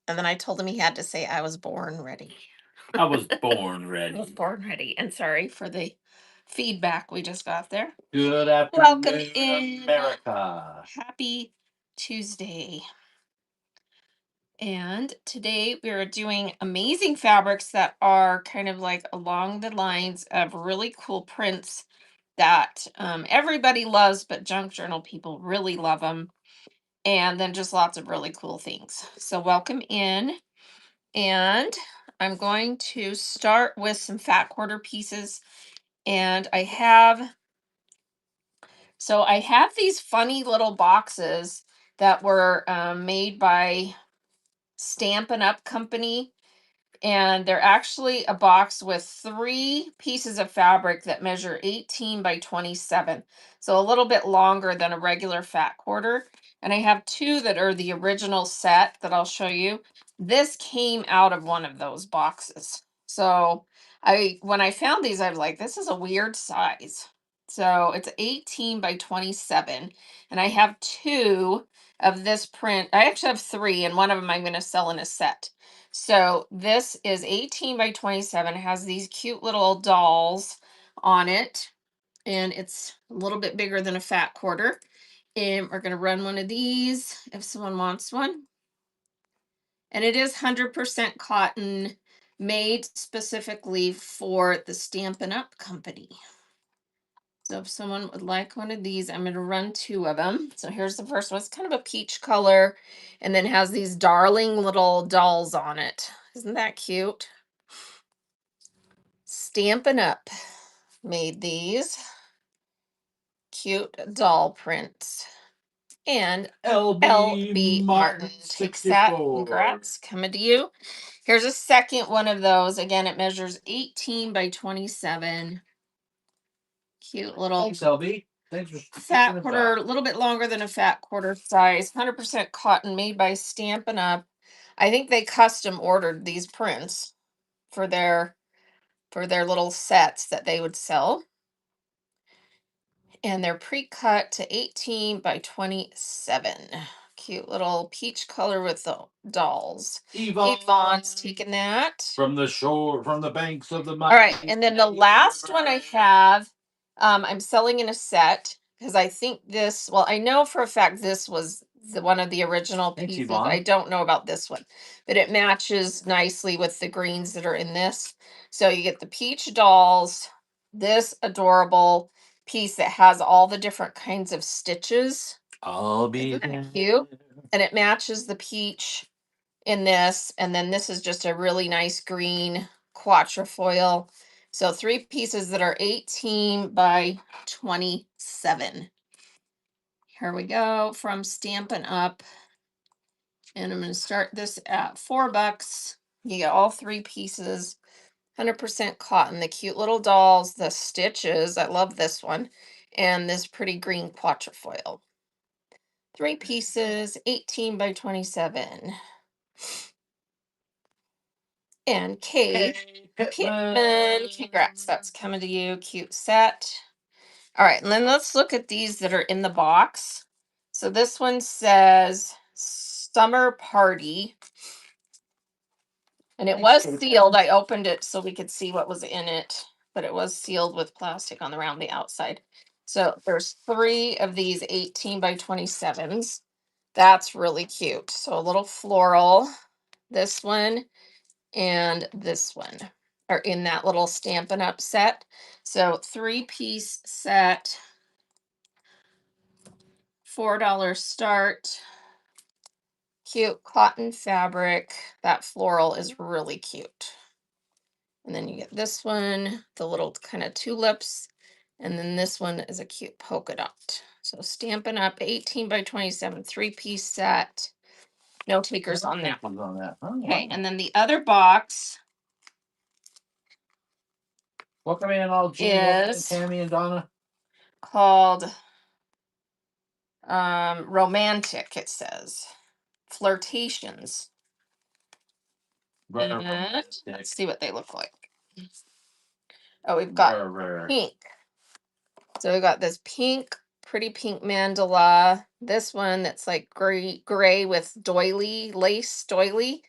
And then I told him he had to say I was born ready. I was born I ready. was born ready. And sorry for the feedback we just got there. Good afternoon, Welcome in. America. Happy Tuesday. And today we are doing amazing fabrics that are kind of like along the lines of really cool prints that everybody loves, but junk journal people really love them. And then just lots of really cool things. So welcome in. And I'm going to start with some fat quarter pieces. And I have these funny little boxes that were made by Stampin' Up Company. And they're actually a box with 3 pieces of fabric that measure 18 by 27. So a little bit longer than a regular fat quarter. And I have 2 that are the original set that I'll show you. This came out of one of those boxes. So when I found these, I was like, this is a weird size. So it's 18 by 27. And I have 2 of this print. I actually have 3, and one of them I'm going to sell in a set. So this is 18 by 27. It has these cute little dolls on it, and it's a little bit bigger than a fat quarter. And we're going to run one of these if someone wants one. And it is 100% cotton, made specifically for the Stampin' Up Company. So if someone would like one of these, I'm going to run 2 of them. So here's the first one. It's kind of a peach color, and then has these darling little dolls on it. Isn't that cute? Stampin' Up made these cute doll prints. And LB Martin takes that. 64. Congrats, coming to you. Here's a second one of those. Again, it measures 18 by 27. Cute little Thanks, LB. Thanks for fat quarter, a little bit longer than a fat quarter size. 100% cotton, made by Stampin' Up. I think they custom ordered these prints for their little sets that they would sell. And they're pre-cut to 18 by 27. Cute little peach color with the dolls. Yvonne's taking that. From the banks of the All right, and then the last one I have, I'm selling in a set because I think this, well, I know for a fact this was one of the original Thanks, pieces. Yvonne. I don't know about this one, but it matches nicely with the greens that are in this. So you get the peach dolls, this adorable piece that has all the different kinds of stitches. I'll be Isn't that there. cute? And it matches the peach in this, and then this is just a really nice green quatrefoil. So 3 pieces that are 18 by 27. Here we go, from Stampin' Up. And I'm going to start this at $4. You get all 3 pieces, 100% cotton, the cute little dolls, the stitches. I love this one. And this pretty green quatrefoil. 3 pieces, 18 by 27. And Kate Pittman, congrats, that's coming to you. Cute set. All right, and then let's look at these that are in the box. So this one says Summer Party. And it was sealed. I opened it so we could see what was in it, but it was sealed with plastic around the outside. So there's 3 of these 18 by 27s. That's really cute. So a little floral. This one and this one are in that little Stampin' Up set. So 3-piece set, $4 start. Cute cotton fabric. That floral is really cute. And then you get this one, the little kind of tulips. And then this one is a cute polka dot. So Stampin' Up 18 by 27, 3-piece set. No takers on that. Okay, and then the other box welcome in all Jean, is Tammy, and Donna. Called Romantic, it says. Flirtations. And let's see what they look like. Oh, we've got pink. So we've got this pink, pretty pink mandala. This one that's like gray with doily, lace doily.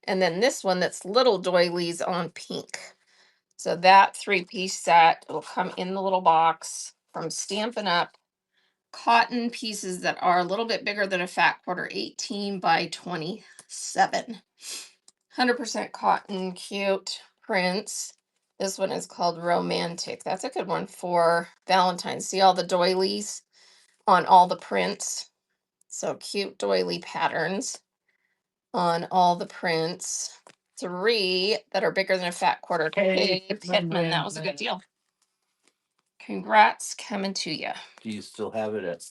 And then this one that's little doilies on pink. So that 3-piece set will come in the little box from Stampin' Up. Cotton pieces that are a little bit bigger than a fat quarter, 18 by 27. 100% cotton, cute prints. This one is called Romantic. That's a good one for Valentine's. See all the doilies on all the prints? So cute doily patterns on all the prints. 3 that are bigger than a fat quarter. Hey, Pittman, that was a good deal. Congrats coming to you. Do you still have it at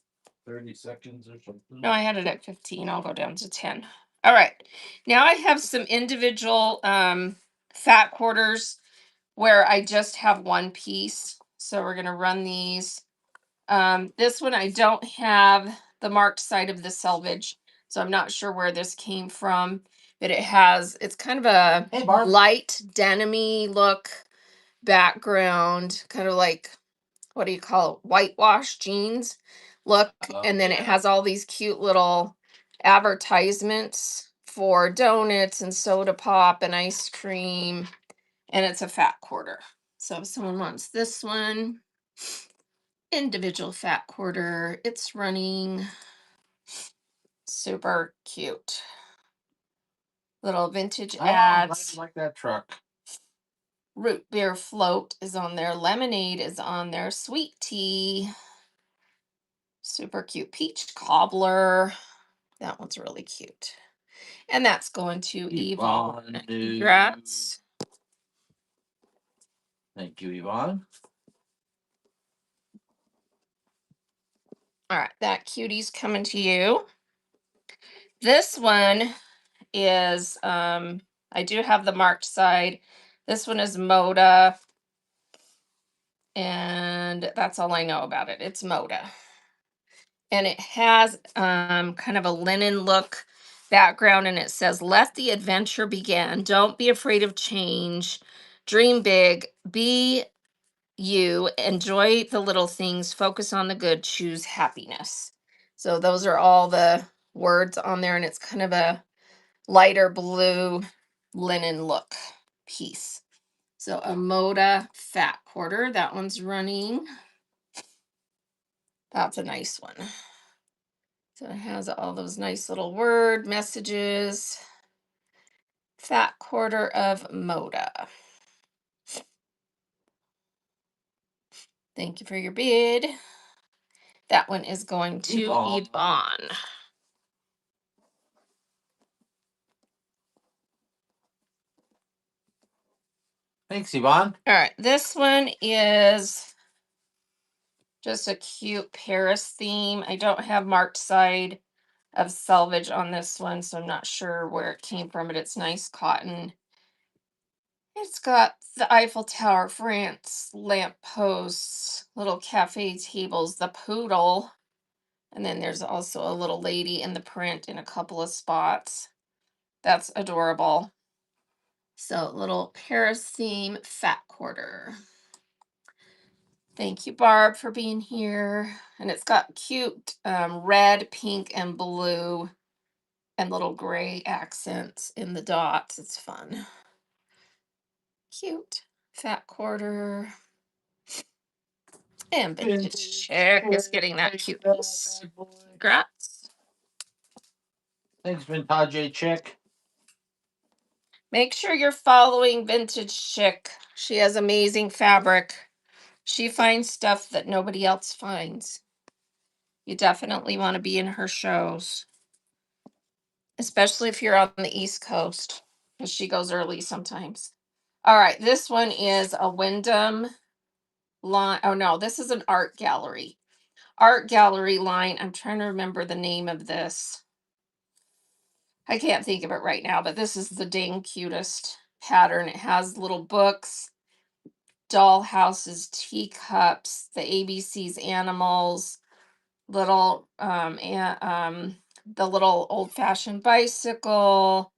30 seconds or something? No, I had it at 15. I'll go down to 10. All right. Now I have some individual fat quarters where I just have one piece. So we're going to run these. This one, I don't have the marked side of the selvage. So I'm not sure where this came from. But it's kind of a Hey, Barb. light denim-y look background, kind of like, what do you call it, whitewash jeans look. And then it has all these cute little advertisements for donuts and soda pop and ice cream, and it's a fat quarter. So if someone wants this one, individual fat quarter, it's running. Super cute little vintage ads. I like that truck. Root beer float is on there, lemonade is on there, sweet tea. Super cute peach cobbler. That one's really cute. And that's going to Yvonne. Congrats. Thank you, Yvonne. All right, that cutie's coming to you. This one is, I do have the marked side. This one is Moda. And that's all I know about it. It's Moda. And it has kind of a linen look background, and it says, "Let the adventure begin. Don't be afraid of change. Dream big. Be you. Enjoy the little things. Focus on the good. Choose happiness." So those are all the words on there, and it's kind of a lighter blue linen look piece. So a Moda fat quarter. That one's running. That's a nice one. So it has all those nice little word messages. Fat quarter of Moda. Thank you for your bid. That one is going to Yvonne. Thanks, Yvonne. All right, this one is just a cute Paris theme. I don't have marked side of selvage on this one, so I'm not sure where it came from, but it's nice cotton. It's got the Eiffel Tower, France, lamp posts, little cafe tables, the poodle, and then there's also a little lady in the print in a couple of spots. That's adorable. So little Paris theme fat quarter. Thank you, Barb, for being here. And it's got cute red, pink, and blue and little gray accents in the dots. It's fun. Cute. Fat quarter. And vintage chick is getting that cute piece. Congrats. Thanks, Vintage Chick. Make sure you're following Vintage Chick. She has amazing fabric. She finds stuff that nobody else finds. You definitely want to be in her shows, especially if you're on the East Coast, because she goes early sometimes. All right, this one is a Wyndham line. Oh no, this is an art gallery. Art gallery line. I'm trying to remember the name of this. I can't think of it right now, but this is the dang cutest pattern. It has little books, doll houses, teacups, the ABC's animals, little the little old-fashioned bicycle,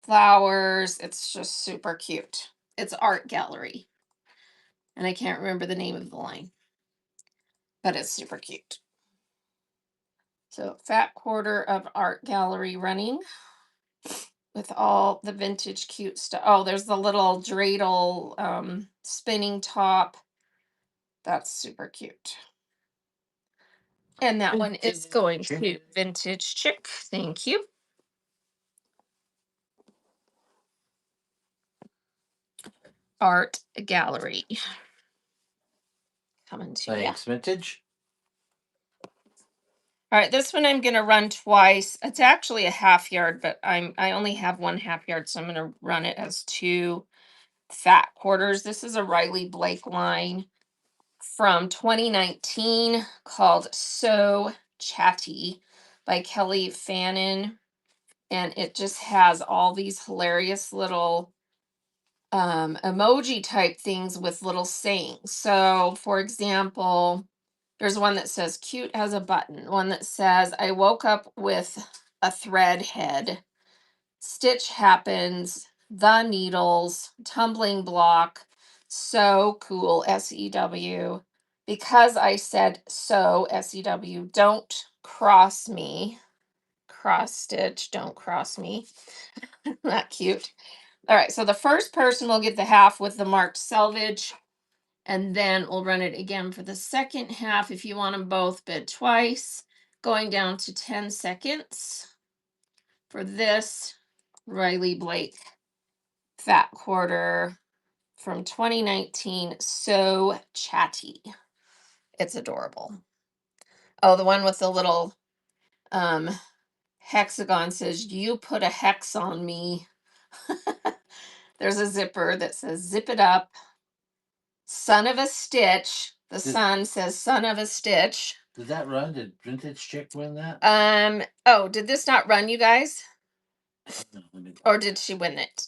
flowers. It's just super cute. It's art gallery. And I can't remember the name of the line, but it's super cute. So fat quarter of art gallery running. with all the vintage cute stuff. Oh, there's the little dreidel spinning top. That's super cute. And that one is going to Vintage Chick. Thank you. Art Gallery. Coming to you. Thanks, Vintage. All right, this one I'm gonna run twice. It's actually a half yard, but I only have one half yard, so I'm gonna run it as two fat quarters. This is a Riley Blake line from 2019 called So Chatty by Kelly Fannin. And it just has all these hilarious little emoji type things with little sayings. So, for example, there's one that says cute as a button, one that says I woke up with a thread head, stitch happens, the needles, tumbling block, so cool, SEW. Because I said so, SEW, don't cross me, cross stitch, don't cross me. Not cute. All right, so the first person will get the half with the marked selvage, and then we'll run it again for the second half if you want them both bid twice, going down to 10 seconds for this Riley Blake fat quarter from 2019. So chatty. It's adorable. Oh, the one with the little um hexagon says you put a hex on me. There's a zipper that says zip it up. Son of a stitch. The sun says son of a stitch. Did that run? Did Vintage Chick win that? Oh, did this not run, you guys? No, Or did she win it?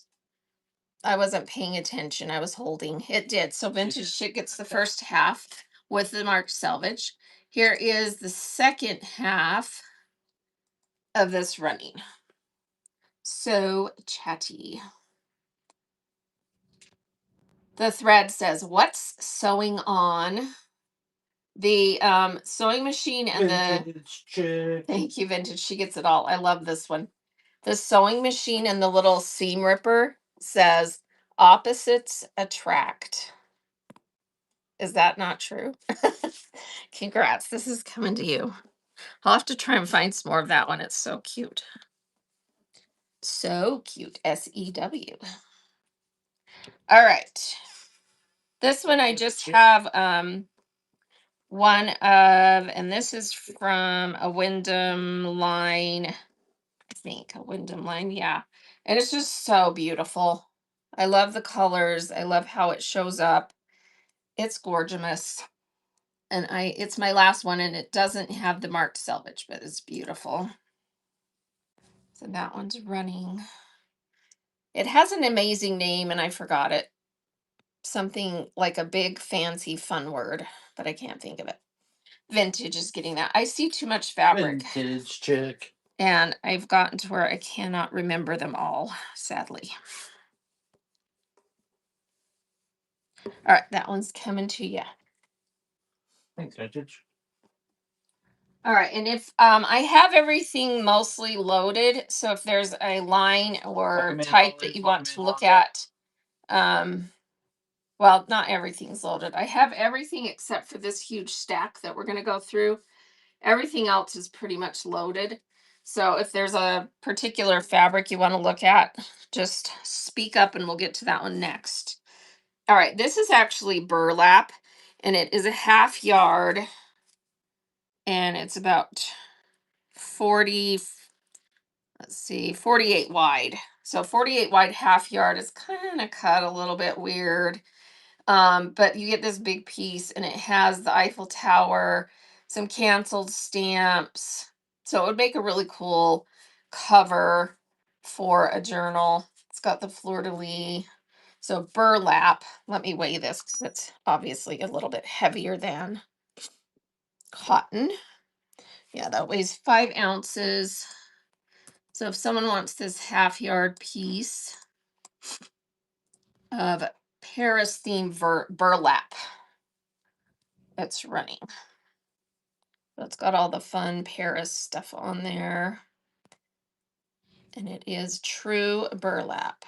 I wasn't paying attention. I was holding. It did. So Vintage Chick gets the first half with the marked selvage. Here is the second half of this running. So chatty. The thread says, what's sewing on? The sewing machine and Vintage Chick. thank you, Vintage. She gets it all. I love this one. The sewing machine and the little seam ripper says opposites attract. Is that not true? Congrats. This is coming to you. I'll have to try and find some more of that one. It's so cute. So cute. SEW. All right. This one I just have one of, and this is from a Wyndham line. I think a Wyndham line, yeah. And it's just so beautiful. I love the colors. I love how it shows up. It's gorgeous. And it's my last one and it doesn't have the marked selvage, but it's beautiful. So that one's running. It has an amazing name and I forgot it. Something like a big fancy fun word, but I can't think of it. Vintage is getting that. I see too much fabric. Vintage Chick. And I've gotten to where I cannot remember them all, sadly. All right, that one's coming to you. Thanks, Vintage. All right, and if I have everything mostly loaded, so if there's a line or type that you want to look at, well, not everything's loaded. I have everything except for this huge stack that we're going to go through. Everything else is pretty much loaded. So if there's a particular fabric you want to look at, just speak up and we'll get to that one next. All right, this is actually burlap and it is a half yard and it's about 40, let's see, 48 wide. So 48 wide half yard is kind of cut a little bit weird. But you get this big piece and it has the Eiffel Tower, some canceled stamps. So it would make a really cool cover for a journal. It's got the fleur-de-lis. So burlap, let me weigh this because it's obviously a little bit heavier than cotton. Yeah, that weighs 5 ounces. So if someone wants this half yard piece of Paris theme burlap, it's running. So it's got all the fun Paris stuff on there. And it is true burlap.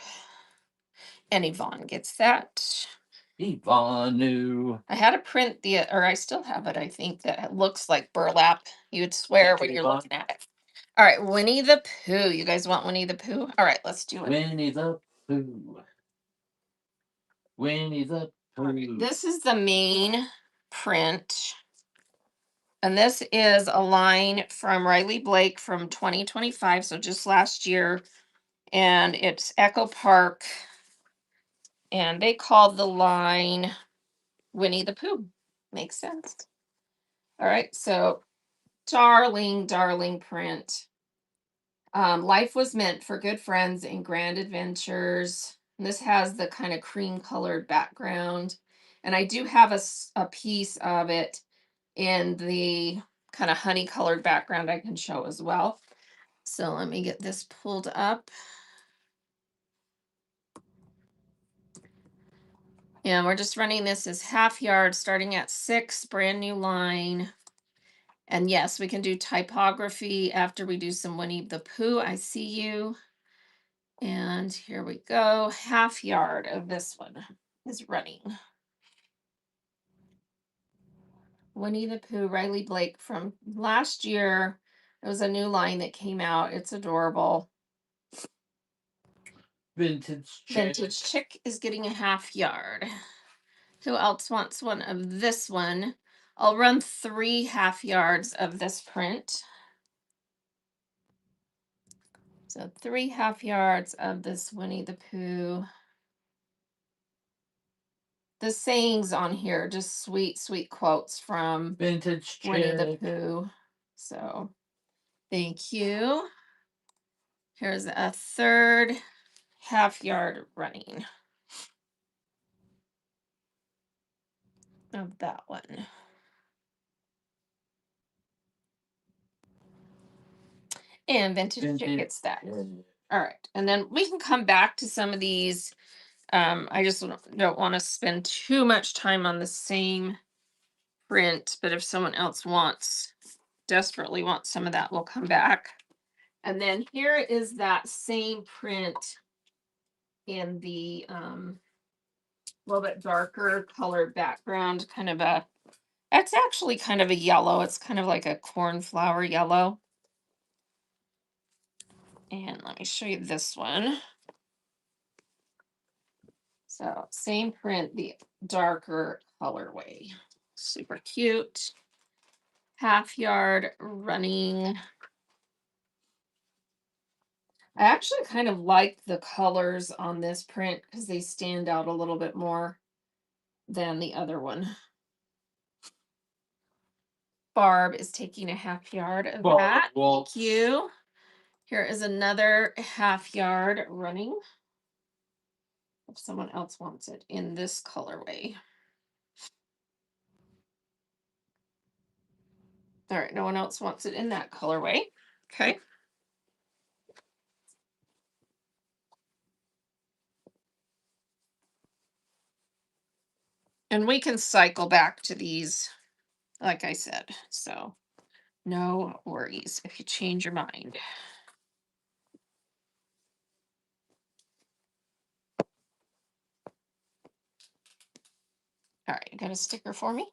And Yvonne gets that. Yvonne knew. I had a print or I still have it, I think, that looks like burlap. You'd swear Thank when you, you're Yvonne. looking at it. All right, Winnie the Pooh. You guys want Winnie the Pooh? All right, let's do it. Winnie the Pooh. Winnie the Pooh. This is the main print. And this is a line from Riley Blake from 2025, so just last year. And it's Echo Park. And they called the line Winnie the Pooh. Makes sense. All right, so darling, darling print. Life was meant for good friends and grand adventures. And this has the kind of cream colored background. And I do have a piece of it in the kind of honey colored background I can show as well. So let me get this pulled up. And we're just running this as half yard, starting at 6, brand new line. And yes, we can do typography after we do some Winnie the Pooh. I see you. And here we go. Half yard of this one is running. Winnie the Pooh, Riley Blake from last year. It was a new line that came out. It's adorable. Vintage Chick. Vintage Chick is getting a half yard. Who else wants one of this one? I'll run 3 half yards of this print. So 3 half yards of this Winnie the Pooh. The sayings on here, just sweet, sweet quotes from Vintage Winnie the Chick. Pooh. So thank you. Here's a 3rd half yard running of that one. And Vintage Chick gets that. All right. And then we can come back to some of these. I just don't want to spend too much time on the same print, but if someone else desperately wants some of that, we'll come back. And then here is that same print in the little bit darker colored background, it's actually kind of a yellow. It's kind of like a cornflower yellow. And let me show you this one. So same print, the darker colorway. Super cute. Half yard running. I actually kind of like the colors on this print because they stand out a little bit more than the other one. Barb is taking a half yard of that. Thank you. Here is another half yard running. If someone else wants it in this colorway. All right, no one else wants it in that colorway. Okay. And we can cycle back to these, like I said. So no worries if you change your mind. All right, you got a sticker for me?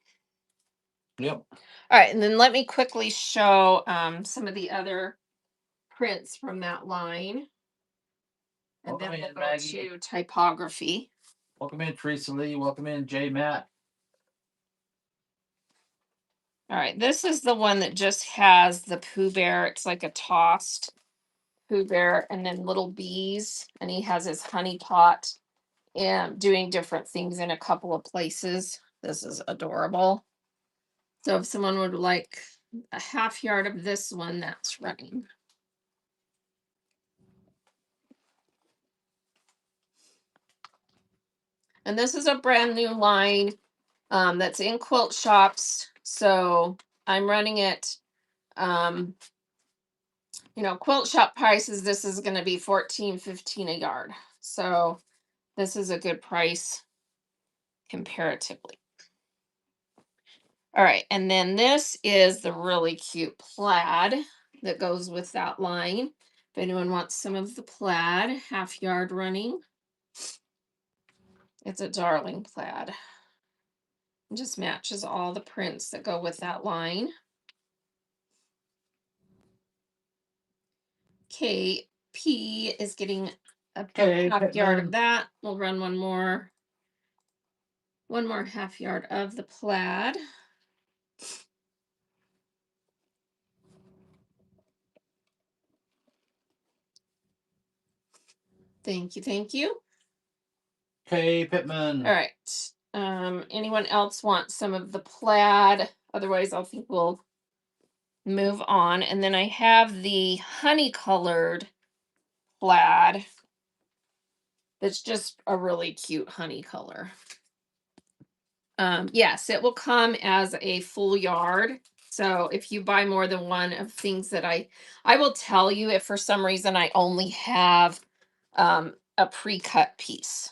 Yep. All right, and then let me quickly show some of the other prints from that line. And Welcome then we'll in, go Maggie. to typography. Welcome in, Teresa Lee. Welcome in, J Matt. All right, this is the one that just has the Pooh Bear. It's like a tossed Pooh Bear and then little bees. And he has his honey pot and doing different things in a couple of places. This is adorable. So if someone would like a half yard of this one, that's running. And this is a brand new line that's in quilt shops. So I'm running it, quilt shop prices. This is going to be $14.15 a yard. So this is a good price comparatively. All right, and then this is the really cute plaid that goes with that line. If anyone wants some of the plaid, half yard running. It's a darling plaid. It just matches all the prints that go with that line. KP is getting a half yard of that. We'll run one more half yard of the plaid. Thank you, thank you. Okay, Pittman. All right. Anyone else want some of the plaid? Otherwise, I think we'll move on. And then I have the honey colored plaid. That's just a really cute honey color. Yes, it will come as a full yard. So if you buy more than one of things that I will tell you if for some reason I only have a pre-cut piece.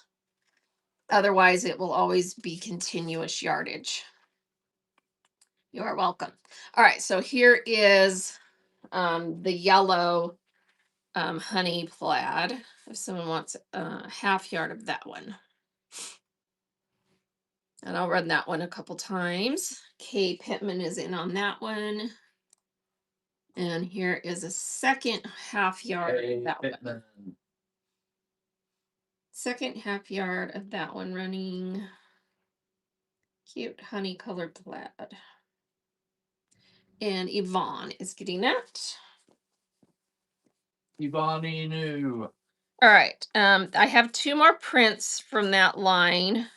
Otherwise, it will always be continuous yardage. You are welcome. All right, so here is the yellow honey plaid. If someone wants a half yard of that one. And I'll run that one a couple times. Kay Pittman is in on that one. And here is a second half yard of that one. Second half yard of that one running. Cute honey colored plaid. And Yvonne is getting that. Yvonne new. All right. I have two more prints from that line.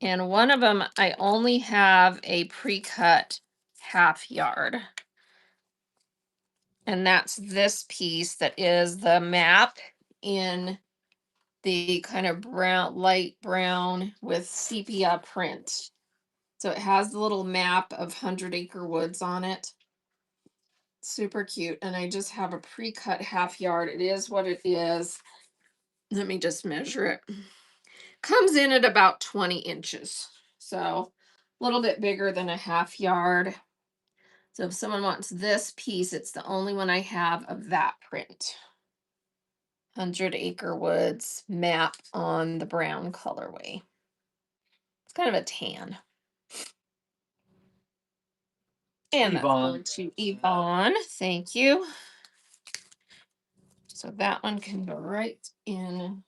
And one of them, I only have a pre-cut half yard. And that's this piece that is the map in the kind of brown, light brown with sepia print. So it has the little map of 100 Acre Woods on it. Super cute. And I just have a pre-cut half yard. It is what it is. Let me just measure it. Comes in at about 20 inches. So a little bit bigger than a half yard. So if someone wants this piece, it's the only one I have of that print. 100 Acre Woods map on the brown colorway. It's kind of a tan. And that's going to Yvonne. Thank you. So that one can go right in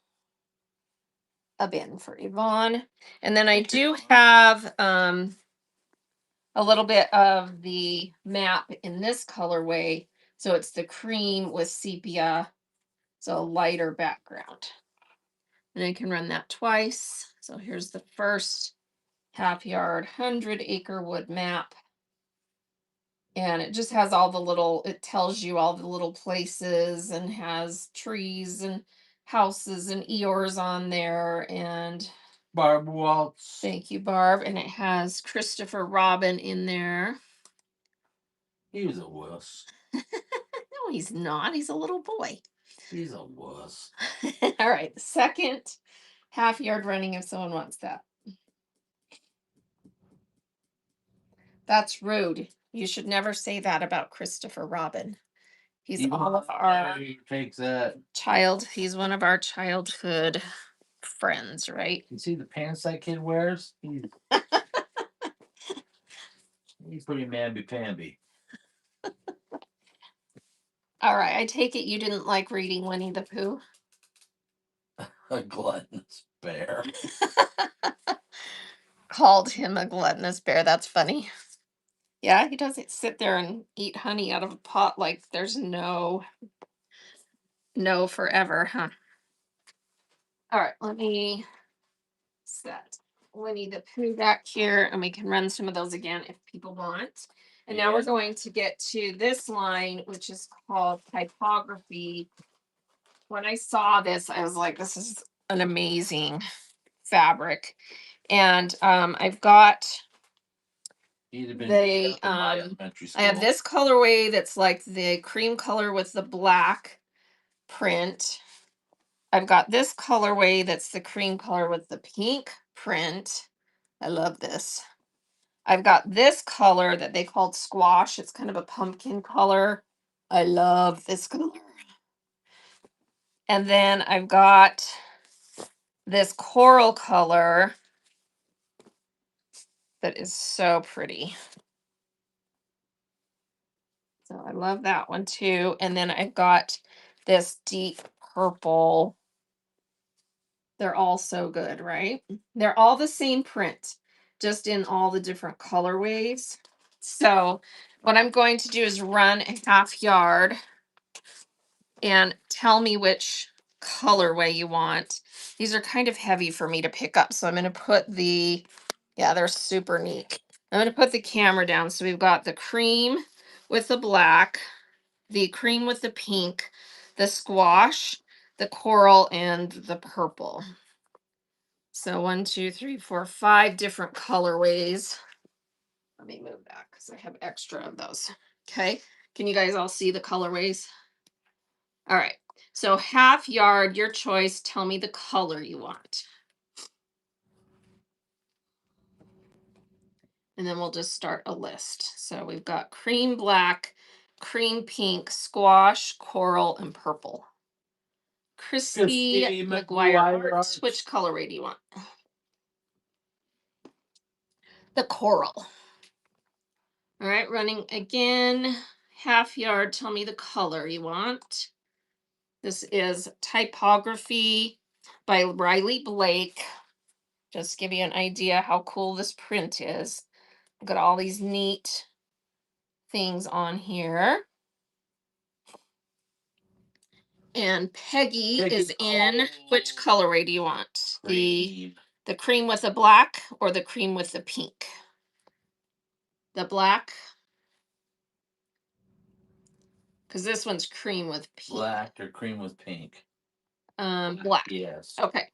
a bin for Yvonne. And then I do have a little bit of the map in this colorway. So it's the cream with sepia, so a lighter background. And I can run that twice. So here's the first half yard 100 Acre Wood map. And it just has all the little, it tells you all the little places and has trees and houses and Eeyores on there. And Barb Waltz. Thank you, Barb. And it has Christopher Robin in there. He's a wuss. No, he's not. He's a little boy. He's a wuss. All right. The second half yard running if someone wants that. That's rude. You should never say that about Christopher Robin. He's all of our takes that he's one of our childhood friends, right? You see the pants that kid wears? He's pretty mamby-pamby. All right, I take it you didn't like reading Winnie the Pooh? A gluttonous bear. Called him a gluttonous bear. That's funny. Yeah, he doesn't sit there and eat honey out of a pot like there's no forever, huh? All right, let me set Winnie the Pooh back here and we can run some of those again if people want. And now we're going to get to this line, which is called typography. When I saw this, I was like, this is an amazing fabric. And I've got I have this colorway that's like the cream color with the black print. I've got this colorway that's the cream color with the pink print. I love this. I've got this color that they called squash. It's kind of a pumpkin color I love this color. And then I've got this coral color that is so pretty. So I love that one too. And then I've got this deep purple. They're all so good, right? They're all the same print, just in all the different colorways. So what I'm going to do is run a half yard and tell me which colorway you want. These are kind of heavy for me to pick up, so I'm going to put the, yeah, they're super neat. I'm going to put the camera down. So we've got the cream with the black, the cream with the pink, the squash, the coral, and the purple. So 1, 2, 3, 4, 5 different colorways. Let me move that because I have extra of those. Okay. Can you guys all see the colorways? All right. So half yard, your choice. Tell me the color you want. And then we'll just start a list. So we've got cream black, cream pink, squash, coral, and purple. Christy McGuire Arts. Which colorway do you want? The coral. All right, running again. Half yard, tell me the color you want. This is Typography by Riley Blake. Just give you an idea how cool this print is. Got all these neat things on here. And Peggy is in. Which colorway do you want? The cream with the black or the cream with the pink? The black. Because this one's cream with pink. Black or cream with pink? Black. Yes. Okay.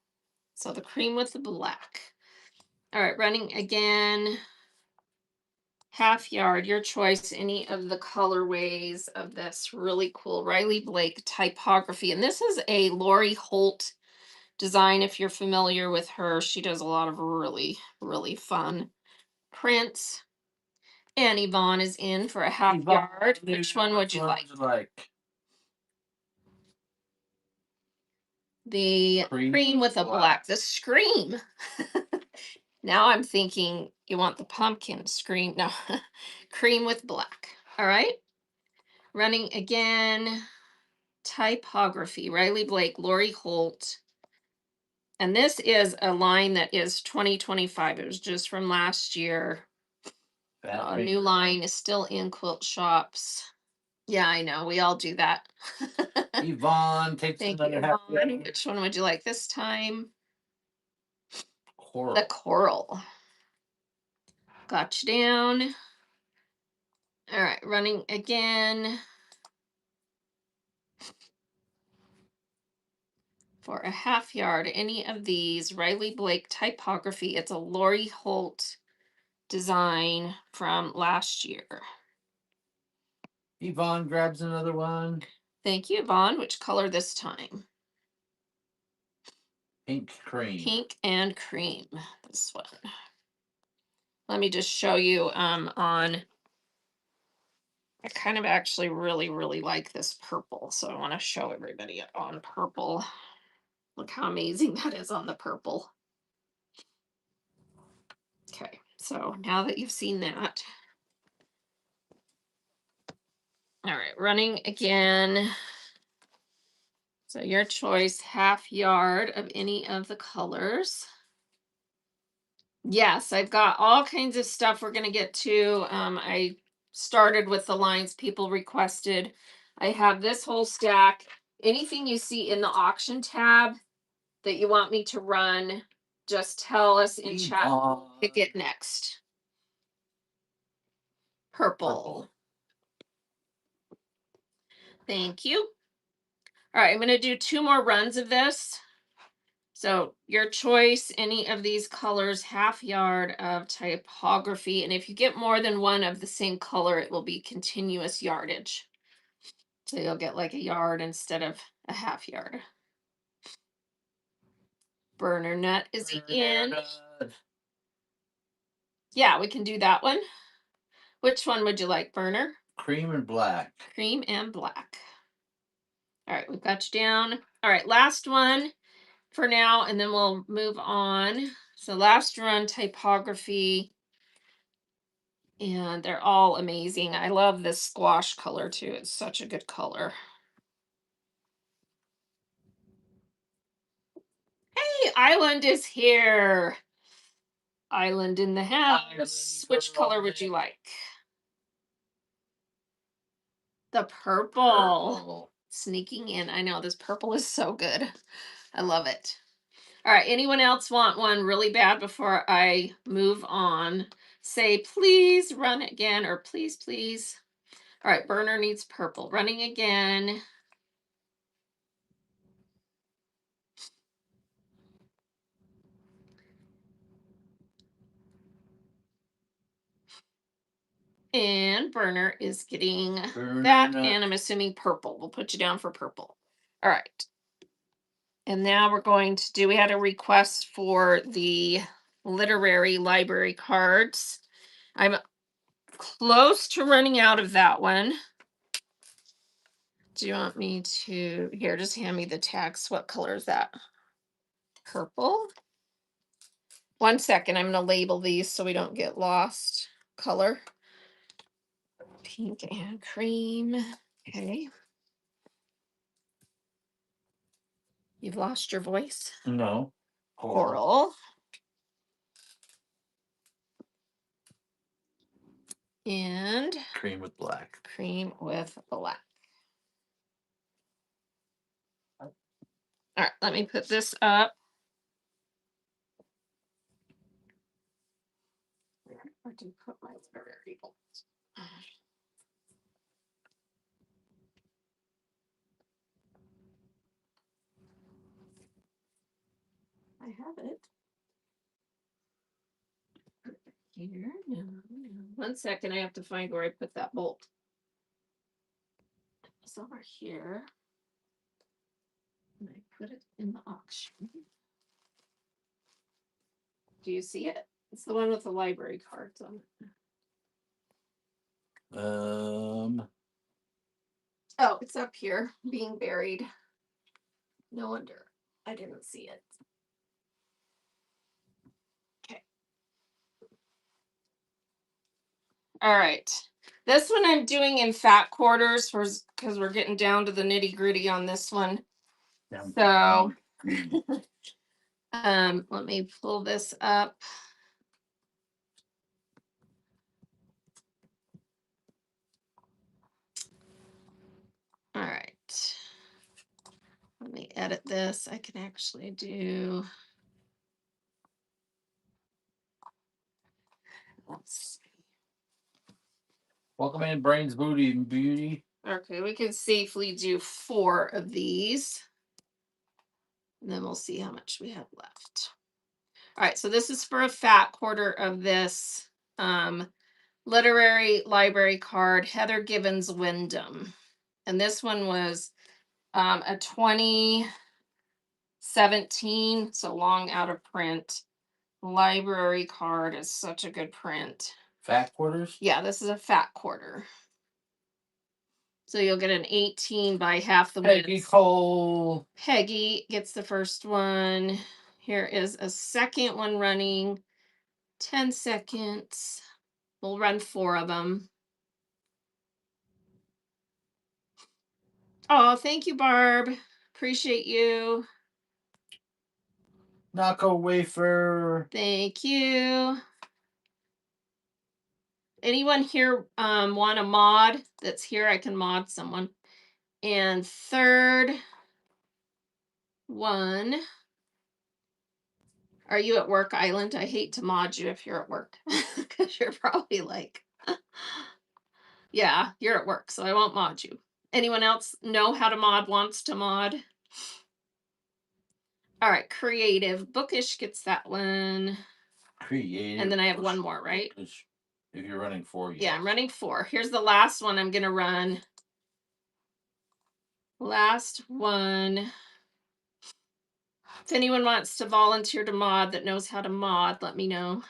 So the cream with the black. All right, running again. Half yard, your choice, any of the colorways of this really cool Riley Blake typography. And this is a Lori Holt design. If you're familiar with her, she does a lot of really, really fun prints. And Yvonne is in for a half yard. Which one would you like? The cream with a black. The scream. Now I'm thinking you want the pumpkin scream. No, cream with black. All right. Running again. Typography. Riley Blake, Lori Holt. And this is a line that is 2025. It was just from last year. A new line is still in quilt shops. Yeah, I know. We all do that. Yvonne takes Thank you, another half. Yvonne. Which one would you like this time? Coral. The coral. Got you down. All right, running again. For a half yard, any of these, Riley Blake typography. It's a Lori Holt design from last year. Yvonne grabs another one. Thank you, Yvonne. Which color this time? Pink cream. Pink and cream. This one. Let me just show you on. I kind of actually really, really like this purple. So I want to show everybody it on purple. Look how amazing that is on the purple. Okay, so now that you've seen that. All right, running again. So your choice, half yard of any of the colors. Yes, I've got all kinds of stuff we're going to get to. I started with the lines people requested. I have this whole stack. Anything you see in the auction tab that you want me to run, just tell us in chat. Pick it next. Purple. Thank you. All right, I'm going to do 2 more runs of this. So your choice, any of these colors, half yard of typography. And if you get more than one of the same color, it will be continuous yardage. So you'll get like a yard instead of a half yard. Burner nut is in. Yeah, we can do that one. Which one would you like, Burner? Cream and black. Cream and black. All right, we've got you down. All right, last one for now, and then we'll move on. So last run typography, and they're all amazing. I love this squash color too. It's such a good color. Hey, Island is here. Island in the house. Which color would you like? The purple. Sneaking in. I know this purple is so good. I love it. All right. Anyone else want one really bad before I move on? Say, please run again, or please, please. All right. Burner needs purple. Running again. And Burner is getting that. And I'm assuming purple. We'll put you down for purple. All right. And now we're going to do, we had a request for the literary library cards. I'm close to running out of that one. Do you want me to, here, just hand me the text. What color is that? Purple. 1 second, I'm going to label these so we don't get lost. Color. Pink and cream. Okay. You've lost your voice? No. Coral. And Cream with black. cream with black. All right, let me put this up. Where do you put my variables? I have it. Here, no, no. 1 second, I have to find where I put that bolt. It's over here. And I put it in the auction. Do you see it? It's the one with the library cards on it. Oh, it's up here, being buried. No wonder I didn't see it. Okay. All right. This one I'm doing in fat quarters because we're getting down to the nitty gritty on this one. So let me pull this up. All right. Let me edit this. I can actually do. Let's see. Welcome in, Brains Booty and Beauty. Okay, we can safely do 4 of these. And then we'll see how much we have left. All right, so this is for a fat quarter of this literary library card, Heather Gibbons Wyndham. And this one was a 2017, so long out of print. Library card is such a good print. Fat quarters? Yeah, this is a fat quarter. So you'll get an 18 by half the width. Peggy Cole. Peggy gets the first one. Here is a second one running. 10 seconds. We'll run 4 of them. Oh, thank you, Barb. Appreciate you. Naco wafer. Thank you. Anyone here want a mod that's here? I can mod someone. And third one. Are you at work, Island? I hate to mod you if you're at work because you're probably like, yeah, you're at work, so I won't mod you. Anyone else know how to mod, wants to mod? All right, creative. Bookish gets that one. Creative. And then I have one more, right? Bookish. If you're running 4, yes. Yeah, I'm running 4. Here's the last one I'm going to run. Last one. If anyone wants to volunteer to mod that knows how to mod, let me know.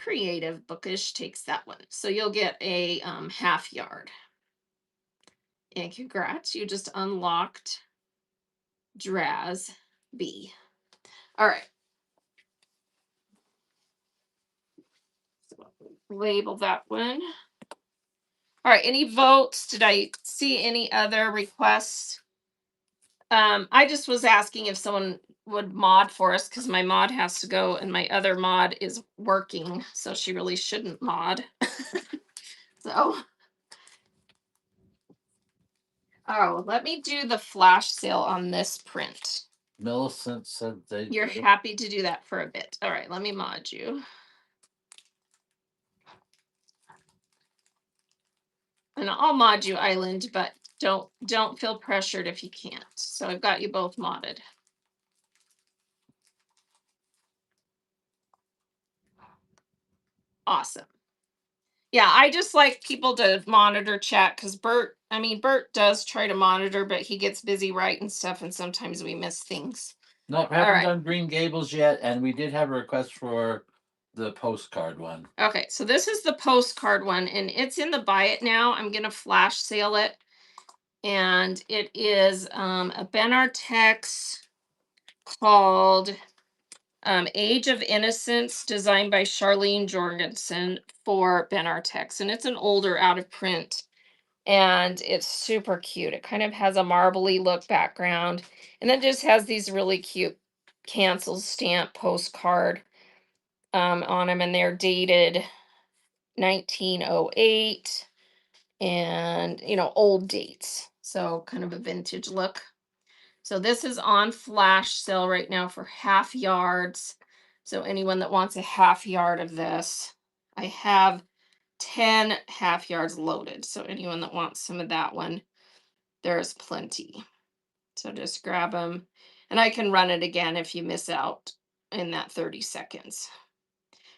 Creative Bookish takes that one. So you'll get a half yard. And congrats, you just unlocked Draz B. All right. So label that one. All right. Any votes? Did I see any other requests? I just was asking if someone would mod for us because my mod has to go and my other mod is working, so she really shouldn't mod. So, oh, let me do the flash sale on this print. Millicent said they. You're happy to do that for a bit. All right, let me mod you. And I'll mod you, Island, but don't feel pressured if you can't. So I've got you both modded. Awesome. Yeah, I just like people to monitor chat because Bert does try to monitor, but he gets busy writing stuff and sometimes we miss things. Nope, haven't done Green Gables yet, and we did have a request for the postcard one. Okay, so this is the postcard one, and it's in the buy it now. I'm gonna flash sale it. And it is a Benartex called Age of Innocence, designed by Charlene Jorgensen for Benartex. And it's an older out of print. And it's super cute. It kind of has a marbly look background. And then just has these really cute cancel stamp postcard on them. And they're dated 1908 and, old dates. So kind of a vintage look. So this is on flash sale right now for half yards. So anyone that wants a half yard of this, I have 10 half yards loaded. So anyone that wants some of that one, there's plenty. So just grab them. And I can run it again if you miss out in that 30 seconds.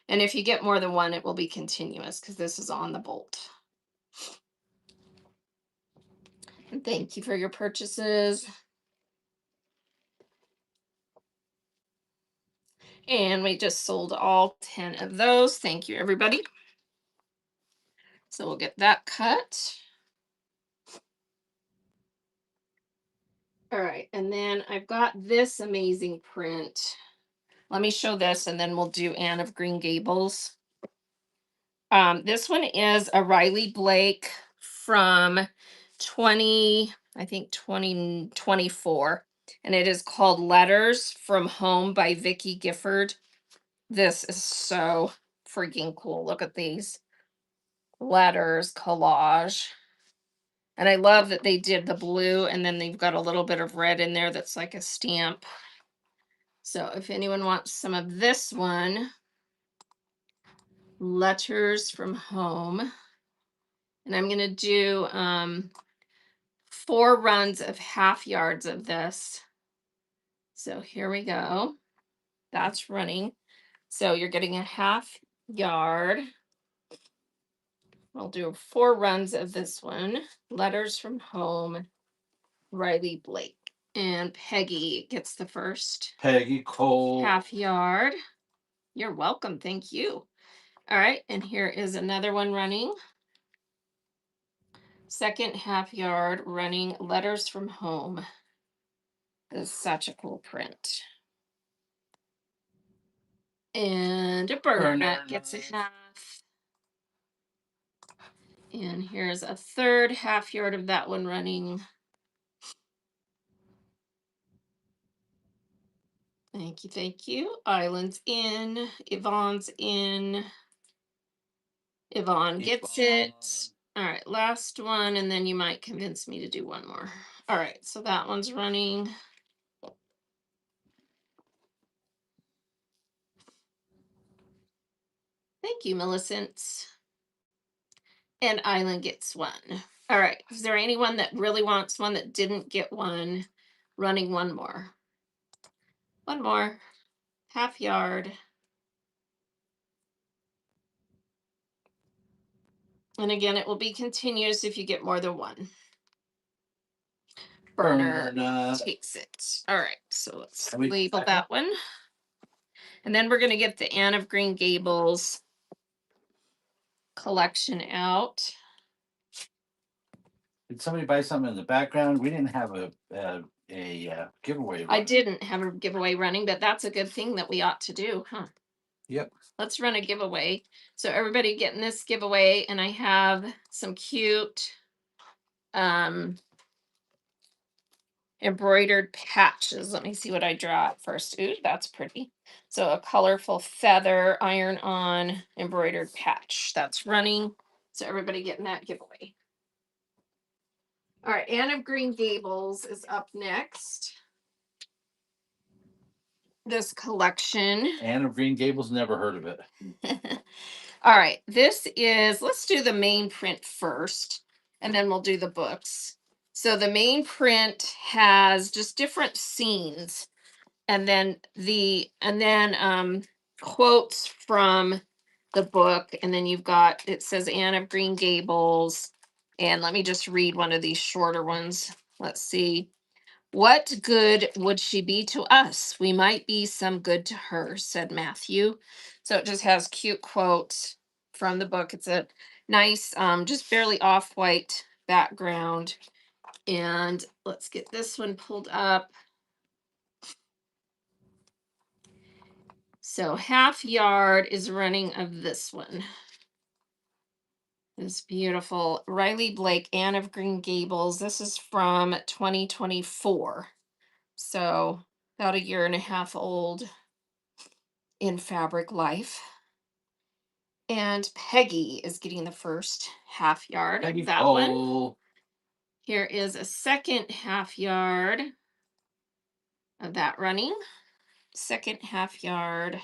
And if you get more than one, it will be continuous because this is on the bolt. And thank you for your purchases. And we just sold all 10 of those. Thank you, everybody. So we'll get that cut. All right, and then I've got this amazing print. Let me show this and then we'll do Anne of Green Gables. This one is a Riley Blake from 2024. And it is called Letters from Home by Vicki Gifford. This is so freaking cool. Look at these letters collage. And I love that they did the blue and then they've got a little bit of red in there that's like a stamp. So if anyone wants some of this one, Letters from Home. And I'm going to do 4 runs of half yards of this. So here we go. That's running. So you're getting a half yard. I'll do 4 runs of this one. Letters from Home, Riley Blake. And Peggy gets the first. Peggy Cole. Half yard. You're welcome. Thank you. All right. And here is another one running. Second half yard running Letters from Home. This is such a cool print. And a Bernadette gets a half. And here's a third half yard of that one running. Thank you, thank you. Island's in. Yvonne's in. Yvonne gets it. All right, last one, and then you might convince me to do one more. All right, so that one's running. Thank you, Millicent. And Island gets one. All right, is there anyone that really wants one that didn't get one? Running one more. One more. Half yard. And again, it will be continuous if you get more than one. Burner takes it. All right, so let's label that one. And then we're going to get the Anne of Green Gables collection out. Did somebody buy something in the background? We didn't have a giveaway. I didn't have a giveaway running, but that's a good thing that we ought to do, huh? Yep. Let's run a giveaway. So everybody getting this giveaway, and I have some cute embroidered patches. Let me see what I draw at first. Ooh, that's pretty. So a colorful feather iron on embroidered patch that's running. So everybody getting that giveaway. All right, Anne of Green Gables is up next. This collection. Anne of Green Gables, never heard of it. All right, this is, let's do the main print first, and then we'll do the books. So the main print has just different scenes, and then quotes from the book, and then you've got, it says Anne of Green Gables, and let me just read one of these shorter ones. Let's see. What good would she be to us? We might be some good to her, said Matthew. So it just has cute quotes from the book. It's a nice, just barely off-white background. And let's get this one pulled up. So half yard is running of this one. This beautiful Riley Blake, Anne of Green Gables. This is from 2024. So about a year and a half old in fabric life. And Peggy is getting the first half yard Peggy of that Cole. one. Here is a second half yard of that running. Second half yard.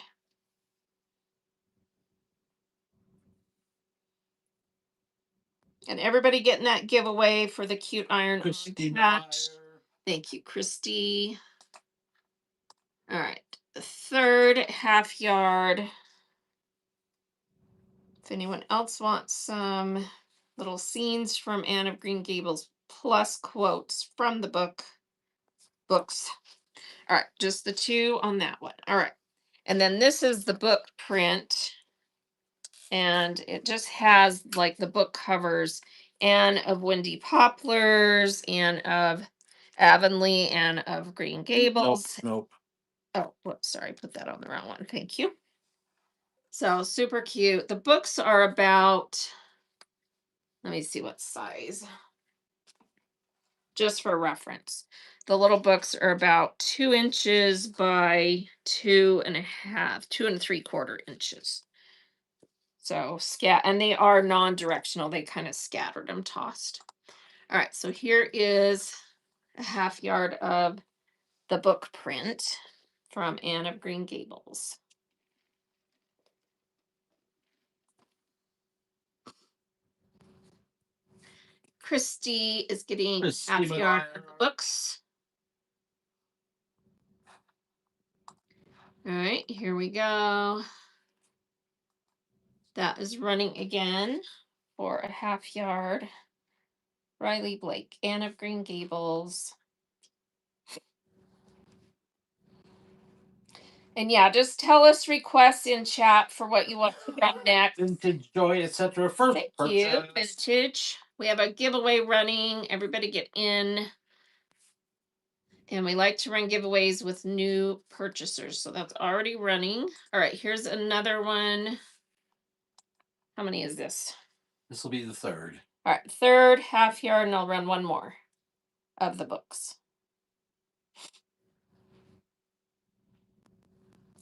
And everybody getting that giveaway for the cute iron Christy patch. Thank you, Christy. All right. The third half yard. If anyone else wants some little scenes from Anne of Green Gables plus quotes from the books. All right, just the two on that one. All right. And then this is the book print. And it just has like the book covers and of Windy Poplars and of Avonlea and of Green Gables. Nope. Oh, whoops, sorry, put that on the wrong one. Thank you. So super cute. The books are about, let me see what size. Just for reference. The little books are about 2 inches by 2.5, 2 3/4 inches. So and they are non-directional. They kind of scattered them, tossed. All right, so here is a half yard of the book print from Anne of Green Gables. Christy is getting half yard of the books. All right, here we go. That is running again for a half yard. Riley Blake, Anne of Green Gables. And yeah, just tell us requests in chat for what you want to run next. Vintage Joy, etc. First Thank purchase. you, Vintage. We have a giveaway running. Everybody get in. And we like to run giveaways with new purchasers. So that's already running. All right, here's another one. How many is this? This will be the third. All right, third half yard, and I'll run one more of the books.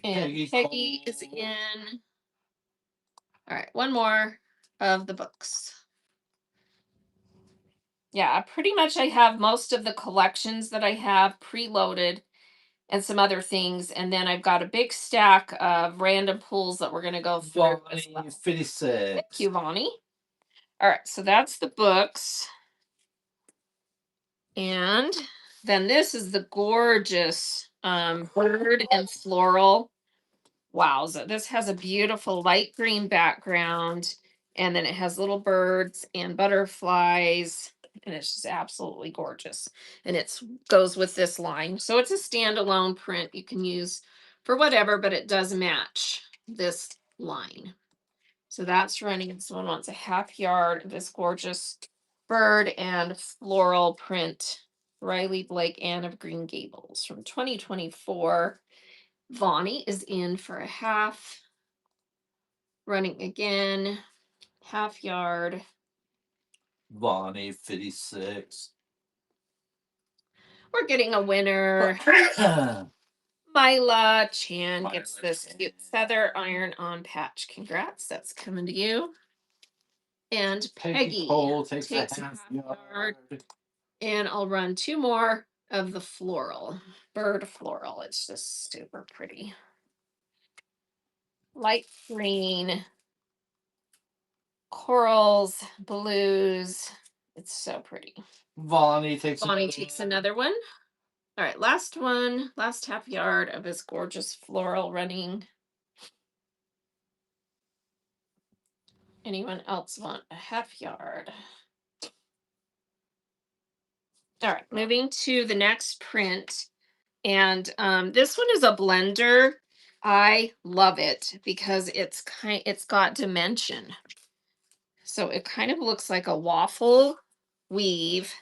And Peggy is in. All right, one more of the books. Yeah, pretty much I have most of the collections that I have preloaded and some other things. And then I've got a big stack of random pulls that we're going to go through. As well. 56. Thank you, Bonnie. All right, so that's the books. And then this is the gorgeous bird and floral. Wow, so this has a beautiful light green background, and then it has little birds and butterflies, and it's just absolutely gorgeous. And it goes with this line. So it's a standalone print you can use for whatever, but it does match this line. So that's running. Someone wants a half yard of this gorgeous bird and floral print. Riley Blake, Anne of Green Gables from 2024. Vonnie is in for a half. Running again, half yard. Bonnie 56. We're getting a winner. Myla Chan gets this cute feather iron on patch. Congrats, that's coming to you. And Peggy Cole takes a takes a half half yard. yard. And I'll run 2 more of the floral, bird floral. It's just super pretty. Light green, corals, blues. It's so pretty. Bonnie takes Another one. All right, last one, last half yard of this gorgeous floral running. Anyone else want a half yard? All right, moving to the next print. And this one is a blender. I love it because it's got dimension. So it kind of looks like a waffle weave,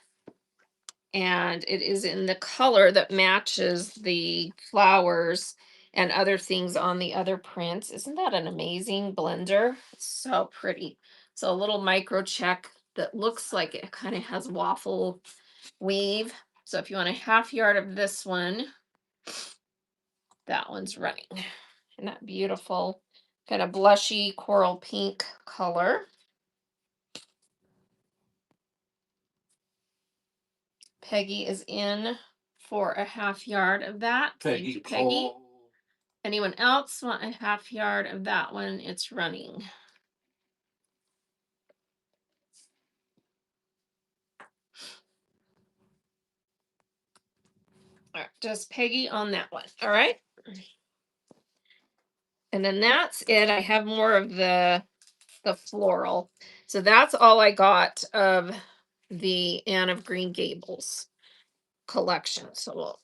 and it is in the color that matches the flowers and other things on the other prints. Isn't that an amazing blender? It's so pretty. So a little micro check that looks like it kind of has waffle weave. So if you want a half yard of this one, that one's running. Isn't that beautiful? Kind of blushy coral pink color. Peggy is in for a half yard of that. Thank you, Peggy. Cole. Anyone else want a half yard of that one? It's running. All right, just Peggy on that one. All right. And then that's it. I have more of the floral. So that's all I got of the Anne of Green Gables collection. So we'll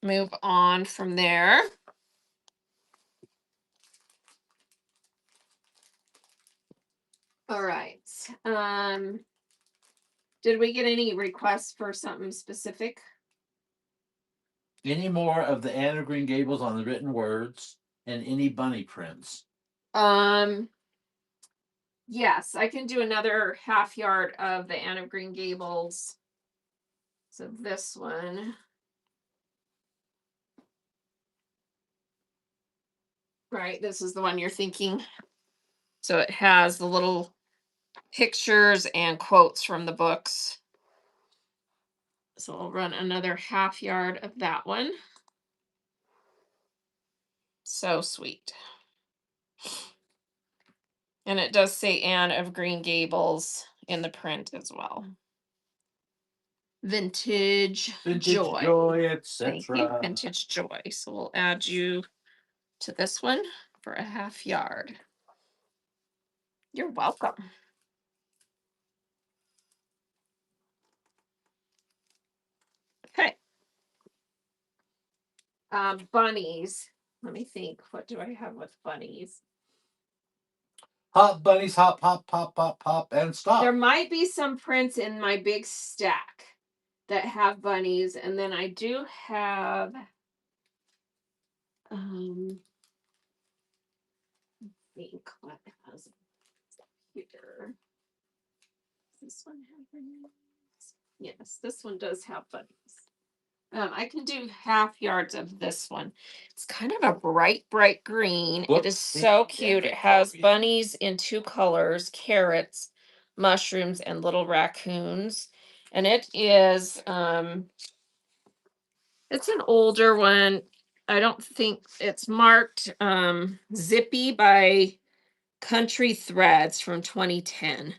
move on from there. All right. Did we get any requests for something specific? Any more of the Anne of Green Gables on the written words and any bunny prints? Yes, I can do another half yard of the Anne of Green Gables. So this one. Right, this is the one you're thinking. So it has the little pictures and quotes from the books. So I'll run another half yard of that one. So sweet. And it does say Anne of Green Gables in the print as well. Vintage Joy. Joy, Thank you, etc. Vintage Joy. So we'll add you to this one for a half yard. You're welcome. Okay. Bunnies. Let me think. What do I have with bunnies? Hop bunnies, hop, hop, pop, pop, pop, and stop. There might be some prints in my big stack that have bunnies, and then I do have think what has here. Does this one have bunnies? Yes, this one does have bunnies. I can do half yards of this one. It's kind of a bright, bright green. It is so cute. It has bunnies in 2 colors, carrots, mushrooms, and little raccoons. And it is it's an older one. I don't think it's marked Zippy by Country Threads from 2010.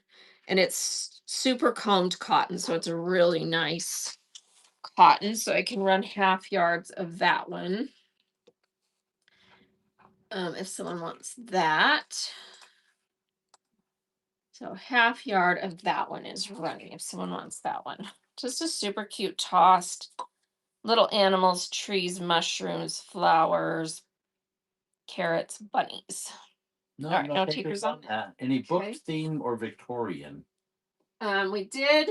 And it's super combed cotton, so it's a really nice cotton. So I can run half yards of that one. If someone wants that. So half yard of that one is running if someone wants that one. Just a super cute tossed little animals, trees, mushrooms, flowers, carrots, bunnies. No, All right, no no takers takers on on that. Any book Okay. theme or Victorian? We did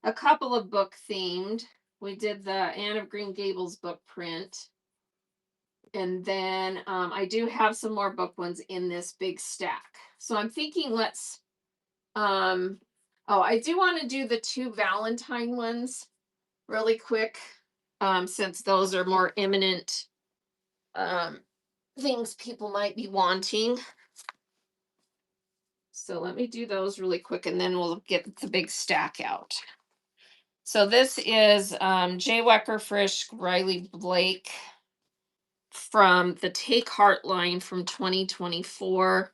a couple of book themed. We did the Anne of Green Gables book print. And then I do have some more book ones in this big stack. So I'm thinking let's oh, I do want to do the two Valentine ones really quick. Since those are more imminent um things people might be wanting. So let me do those really quick and then we'll get the big stack out. So this is Jay Wecker Frisch, Riley Blake from the Take Heart line from 2024.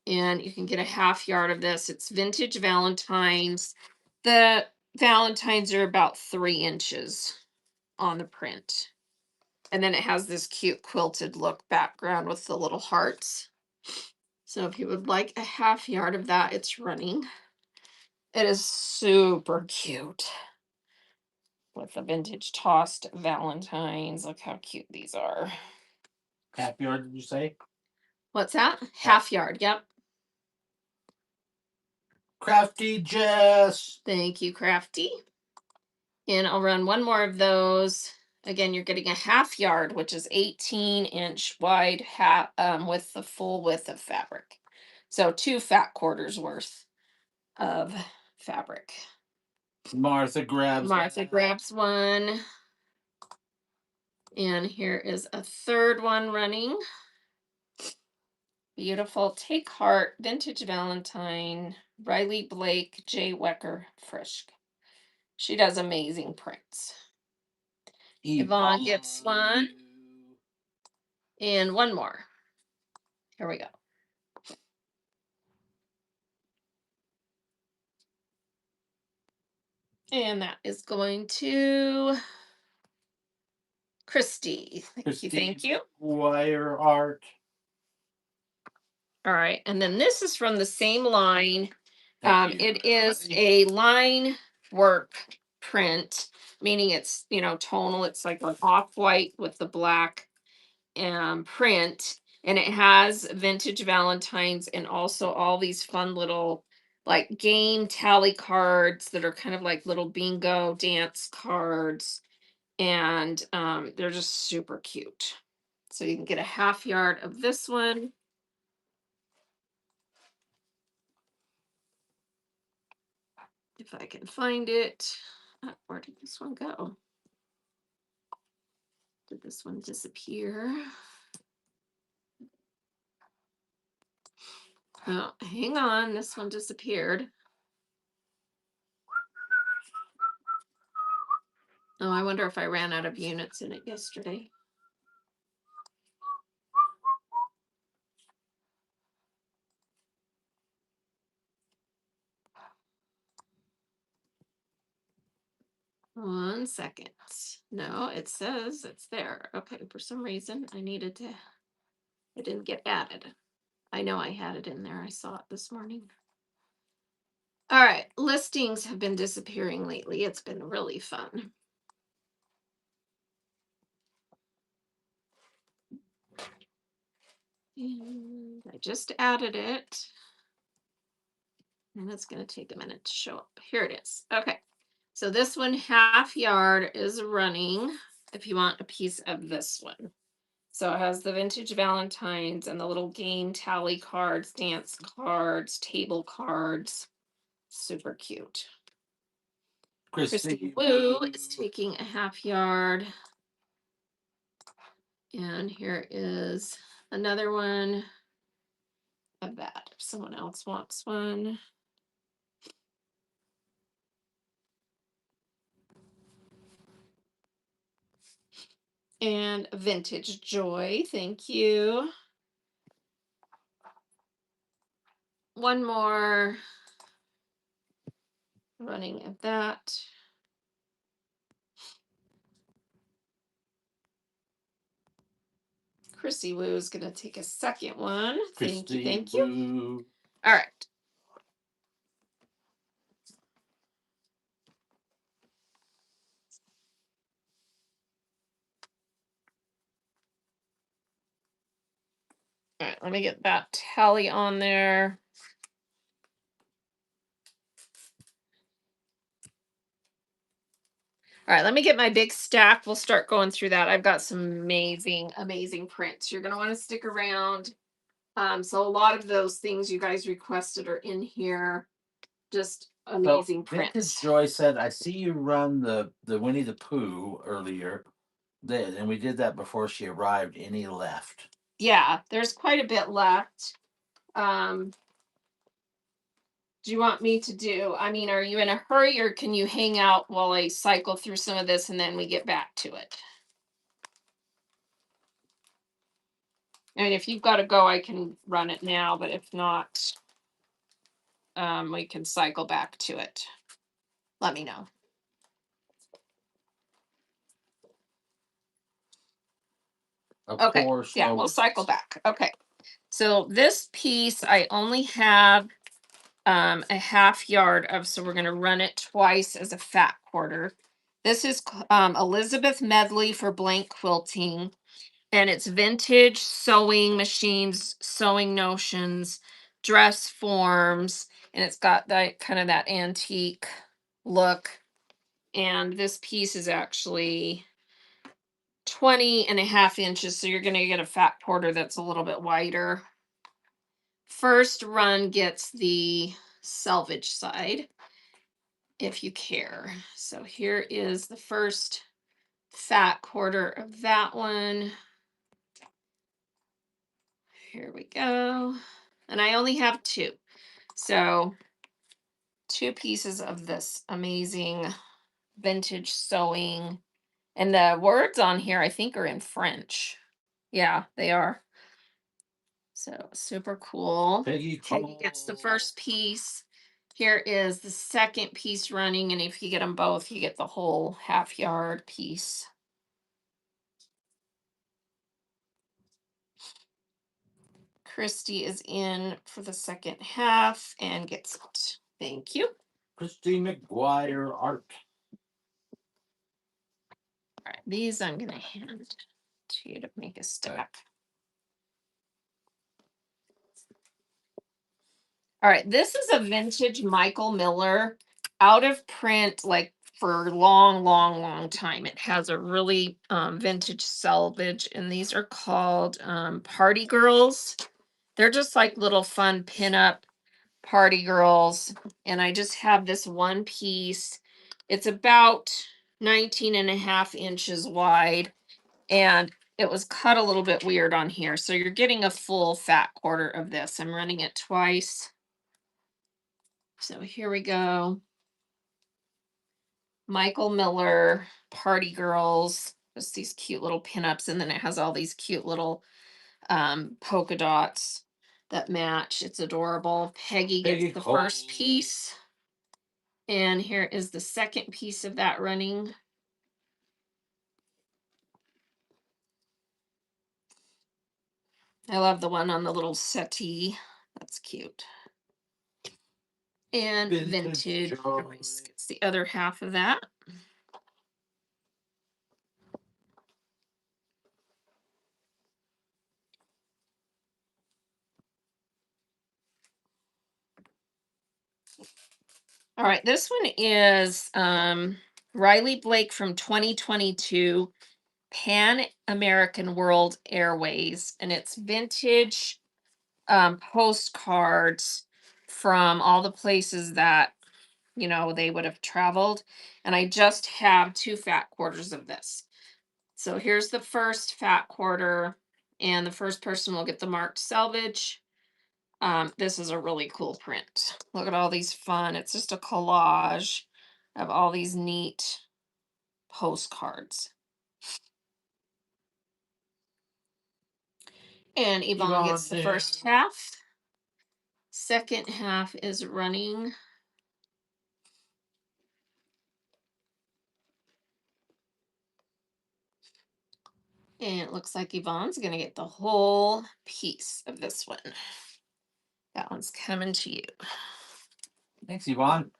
And you can get a half yard of this. It's vintage Valentines. The Valentines are about 3 inches on the print. And then it has this cute quilted look background with the little hearts. So if you would like a half yard of that, it's running. It is super cute with the vintage tossed Valentines. Look how cute these are. Half yard, did you say? What's that? Half yard. Yep. Crafty Jess. Thank you, Crafty. And I'll run one more of those. Again, you're getting a half yard, which is 18-inch wide with the full width of fabric. So 2 fat quarters worth of fabric. Martha grabs Martha grabs one. And here is a third one running. Beautiful Take Heart, Vintage Valentine, Riley Blake, Jay Wecker Frisch. She does amazing prints. Yvonne gets one. And one more. Here we go. And that is going to Christy. Thank you. Wire art. All right. And then this is from the same line. It is a line work print, meaning it's, tonal. It's like an off-white with the black print. And it has vintage Valentines and also all these fun little like game tally cards that are kind of like little bingo dance cards. And they're just super cute. So you can get a half yard of this one. If I can find it. Where did this one go? Did this one disappear? Oh, hang on. This one disappeared. Oh, I wonder if I ran out of units in it yesterday. One second. No, it says it's there. Okay, for some reason I needed to, it didn't get added. I know I had it in there. I saw it this morning. All right, listings have been disappearing lately. It's been really fun. And I just added it. And it's going to take a minute to show up. Here it is. Okay. So this one, half yard, is running if you want a piece of this one. So it has the vintage Valentines and the little game tally cards, dance cards, table cards. Super cute. Christy Woo is taking a half yard. And here is another one of that if someone else wants one. And Vintage Joy, thank you. One more running of that. Chrissy Woo is going to take a second one. Thank you. Thank you. All right. All right, let me get that tally on there. All right, let me get my big stack. We'll start going through that. I've got some amazing, amazing prints. You're going to want to stick around. So a lot of those things you guys requested are in here. Just amazing Vintage prints. Joy said, "I see you run the Winnie the Pooh earlier, and we did that before she arrived. Any left?" Yeah, there's quite a bit left. Um, do you want me to do? I mean, are you in a hurry or can you hang out while I cycle through some of this and then we get back to it? I mean, if you've got to go, I can run it now, but if not, we can cycle back to it. Let me know. Of Okay. course, Yeah, no we'll worries. cycle back. Okay. So this piece I only have a half yard of, so we're going to run it twice as a fat quarter. This is Elizabeth Medley for Blank Quilting, and it's vintage sewing machines, sewing notions, dress forms, and it's got that kind of that antique look. And this piece is actually 20.5 inches, so you're going to get a fat quarter that's a little bit wider. First run gets the selvage side, if you care. So here is the first fat quarter of that one. Here we go. And I only have two. So two pieces of this amazing vintage sewing. And the words on here, I think, are in French. Yeah, they are. So super cool. Peggy Peggy gets the first piece. Here is the second piece running, and if you get them both, you get the whole half yard piece. Christy is in for the second half and gets it. Thank you. Christy McGuire art. All right, these I'm going to hand to you to make a stack. All right, this is a vintage Michael Miller, out of print like for a long, long, long time. It has a really vintage selvage, and these are called Party Girls. They're just like little fun pinup party girls. And I just have this one piece. It's about 19.5 inches wide, and it was cut a little bit weird on here. So you're getting a full fat quarter of this. I'm running it twice. So here we go. Michael Miller, Party Girls, just these cute little pinups, and then it has all these cute little polka dots that match. It's adorable. Peggy gets the first piece. And here is the second piece of that running. I love the one on the little settee. That's cute. And vintage Joyce gets the other half of that. All right, this one is Riley Blake from 2022, Pan American World Airways, and it's vintage postcards from all the places that they would have traveled. And I just have two fat quarters of this. So here's the first fat quarter, and the first person will get the marked selvage. This is a really cool print. Look at all these fun. It's just a collage of all these neat postcards. And Yvonne gets the first half. Second half is running. And it looks like Yvonne's going to get the whole piece of this one. That one's coming to you. Thanks, Yvonne.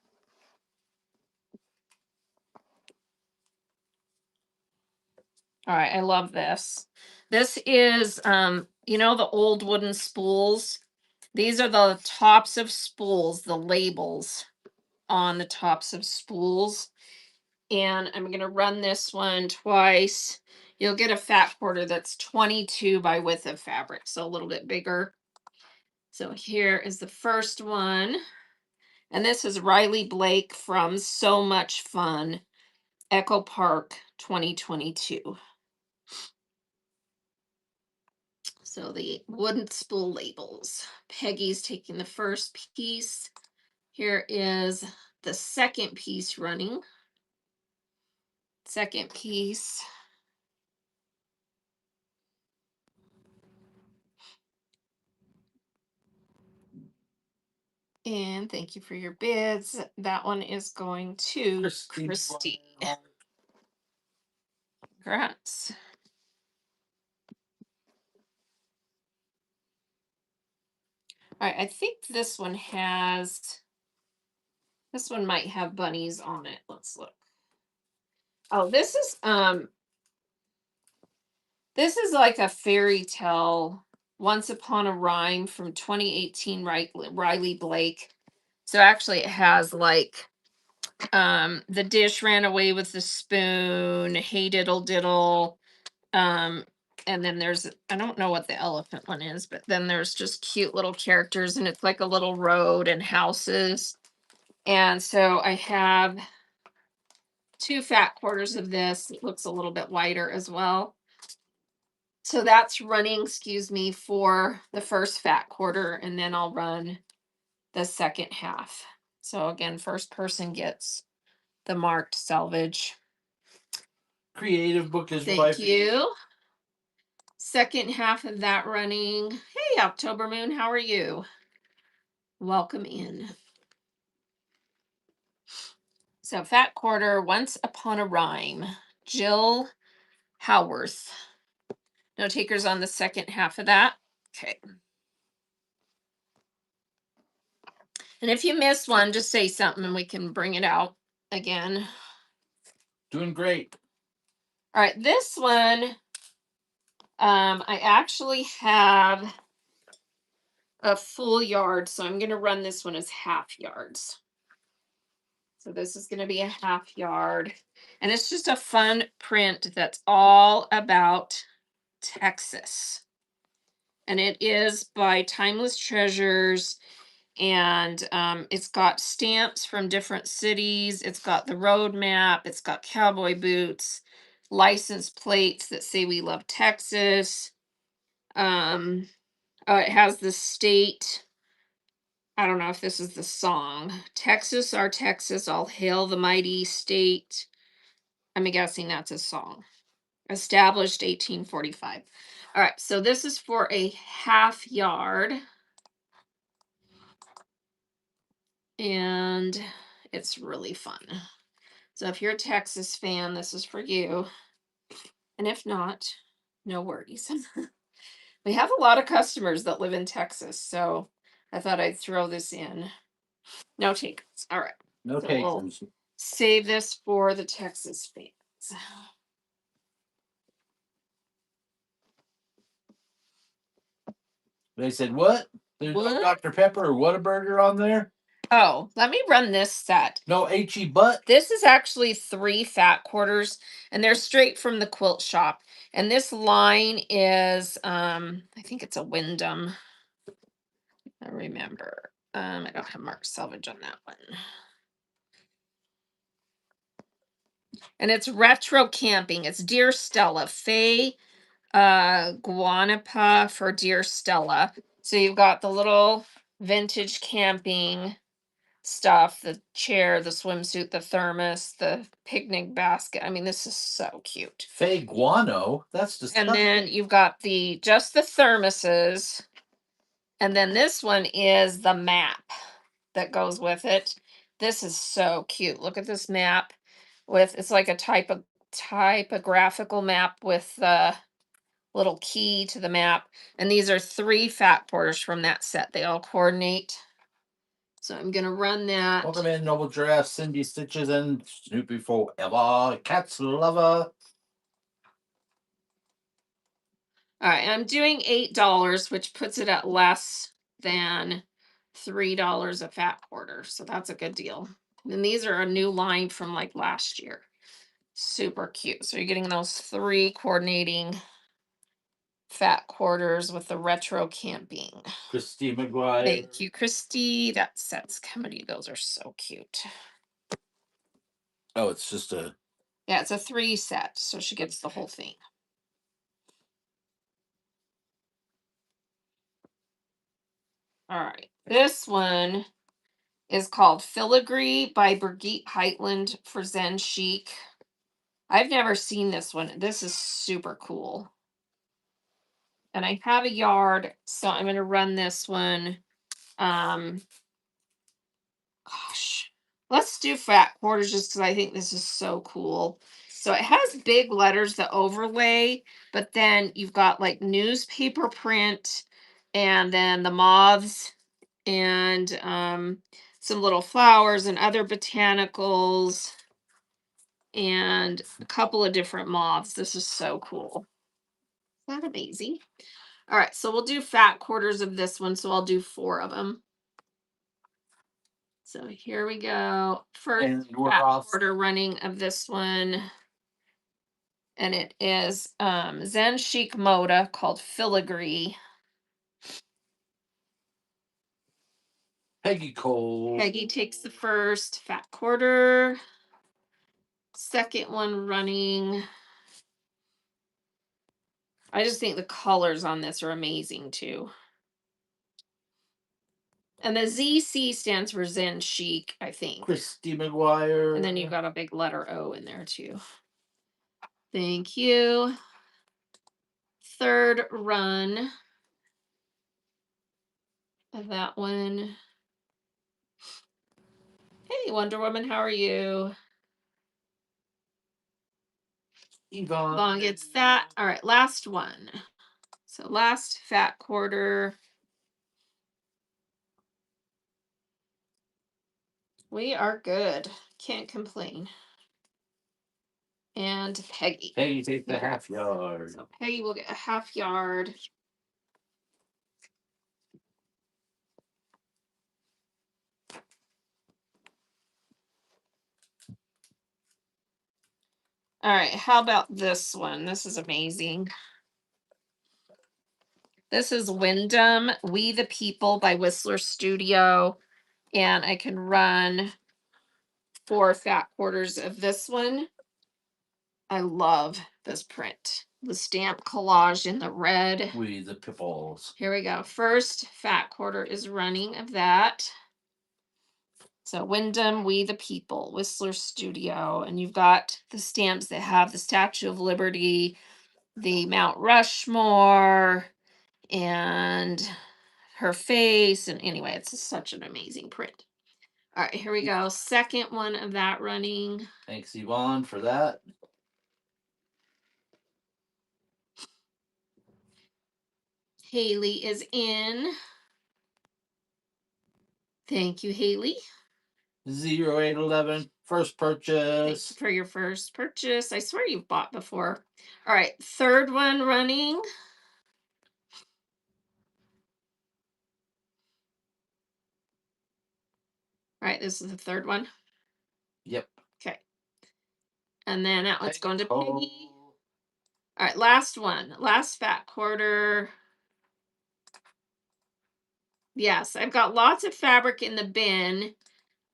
All right, I love this. This is you know, the old wooden spools. These are the tops of spools, the labels on the tops of spools. And I'm going to run this one twice. You'll get a fat quarter that's 22 by width of fabric, so a little bit bigger. So here is the first one. And this is Riley Blake from So Much Fun, Echo Park 2022. So the wooden spool labels. Peggy's taking the first piece. Here is the second piece running. Second piece. And thank you for your bids. That one is going to Christy. Congrats. All right, I think this one might have bunnies on it. Let's look. Oh, this is like a fairy tale, Once Upon a Rhyme from 2018, Riley Blake. So actually it has like the dish ran away with the spoon, hey diddle diddle. Um, and then there's, I don't know what the elephant one is, but then there's just cute little characters, and it's like a little road and houses. And so I have 2 fat quarters of this. It looks a little bit wider as well. So that's running, excuse me, for the first fat quarter, and then I'll run the second half. So again, first person gets the marked selvage. Creative book is Thank you. Second half of that running. Hey, October Moon, how are you? Welcome in. So fat quarter, Once Upon a Rhyme. Jill Howarth. No takers on the second half of that. Okay. And if you missed one, just say something and we can bring it out again. Doing great. All right, this one, I actually have a full yard, so I'm going to run this one as half yards. So this is going to be a half yard, and it's just a fun print that's all about Texas. And it is by Timeless Treasures, and it's got stamps from different cities. It's got the road map. It's got cowboy boots, license plates that say we love Texas. It has the state. I don't know if this is the song. Texas, our Texas, all hail the mighty state. I'm guessing that's a song. Established 1845. All right, so this is for a half yard. And it's really fun. So if you're a Texas fan, this is for you. And if not, no worries. We have a lot of customers that live in Texas, so I thought I'd throw this in. No takers. All right. No So we'll takers. save this for the Texas fans. They said, what? There's no What? Dr. Pepper or Whataburger on there? Oh, let me run this set. No H-E butt? This is actually 3 fat quarters, and they're straight from the quilt shop. And this line is, I think it's a Wyndham. I remember. I don't have Mark Selvage on that one. And it's retro camping. It's Dear Stella. Faye Guanapa for Dear Stella. So you've got the little vintage camping stuff, the chair, the swimsuit, the thermos, the picnic basket. I mean, this is so cute. Fay guano? That's And disgusting. then you've got just the thermoses. And then this one is the map that goes with it. This is so cute. Look at this map it's like a typographical map with the little key to the map. And these are 3 fat quarters from that set. They all coordinate. So I'm gonna run that. Welcome in, Noble Giraffe, Cindy Stitches, and Snoopy Forever, Cats Lover. All right, I'm doing $8, which puts it at less than $3 a fat quarter. So that's a good deal. And these are a new line from like last year. Super cute. So you're getting those 3 coordinating fat quarters with the retro camping. Christy McGuire. Thank you, Christy. That set's comedy. Those are so cute. Oh, it's just a. Yeah, it's a 3 set, so she gets the whole thing. All right, this one is called Filigree by Brigitte Heitland for Zen Chic. I've never seen this one. This is super cool. And I have a yard, so I'm going to run this one. Gosh, let's do fat quarters just because I think this is so cool. So it has big letters, the overlay, but then you've got like newspaper print and then the moths and some little flowers and other botanicals and a couple of different moths. This is so cool. Isn't that amazing? All right, so we'll do fat quarters of this one. So I'll do 4 of them. So here we go. First fat quarter running of this one. And it is Zen Chic Moda called Filigree. Peggy Cole. Peggy takes the first fat quarter. Second one running. I just think the colors on this are amazing too. And the ZC stands for Zen Chic, I think. Christy McGuire. And then you've got a big letter O in there too. Thank you. Third run of that one. Hey, Wonder Woman, how are you? Yvonne gets that. All right, last one. So last fat quarter. We are good. Can't complain. And Peggy. Peggy take the half yard. So Peggy will get a half yard. All right, how about this one? This is amazing. This is Wyndham, We the People by Whistler Studio. And I can run 4 fat quarters of this one. I love this print. The stamp collage in the red. We the Pipples. Here we go. First fat quarter is running of that. So Wyndham, We the People, Whistler Studio. And you've got the stamps that have the Statue of Liberty, the Mount Rushmore, and her face. And anyway, it's such an amazing print. All right, here we go. Second one of that running. Thanks, Yvonne, for that. Haley is in. Thank you, Haley. 0811, first purchase. Thank you for your first purchase. I swear you've bought before. All right, third one running. All right, this is the third one. Yep. Okay. And then that one's going to Peggy. All right, last one. Last fat quarter. Yes, I've got lots of fabric in the bin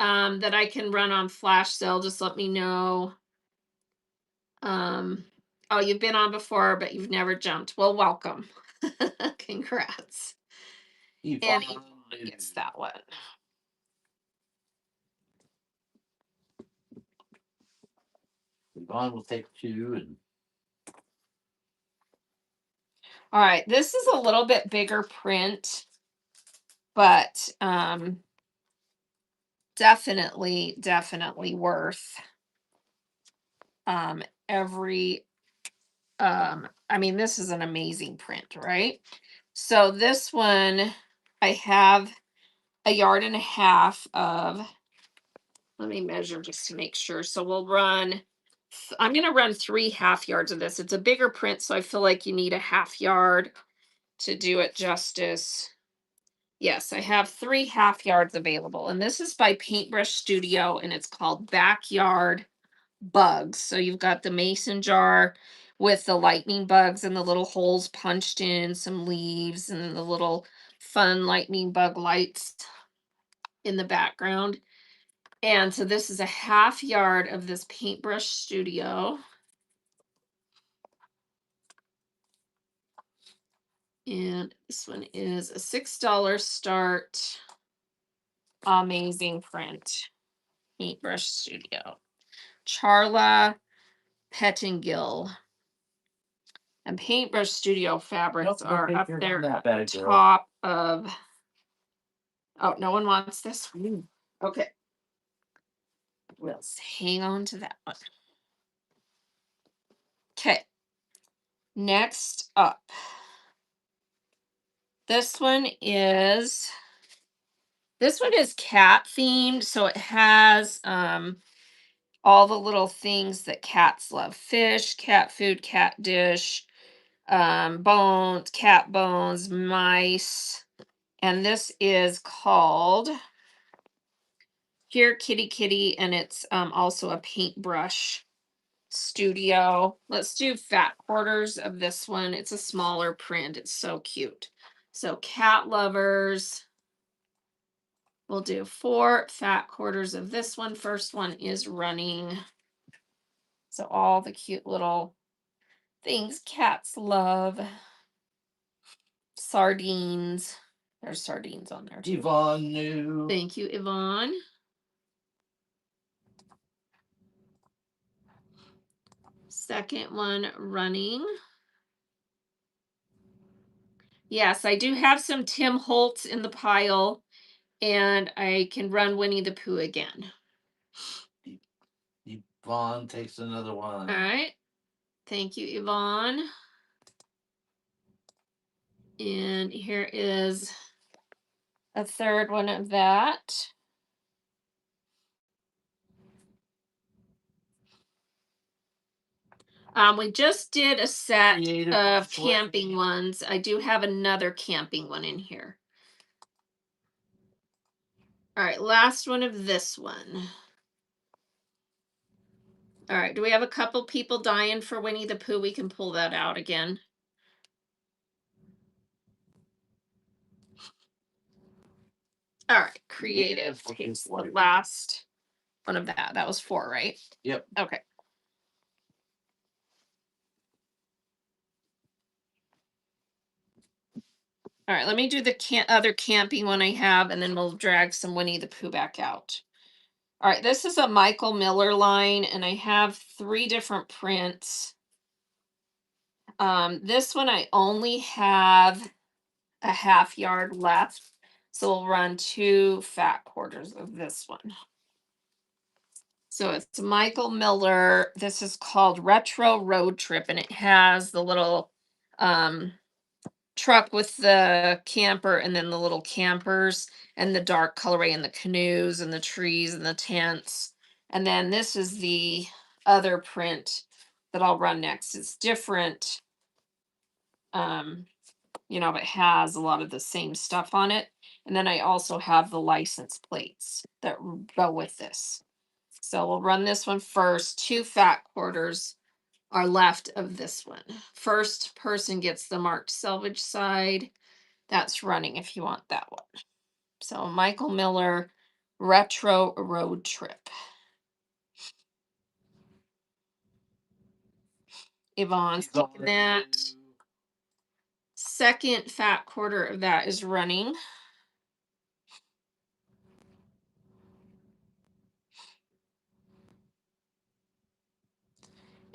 that I can run on flash sale. Just let me know. Oh, you've been on before, but you've never jumped. Well, welcome. Congrats. Yvonne gets that one. Yvonne will take 2 and. All right, this is a little bit bigger print, but definitely worth every I mean, this is an amazing print, right? So this one I have a yard and a half of. Let me measure just to make sure. So we'll run I'm going to run 3 half yards of this. It's a bigger print, so I feel like you need a half yard to do it justice. Yes, I have 3 half yards available, and this is by Paintbrush Studio, and it's called Backyard Bugs. So you've got the mason jar with the lightning bugs and the little holes punched in, some leaves, and the little fun lightning bug lights in the background. And so this is a half yard of this Paintbrush Studio. And this one is a $6 start. Amazing print. Paintbrush Studio. Charla Pettingill. And Paintbrush Studio fabrics Nope, no are up pictures on there that at bad the girl. top of. Oh, no one wants this one. Okay. We'll hang on to that one. Okay. Next up. This one is cat themed, so it has all the little things that cats love: fish, cat food, cat dish, bones, cat bones, mice. And this is called Here Kitty Kitty, and it's also a paintbrush studio. Let's do fat quarters of this one. It's a smaller print. It's so cute. So cat lovers, we'll do 4 fat quarters of this one. First one is running. So all the cute little things cats love. Sardines. There's sardines on there too. Yvonne knew. Thank you, Yvonne. Second one running. Yes, I do have some Tim Holtz in the pile, and I can run Winnie the Pooh again. Yvonne takes another one. All right. Thank you, Yvonne. And here is a third one of that. We just did a set Creative of choice. camping ones. I do have another camping one in here. All right, last one of this one. All right, do we have a couple people dying for Winnie the Pooh? We can pull that out again. All right, creative takes the last one of that. That was 4, right? Yep. Okay. All right, let me do the other camping one I have, and then we'll drag some Winnie the Pooh back out. All right, this is a Michael Miller line, and I have 3 different prints. This one I only have a half yard left, so we'll run 2 fat quarters of this one. So it's Michael Miller. This is called Retro Road Trip, and it has the little truck with the camper, and then the little campers, and the dark coloring, and the canoes, and the trees, and the tents. And then this is the other print that I'll run next. It's different, but it has a lot of the same stuff on it. And then I also have the license plates that go with this. So we'll run this one first. 2 fat quarters are left of this one. First person gets the marked selvage side. That's running if you want that one. So Michael Miller, Retro Road Trip. Yvonne's taking that. Second fat quarter of that is running.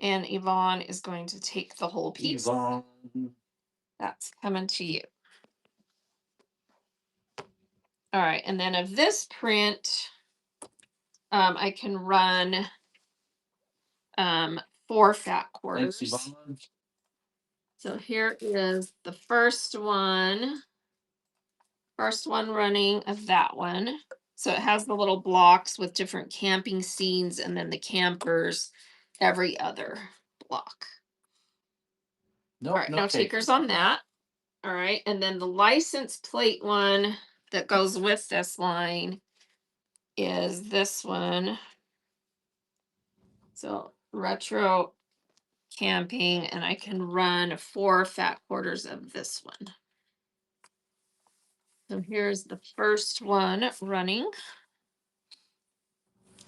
And Yvonne is going to take the whole piece. Yvonne. That's coming to you. All right, and then of this print, I can run 4 fat quarters. Thanks, Yvonne. So here is the first one. First one running of that one. So it has the little blocks with different camping scenes, and then the campers every other block. Nope, All right, no no takers. takers on that. All right, and then the license plate one that goes with this line is this one. So retro camping, and I can run 4 fat quarters of this one. So here's the first one running.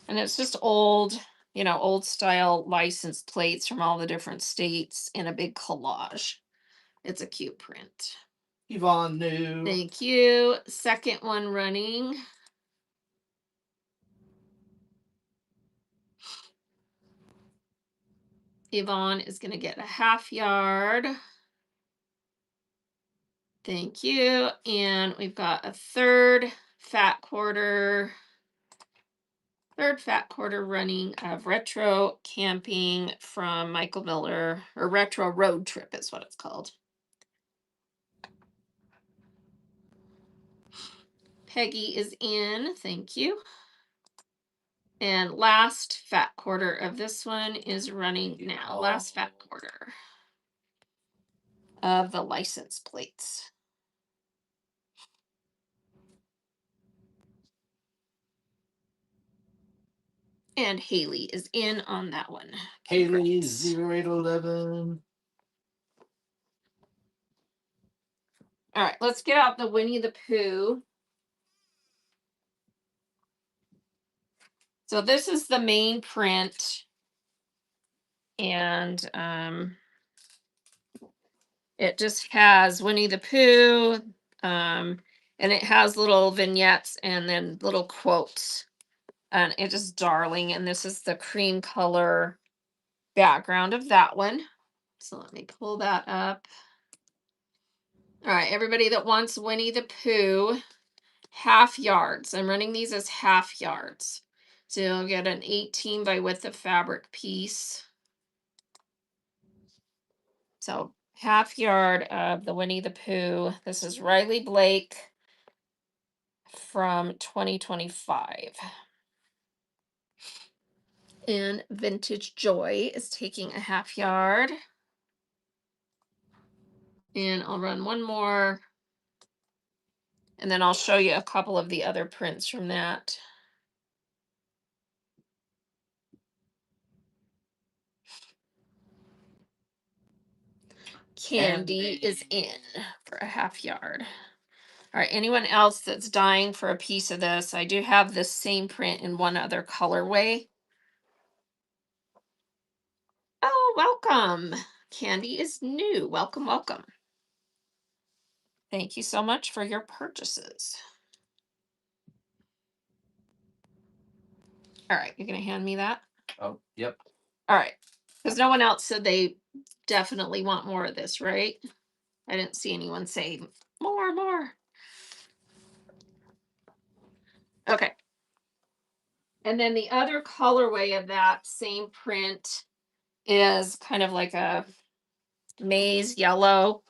And it's just old, old style license plates from all the different states in a big collage. It's a cute print. Yvonne knew. Thank you. Second one running. Yvonne is going to get a half yard. Thank you. And we've got a third fat quarter running of retro camping from Michael Miller, or retro road trip is what it's called. Peggy is in. Thank you. And last fat quarter of this one is running now. Last fat quarter of the license plates. And Haley is in on that one. Haley Congrats. 0811. All right, let's get out the Winnie the Pooh. So this is the main print. And it just has Winnie the Pooh. And it has little vignettes and then little quotes. And it's just darling. And this is the cream color background of that one. So let me pull that up. All right, everybody that wants Winnie the Pooh, half yards. I'm running these as half yards. So you'll get an 18 by width of fabric piece. So half yard of the Winnie the Pooh. This is Riley Blake from 2025. And Vintage Joy is taking a half yard. And I'll run one more. And then I'll show you a couple of the other prints from that. Candy is in for a half yard. All right, anyone else that's dying for a piece of this? I do have this same print in one other colorway. Oh, welcome. Candy is new. Welcome, welcome. Thank you so much for your purchases. All right, you're going to hand me that? Oh, yep. All right, because no one else said they definitely want more of this, right? I didn't see anyone say more. Okay. And then the other colorway of that same print is kind of like a maize yellow.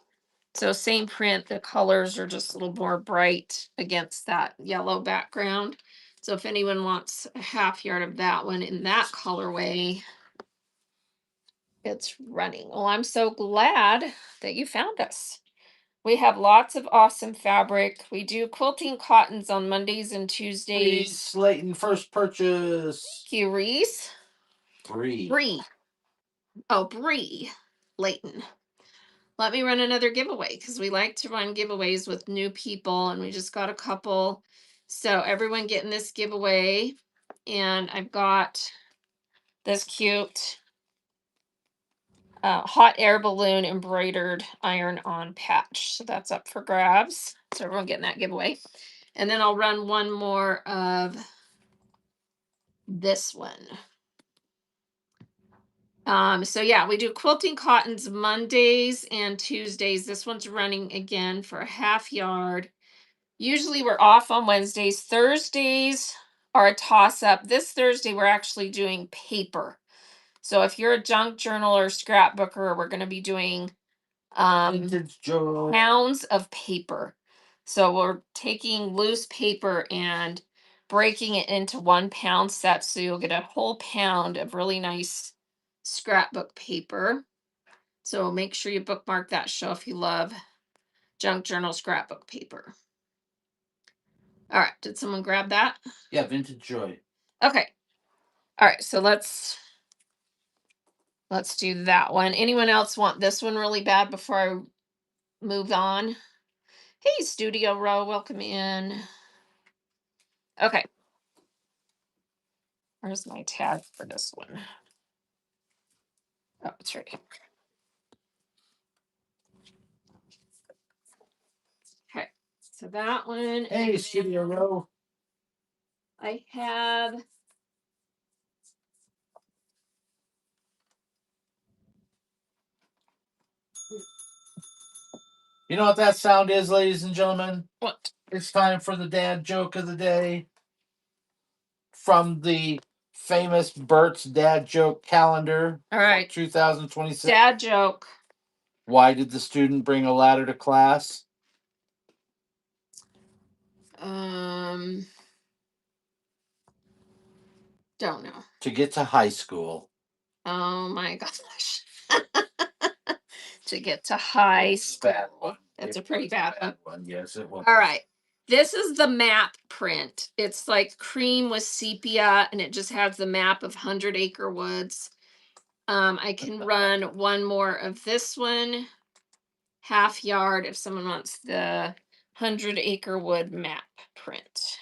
So same print, the colors are just a little more bright against that yellow background. So if anyone wants a half yard of that one in that colorway, it's running. Well, I'm so glad that you found us. We have lots of awesome fabric. We do quilting cottons on Mondays and Tuesdays. Reese Slayton, first purchase. Thank you, Reese. Bree. Bree. Oh, Bree Layton. Let me run another giveaway because we like to run giveaways with new people, and we just got a couple. So everyone getting this giveaway. And I've got this cute hot air balloon embroidered iron-on patch. So that's up for grabs. So everyone getting that giveaway. And then I'll run one more of this one. So yeah, we do quilting cottons Mondays and Tuesdays. This one's running again for a half yard. Usually we're off on Wednesdays. Thursdays are a toss up. This Thursday, we're actually doing paper. So if you're a junk journal or scrapbooker, we're going to be doing Vintage Joy. pounds of paper. So we're taking loose paper and breaking it into 1 pound sets. So you'll get a whole pound of really nice scrapbook paper. So make sure you bookmark that show if you love junk journal scrapbook paper. All right, did someone grab that? Yeah, Vintage Joy. Okay. All right, so let's do that one. Anyone else want this one really bad before I move on? Hey, Studio Row, welcome in. Okay. Where's my tag for this one? Oh, it's right here. Okay, so that one. Hey, Studio Row. I have. You know what that sound is, ladies and gentlemen? What? It's time for the dad joke of the day from the famous Bert's Dad Joke Calendar. All right. 2026. Dad joke. Why did the student bring a ladder to class? Don't know. To get to high school. Oh my gosh. To get to high school. That's a pretty bad one. Yes, it was. All right. This is the map print. It's like cream with sepia, and it just has the map of 100 Acre Woods. I can run one more of this one, half yard, if someone wants the 100 Acre Wood map print.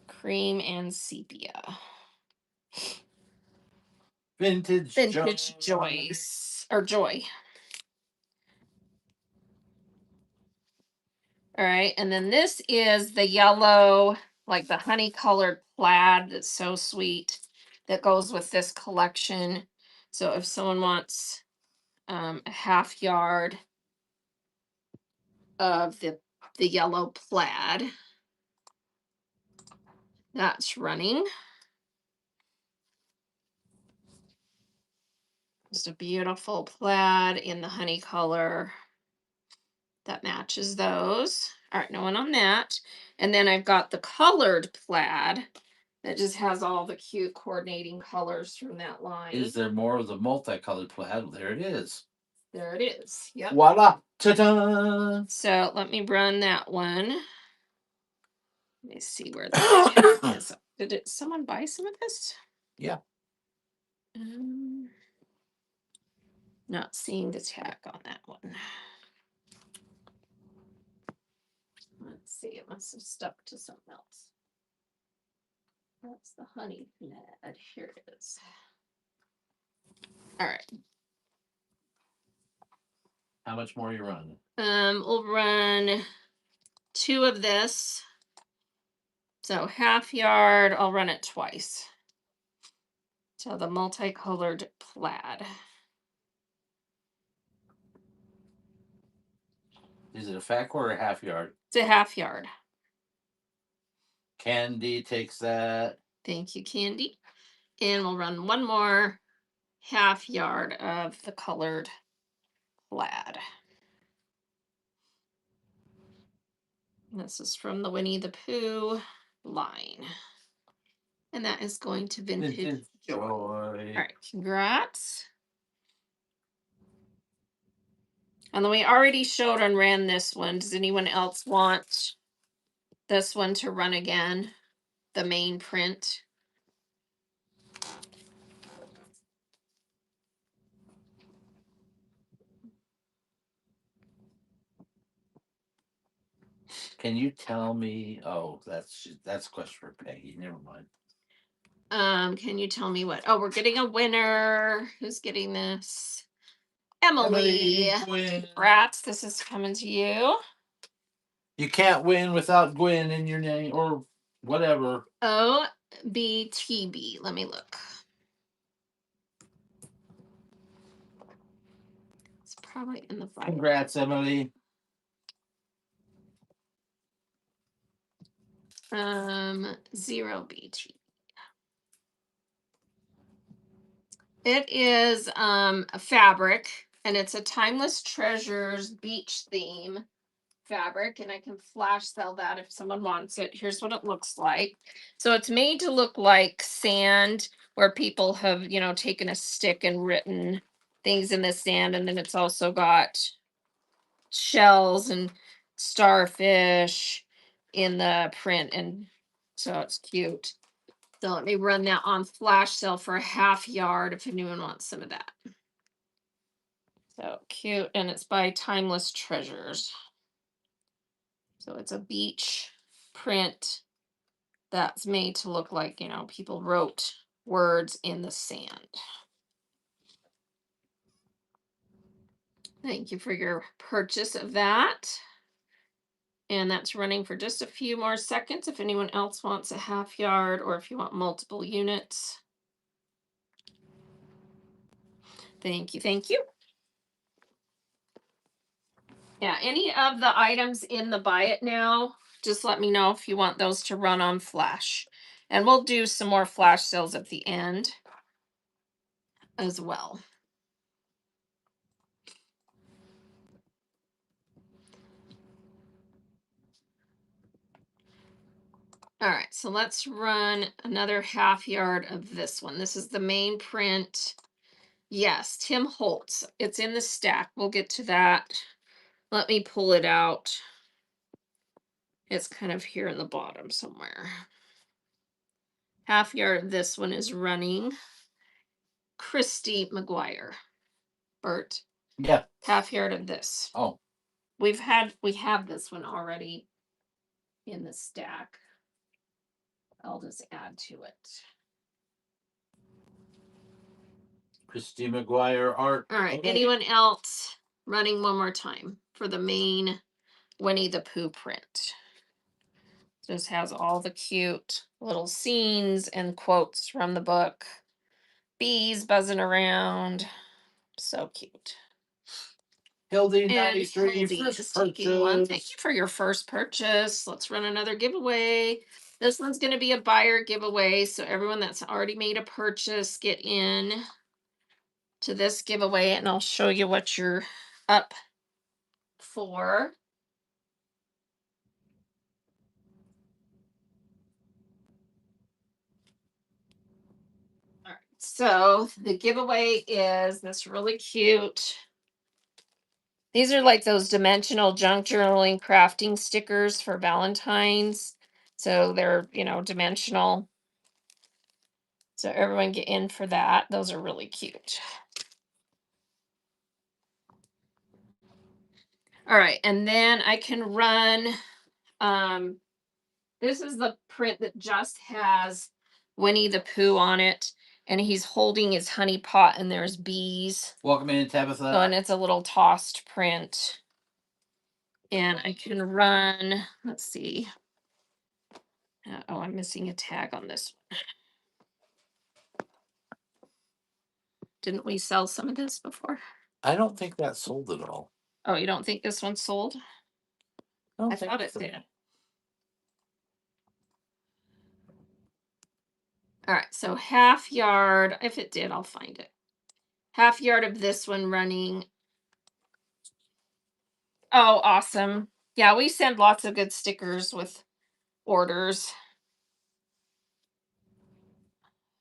Cream and sepia. Vintage Joyce or Joy. All right, and then this is the yellow, like the honey colored plaid that's so sweet that goes with this collection. So if someone wants a half yard of the yellow plaid, that's running. Just a beautiful plaid in the honey color that matches those. All right, no one on that. And then I've got the colored plaid that just has all the cute coordinating colors from that line. Is there more of the multicolored plaid? There it is. There it is. Yep. Voila. Ta-da! So let me run that one. Let me see where that is. Did someone buy some of this? Yeah. Not seeing the tag on that one. Let's see. It must have stuck to something else. That's the honey plaid. Here it is. All right. How much more are you running? We'll run 2 of this. So half yard, I'll run it twice. So the multicolored plaid. Is it a fat quarter or a half yard? It's a half yard. Candy takes that. Thank you, Candy. And we'll run one more half yard of the colored plaid. This is from the Winnie the Pooh line. And that is going to Vintage Joy. All right, congrats. And then we already showed and ran this one. Does anyone else want this one to run again? The main print. Can you tell me? Oh, that's a question for Peggy. Never mind. Can you tell me what? Oh, we're getting a winner. Who's getting this? Emily. Congrats. This is coming to you. You can't win without Gwen in your name or whatever. OBTB. Let me look. It's probably in the file. Congrats, Emily. 0BT. It is a fabric, and it's a Timeless Treasures beach theme fabric, and I can flash sell that if someone wants it. Here's what it looks like. So it's made to look like sand where people have, taken a stick and written things in the sand. And then it's also got shells and starfish in the print. And so it's cute. So let me run that on flash sale for a half yard if anyone wants some of that. So cute. And it's by Timeless Treasures. So it's a beach print that's made to look like, people wrote words in the sand. Thank you for your purchase of that. And that's running for just a few more seconds if anyone else wants a half yard or if you want multiple units. Thank you. Thank you. Yeah, any of the items in the buy it now, just let me know if you want those to run on flash. And we'll do some more flash sales at the end as well. All right, so let's run another half yard of this one. This is the main print. Yes, Tim Holtz. It's in the stack. We'll get to that. Let me pull it out. It's kind of here in the bottom somewhere. Half yard of this one is running Christy McGuire. Bert. Yeah. Half yard of this. Oh. We have this one already in the stack. I'll just add to it. Christy McGuire art. All right. Okay. Anyone else running one more time for the main Winnie the Pooh print? Just has all the cute little scenes and quotes from the book. Bees buzzing around. So cute. Hildy And 93 Hildy first is taking one. Thank purchase. you for your first purchase. Let's run another giveaway. This one's going to be a buyer giveaway. So everyone that's already made a purchase, get in to this giveaway and I'll show you what you're up for. All right. So the giveaway is this really cute. These are like those dimensional junk journaling crafting stickers for Valentine's. So they're, dimensional. So everyone get in for that. Those are really cute. All right. And then I can run, this is the print that just has Winnie the Pooh on it. And he's holding his honey pot and there's bees. Welcome in, Tabitha. So, and it's a little tossed print. And I can run, let's see. Oh, I'm missing a tag on this one. Didn't we sell some of this before? I don't think that sold at all. Oh, you don't think this one sold? I thought it so. did. All right, so half yard. If it did, I'll find it. Half yard of this one running. Oh, awesome. Yeah, we send lots of good stickers with orders.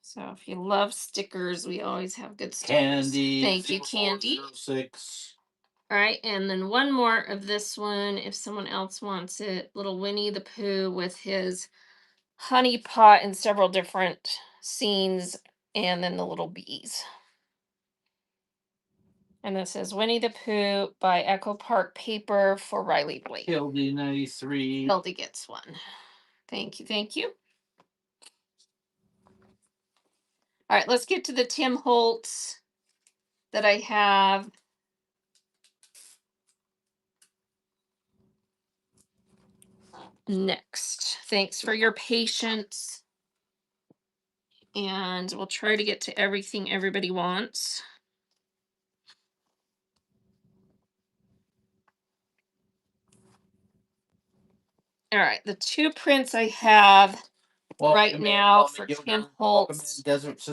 So if you love stickers, we always have good stickers. Candy. Thank you, Candy. 6. All right, and then one more of this one if someone else wants it. Little Winnie the Pooh with his honey pot in several different scenes, and then the little bees. And this is Winnie the Pooh by Echo Park Paper for Riley Blake. Hildy 93. Hildy gets one. Thank you. Thank you. All right, let's get to the Tim Holtz that I have. Next. Thanks for your patience. And we'll try to get to everything everybody wants. All right, the two prints I have right now for Tim Holtz.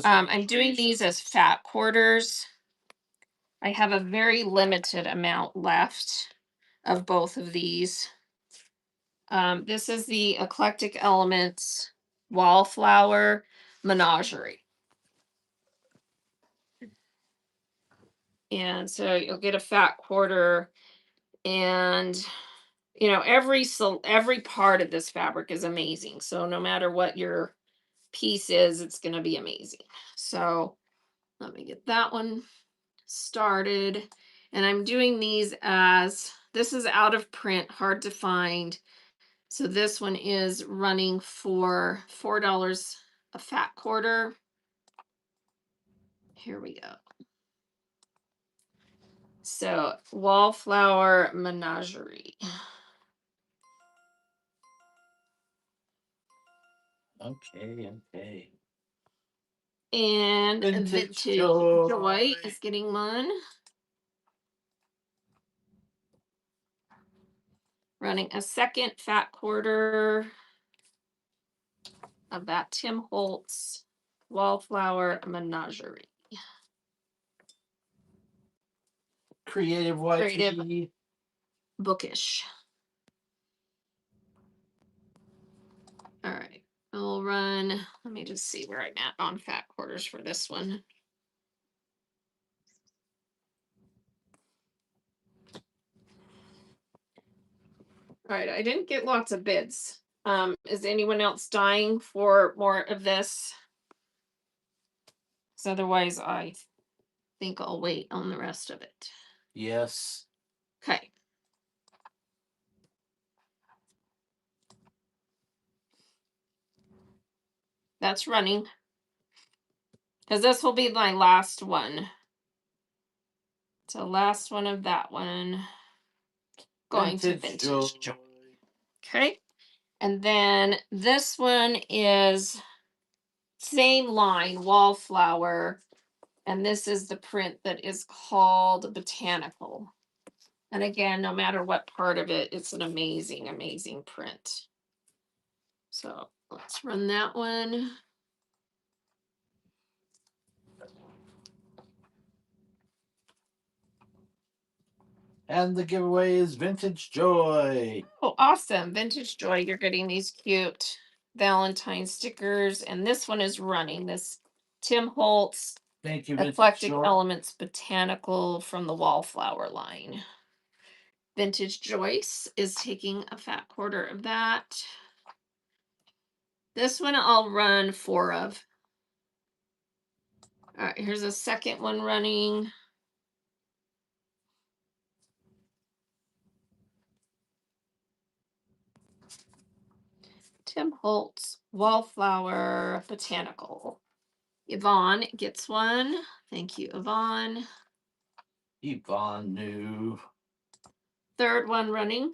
I'm doing these as fat quarters. I have a very limited amount left of both of these. This is the Eclectic Elements Wallflower Menagerie. And so you'll get a fat quarter, and every part of this fabric is amazing. So no matter what your piece is, it's going to be amazing. So let me get that one started. And I'm doing these as this is out of print, hard to find. So this one is running for $4 a fat quarter. Here we go. So Wallflower Menagerie. Okay, okay. And Vintage Vintage Joy. Joy is getting one. Running a second fat quarter of that Tim Holtz Wallflower Menagerie. Creative Creative wifey. Bookish. All right. I'll run. Let me just see where I'm at on fat quarters for this one. All right. I didn't get lots of bids. Is anyone else dying for more of this? Because otherwise, I think I'll wait on the rest of it. Yes. Okay. That's running. Because this will be my last one. So last one of that one. Going to Vintage Joy. Okay. And then this one is same line, Wallflower. And this is the print that is called Botanical. And again, no matter what part of it, it's an amazing, amazing print. So let's run that one. And the giveaway is Vintage Joy. Oh, awesome. Vintage Joy. You're getting these cute Valentine stickers. And this one is running. This Tim Holtz Thank you, Vintage Eclectic Joy. Elements Botanical from the Wallflower line. Vintage Joyce is taking a fat quarter of that. This one I'll run 4 of. All right, here's a second one running. Tim Holtz Wallflower Botanical. Yvonne gets one. Thank you, Yvonne. Yvonne knew. Third one running.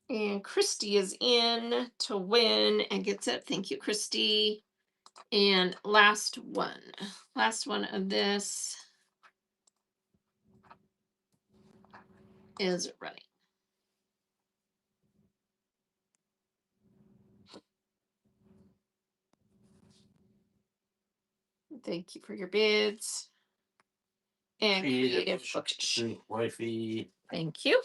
And Christy is in to win and gets it. Thank you, Christy. And last one. Last one of this is running. Thank you for your bids. And Creative Bookish. Wifey. Thank you.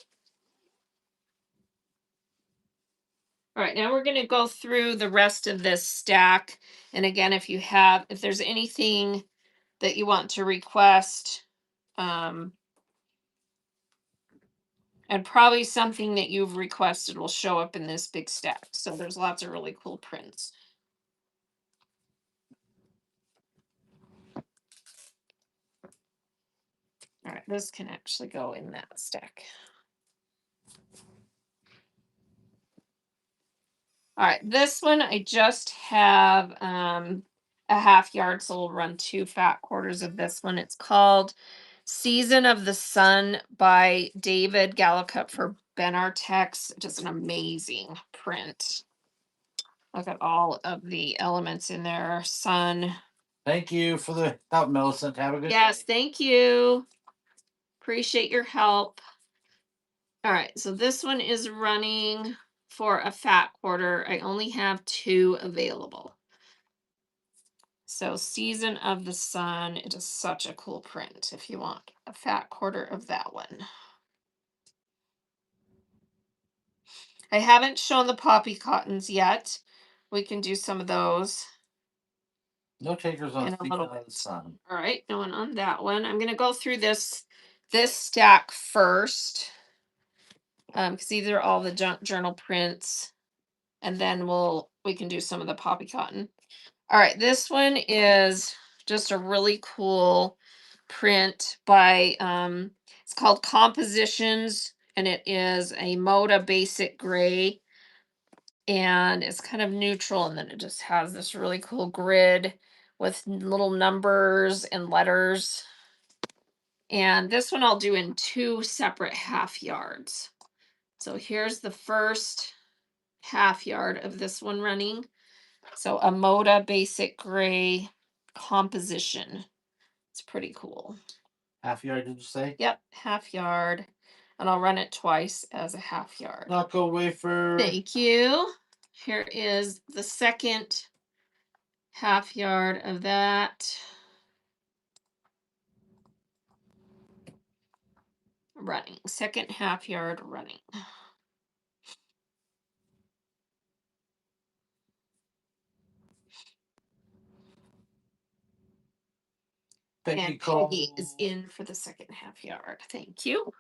All right, now we're going to go through the rest of this stack. And again, if there's anything that you want to request, and probably something that you've requested will show up in this big stack. So there's lots of really cool prints. All right, this can actually go in that stack. All right, this one I just have a half yard, so we'll run 2 fat quarters of this one. It's called Season of the Sun by David Gallicutt for Benartex. Just an amazing print. Look at all of the elements in there. Sun. Thank you for the help, Millicent. Have a good Yes, day. thank you. Appreciate your help. All right, so this one is running for a fat quarter. I only have 2 available. So Season of the Sun, it is such a cool print if you want a fat quarter of that one. I haven't shown the poppy cottons yet. we can do some of those No takers on in a speaking little of the bit. sun. All right, no one on that one. I'm gonna go through this stack first, because these are all the junk journal prints, and then we can do some of the poppy cotton. All right, this one is just a really cool print by it's called Compositions, and it is a Moda basic gray, and it's kind of neutral, and then it just has this really cool grid with little numbers and letters. And this one I'll do in two separate half yards. So here's the first half yard of this one running. So a Moda basic gray composition. It's pretty cool. Half yard, did you say? Yep, half yard. And I'll run it twice as a half yard. Knuckle wafer. Thank you. Here is the second half yard of that. Running. Second half yard running. And Peggy is in for the second half yard. Thank you.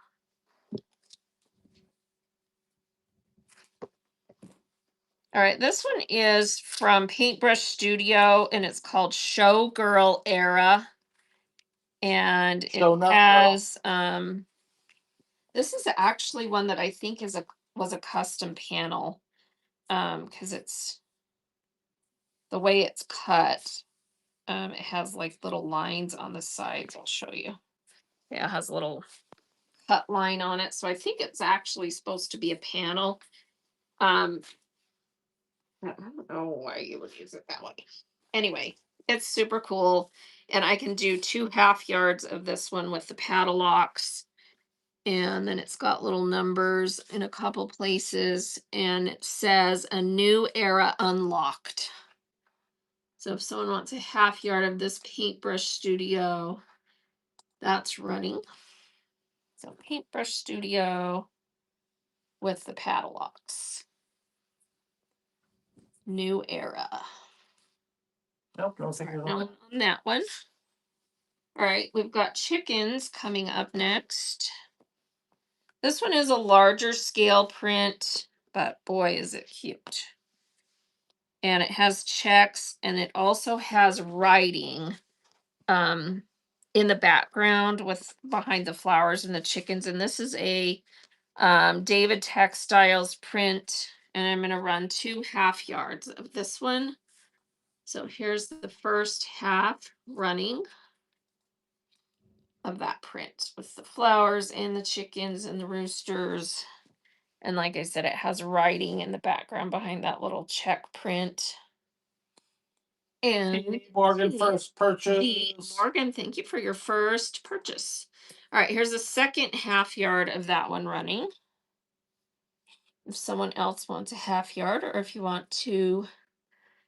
All right, this one is from Paintbrush Studio, and it's called Showgirl Era. And it Show enough, girl. has this is actually one that I think was a custom panel. Because it's the way it's cut. It has like little lines on the sides. I'll show you. Yeah, it has a little cut line on it. So I think it's actually supposed to be a panel. Um, I don't know why you would use it that way. Anyway, it's super cool. And I can do two half yards of this one with the paddle locks. And then it's got little numbers in a couple places. And it says a new era unlocked. So if someone wants a half yard of this Paintbrush Studio, that's running. So Paintbrush Studio with the paddle locks. New era. Nope, no fingers No on one it. on that one. All right, we've got chickens coming up next. This one is a larger scale print, but boy, is it cute. And it has checks, and it also has writing um, in the background with behind the flowers and the chickens. And this is a David Textiles print, and I'm going to run two half yards of this one. So here's the first half running of that print with the flowers and the chickens and the roosters. And like I said, it has writing in the background behind that little check print. And Morgan, first purchase. Morgan, thank you for your first purchase. All right, here's the second half yard of that one running. If someone else wants a half yard, or if you want two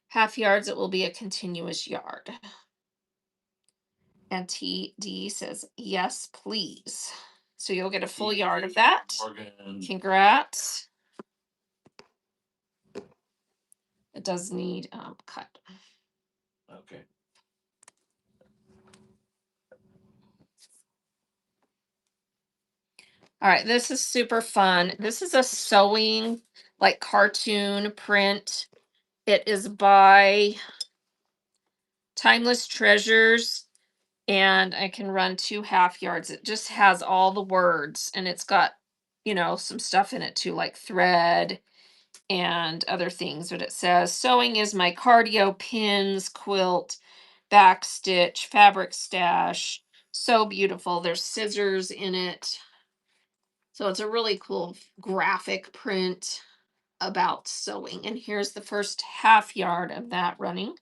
half yards, it will be a continuous yard. And TD says, yes, please. So you'll get a full yard of that. Morgan. Congrats. It does need cut. Okay. All right, this is super fun. This is a sewing, like cartoon print. It is by Timeless Treasures, and I can run two half yards. It just has all the words, and it's got, some stuff in it too, like thread and other things. But it says, sewing is my cardio, pins, quilt, backstitch, fabric stash. So beautiful. There's scissors in it. So it's a really cool graphic print about sewing. And here's the first half yard of that running.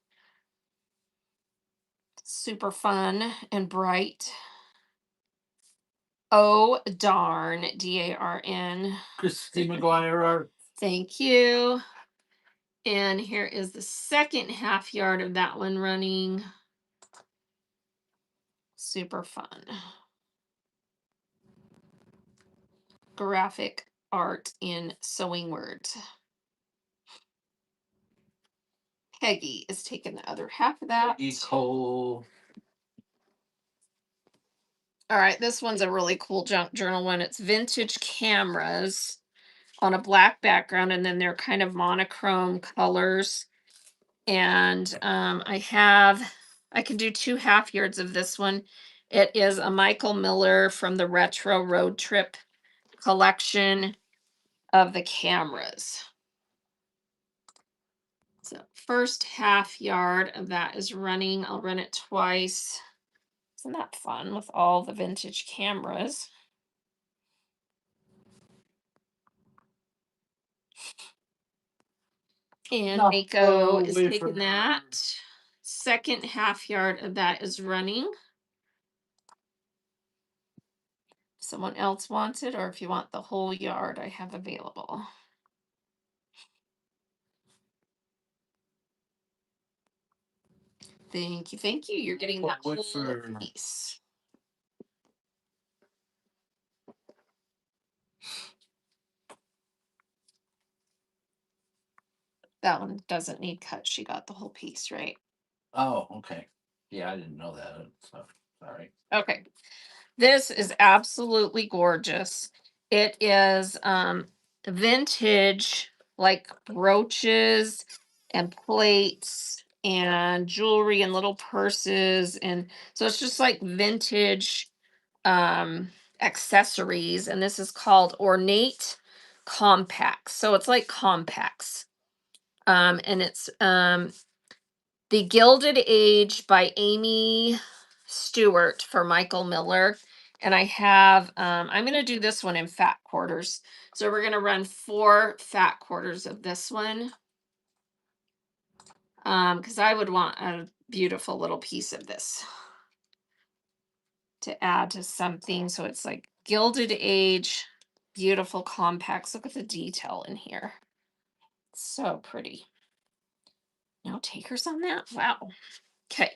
Super fun and bright. Oh, darn. DARN. Christy McGuire art. Thank you. And here is the second half yard of that one running. Super fun. Graphic art in sewing words. Peggy is taking the other half of that. Peggy Cole. All right, this one's a really cool junk journal one. It's vintage cameras on a black background, and then they're kind of monochrome colors. And I can do 2 half yards of this one. It is a Michael Miller from the Retro Road Trip collection of the cameras. So first half yard of that is running. I'll run it twice. Isn't that fun with all the vintage cameras? And Not Mako far is away taking from that. Second half yard of that is running. If someone else wants it, or if you want the whole yard, I have available. Thank you, thank you. You're getting that whole piece. That one doesn't need cut. She got the whole piece, right? Oh, okay. Yeah, I didn't know that. So sorry. Okay. This is absolutely gorgeous. It is vintage, like brooches and plates and jewelry and little purses, and so it's just like vintage um accessories, and this is called Ornate Compacts. So it's like compacts. And it's The Gilded Age by Amy Stewart for Michael Miller. And I'm going to do this one in fat quarters. So we're going to run 4 fat quarters of this one. Because I would want a beautiful little piece of this to add to something. So it's like Gilded Age, beautiful compacts. Look at the detail in here. So pretty. No takers on that? Wow. Okay.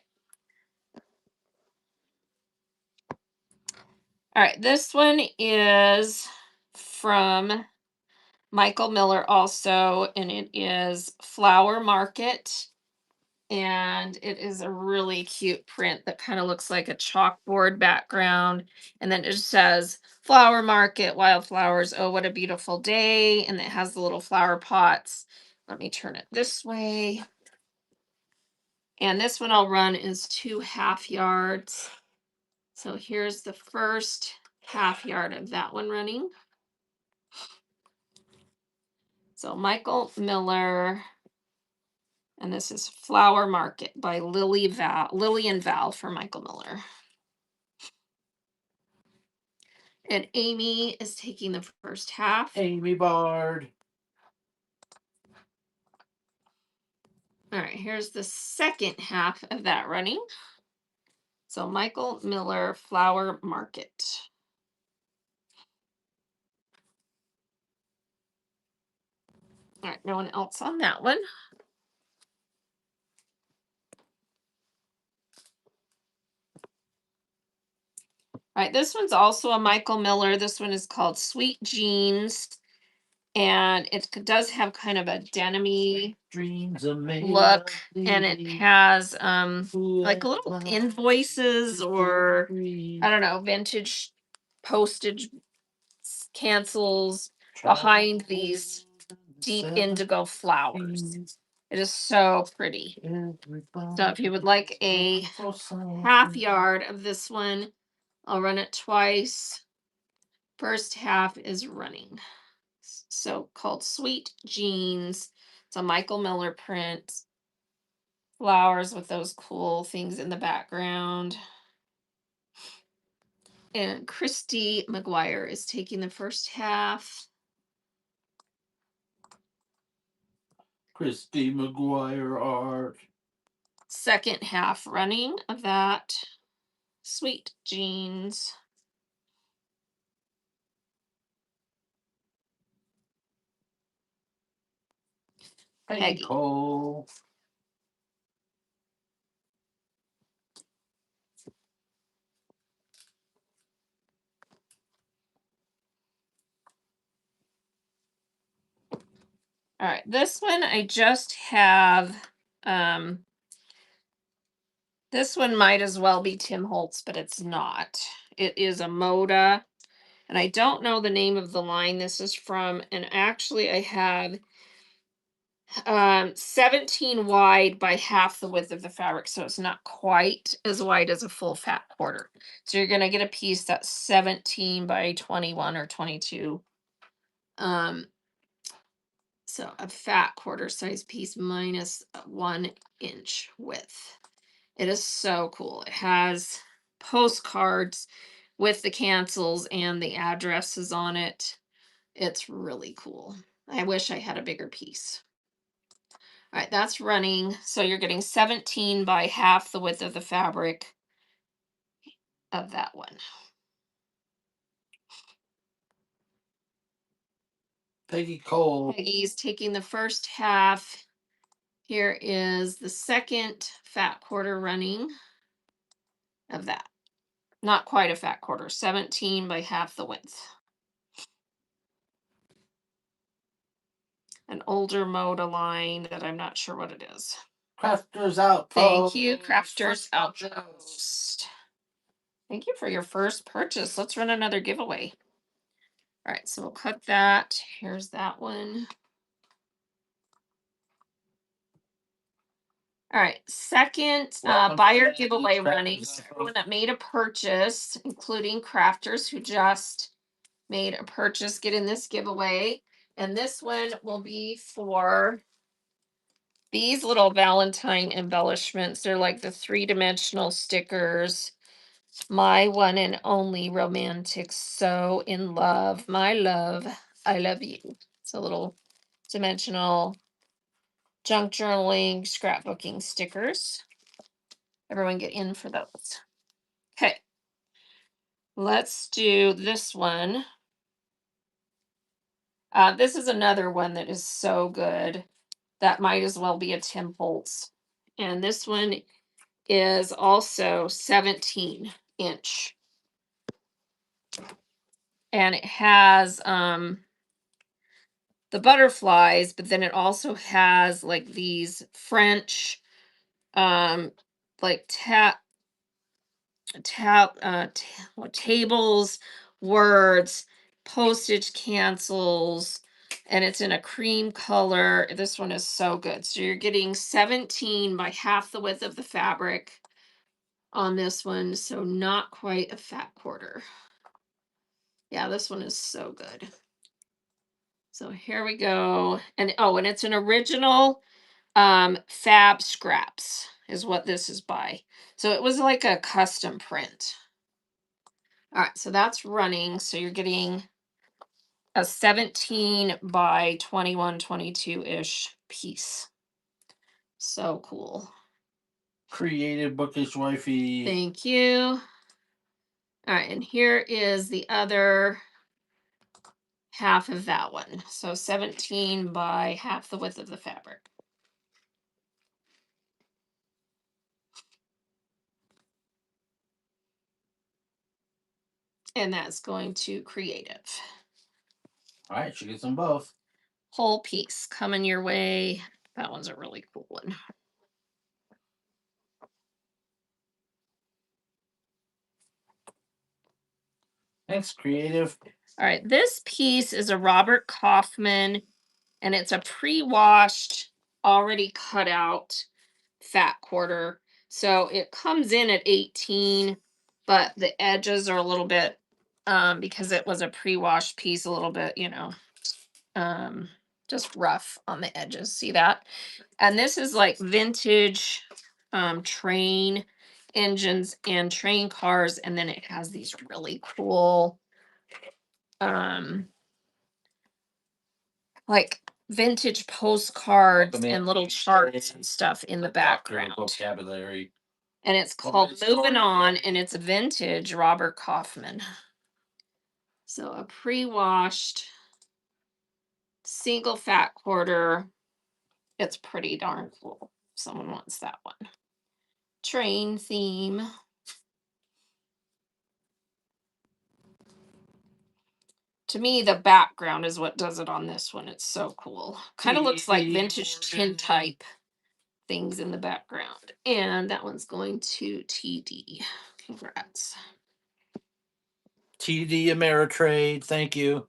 All right, this one is from Michael Miller also, and it is Flower Market. And it is a really cute print that kind of looks like a chalkboard background. And then it just says Flower Market, wildflowers. Oh, what a beautiful day. And it has the little flower pots. Let me turn it this way. And this one I'll run is 2 half yards. So here's the first half yard of that one running. So Michael Miller, and this is Flower Market by Lily and Val for Michael Miller. And Amy is taking the first half. Amy Bard. All right, here's the second half of that running. So Michael Miller, Flower Market. All right, no one else on that one. All right, this one's also a Michael Miller. This one is called Sweet Jeans. And it does have kind of a denim-y look, and it has like little invoices, or I don't know, vintage postage cancels behind these deep indigo flowers. It is so pretty. So if you would like a half yard of this one, I'll run it twice. First half is running. So called Sweet Jeans. It's a Michael Miller print. Flowers with those cool things in the background. And Christy McGuire is taking the first half. Christy McGuire art. Second half running of that. Sweet Jeans. Peggy. Cole. All right, this one I just have This one might as well be Tim Holtz, but it's not. It is a Moda, and I don't know the name of the line this is from. And actually, I have 17 wide by half the width of the fabric, so it's not quite as wide as a full fat quarter. So you're gonna get a piece that's 17 by 21 or 22. So a fat quarter size piece minus 1 inch width. It is so cool. It has postcards with the cancels and the addresses on it. It's really cool. I wish I had a bigger piece. All right, that's running. So you're getting 17 by half the width of the fabric of that one. Peggy Cole. Peggy's taking the first half. Here is the second fat quarter running of that. Not quite a fat quarter, 17 by half the width. An older Moda line that I'm not sure what it is. Crafters Outpost. Thank you, Crafters Outpost. Thank you for your first purchase. Let's run another giveaway. All right, so we'll cut that. Here's that one. All right, second buyer giveaway running. So everyone that made a purchase, including crafters who just made a purchase, get in this giveaway. And this one will be for these little Valentine embellishments. They're like the 3-dimensional stickers. My one and only romantic, so in love. My love, I love you. It's a little dimensional junk journaling, scrapbooking stickers. Everyone get in for those. Okay. Let's do this one. This is another one that is so good. That might as well be a Tim Holtz. And this one is also 17-inch. And it has the butterflies, but then it also has like these French like tables, words, postage cancels, and it's in a cream color. This one is so good. So you're getting 17 by half the width of the fabric on this one, so not quite a fat quarter. Yeah, this one is so good. So here we go. And oh, and it's an original Fab Scraps is what this is by. So it was like a custom print. All right, so that's running. So you're getting a 17 by 21, 22-ish piece. So cool. Creative Bookish Wifey. Thank you. All right, and here is the other half of that one. So 17 by half the width of the fabric. And that's going to creative. All right, she gets them both. Whole piece coming your way. That one's a really cool one. Thanks, Creative. All right, this piece is a Robert Kaufman, and it's a pre-washed, already cut out fat quarter. So it comes in at 18, but the edges are a little bit, because it was a pre-washed piece, a little bit, just rough on the edges. See that? And this is like vintage train engines and train cars, and then it has these really cool like vintage postcards and little charts and stuff in the background. Vocabulary. And it's called Moving On, and it's vintage Robert Kaufman. So a pre-washed single fat quarter. It's pretty darn cool. Someone wants that one. Train theme. To me, the background is what does it on this one. It's so cool. Kind of looks like vintage tintype things in the background. And that one's going to TD. Congrats. TD Ameritrade, thank you.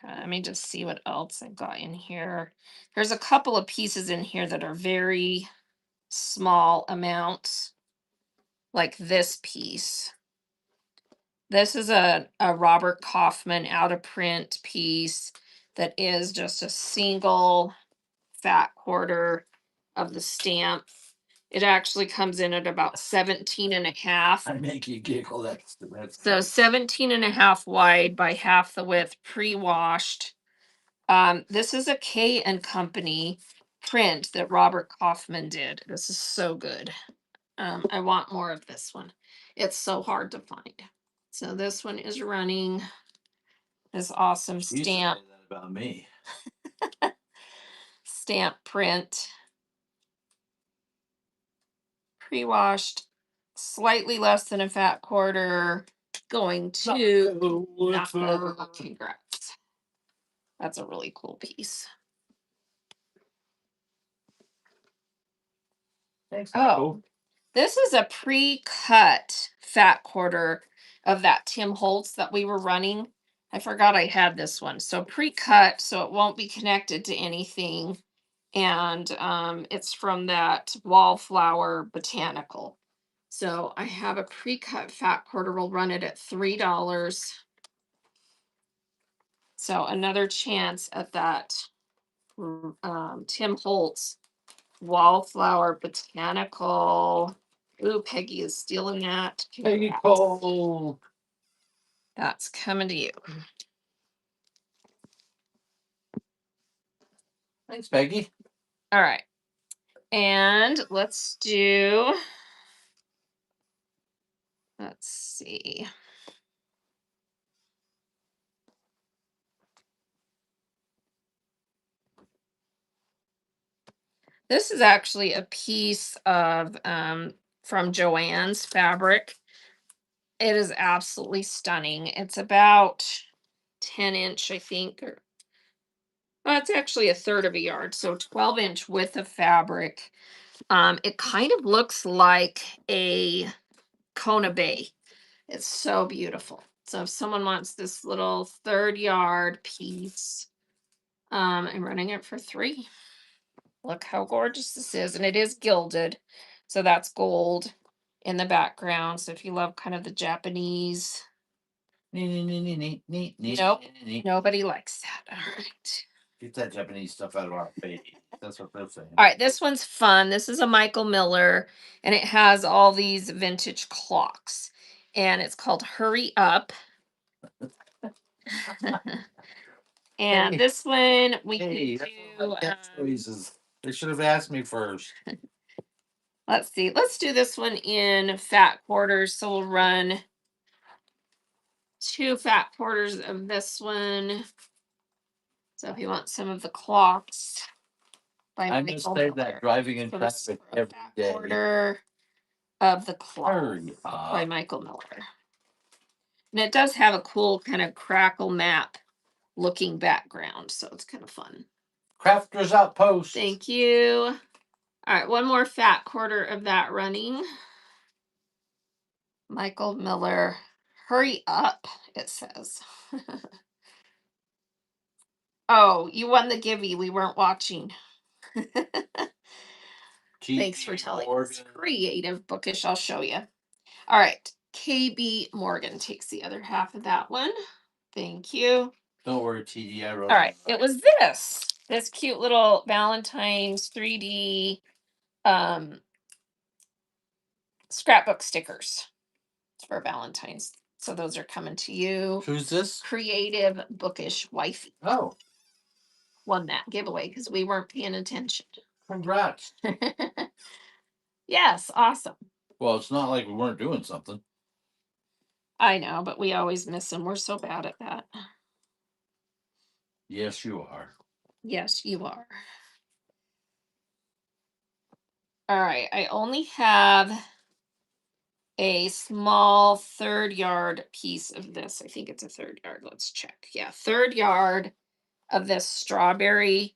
Let me just see what else I've got in here. There's a couple of pieces in here that are very small amounts, like this piece. This is a Robert Kaufman out of print piece that is just a single fat quarter of the stamp. It actually comes in at about 17 and a half. I make you giggle. So 17 and a half wide by half the width, pre-washed. This is a K and Company print that Robert Kaufman did. This is so good. I want more of this one. It's so hard to find. So this one is running this awesome You say stamp that about me. stamp print. Pre-washed, slightly less than a fat quarter, going to congrats. That's a really cool piece. Thanks. Oh, this is a pre-cut fat quarter of that Tim Holtz that we were running. I forgot I had this one. So pre-cut, so it won't be connected to anything. And it's from that Wallflower Botanical. So I have a pre-cut fat quarter. We'll run it at $3. So another chance at that Tim Holtz Wallflower Botanical. Ooh, Peggy is stealing that. Peggy Congrats. Cole. That's coming to you. Thanks, Peggy. All right. And let's see. This is actually a piece of from Joann's fabric. It is absolutely stunning. It's about 10-inch, I think, or it's actually a third of a yard, so 12-inch width of fabric. It kind of looks like a Kona Bay. It's so beautiful. So if someone wants this little third yard piece, I'm running it for 3. Look how gorgeous this is. And it is gilded. So that's gold in the background. So if you love kind of the Japanese. Nope. Nobody likes that. All right. Get that Japanese stuff out of our face. That's what they're saying. All right, this one's fun. This is a Michael Miller, and it has all these vintage clocks. And it's called Hurry Up. And this one we can do. They should have asked me first. Let's see. Let's do this one in fat quarters. So we'll run 2 fat quarters of this one. So if you want some of the clocks by I'm Michael gonna say Miller. that driving in So this traffic is a every fat day. quarter of the clock Hurry by up. Michael Miller. And it does have a cool kind of crackle map looking background. So it's kind of fun. Crafters Outpost. Thank you. All right, one more fat quarter of that running. Michael Miller, hurry up, it says. Oh, you won the givey. We weren't watching. Thanks for telling us. Creative, bookish. I'll show you. All right. KB Morgan takes the other half of that one. Thank you. Don't worry, TD. I wrote. All right. It was this cute little Valentine's 3D scrapbook stickers for Valentine's. So those are coming to you. Who's this? Creative, bookish wifey. Oh, won that giveaway because we weren't paying attention. congrats. Yes, awesome. Well, it's not like we weren't doing something. I know, but we always miss them. We're so bad at that. Yes, you are. Yes, you are. All right. I only have a small third yard piece of this. I think it's a third yard. Let's check. Yeah, third yard of this strawberry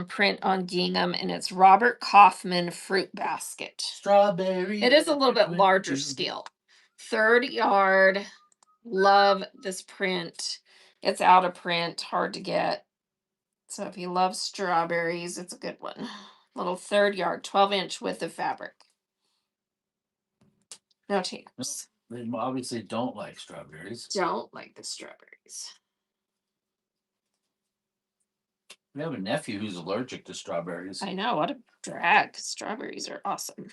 print on gingham, and it's Robert Kaufman fruit basket. Strawberry. It is a little bit larger scale. Third yard. Love this print. It's out of print, hard to get. So if you love strawberries, it's a good one. Little third yard, 12-inch width of fabric. No takers. They obviously don't like strawberries. Don't like the strawberries. We have a nephew who's allergic to strawberries. I know, what a drag. Strawberries are awesome.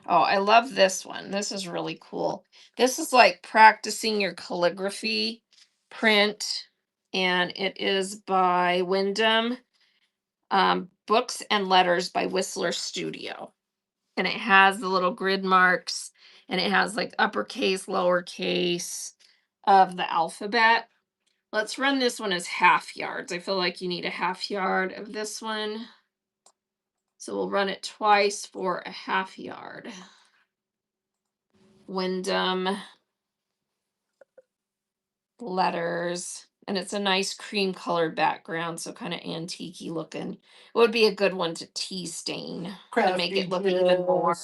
Oh, I love this one. This is really cool. This is like practicing your calligraphy print, and it is by Wyndham. Books and Letters by Whistler Studio. And it has the little grid marks, and it has like uppercase, lowercase of the alphabet. Let's run this one as half yards. I feel like you need a half yard of this one. So we'll run it twice for a half yard. Wyndham Letters. And it's a nice cream colored background, so kind of antique looking. It would be a good one to tea stain and make it look even more.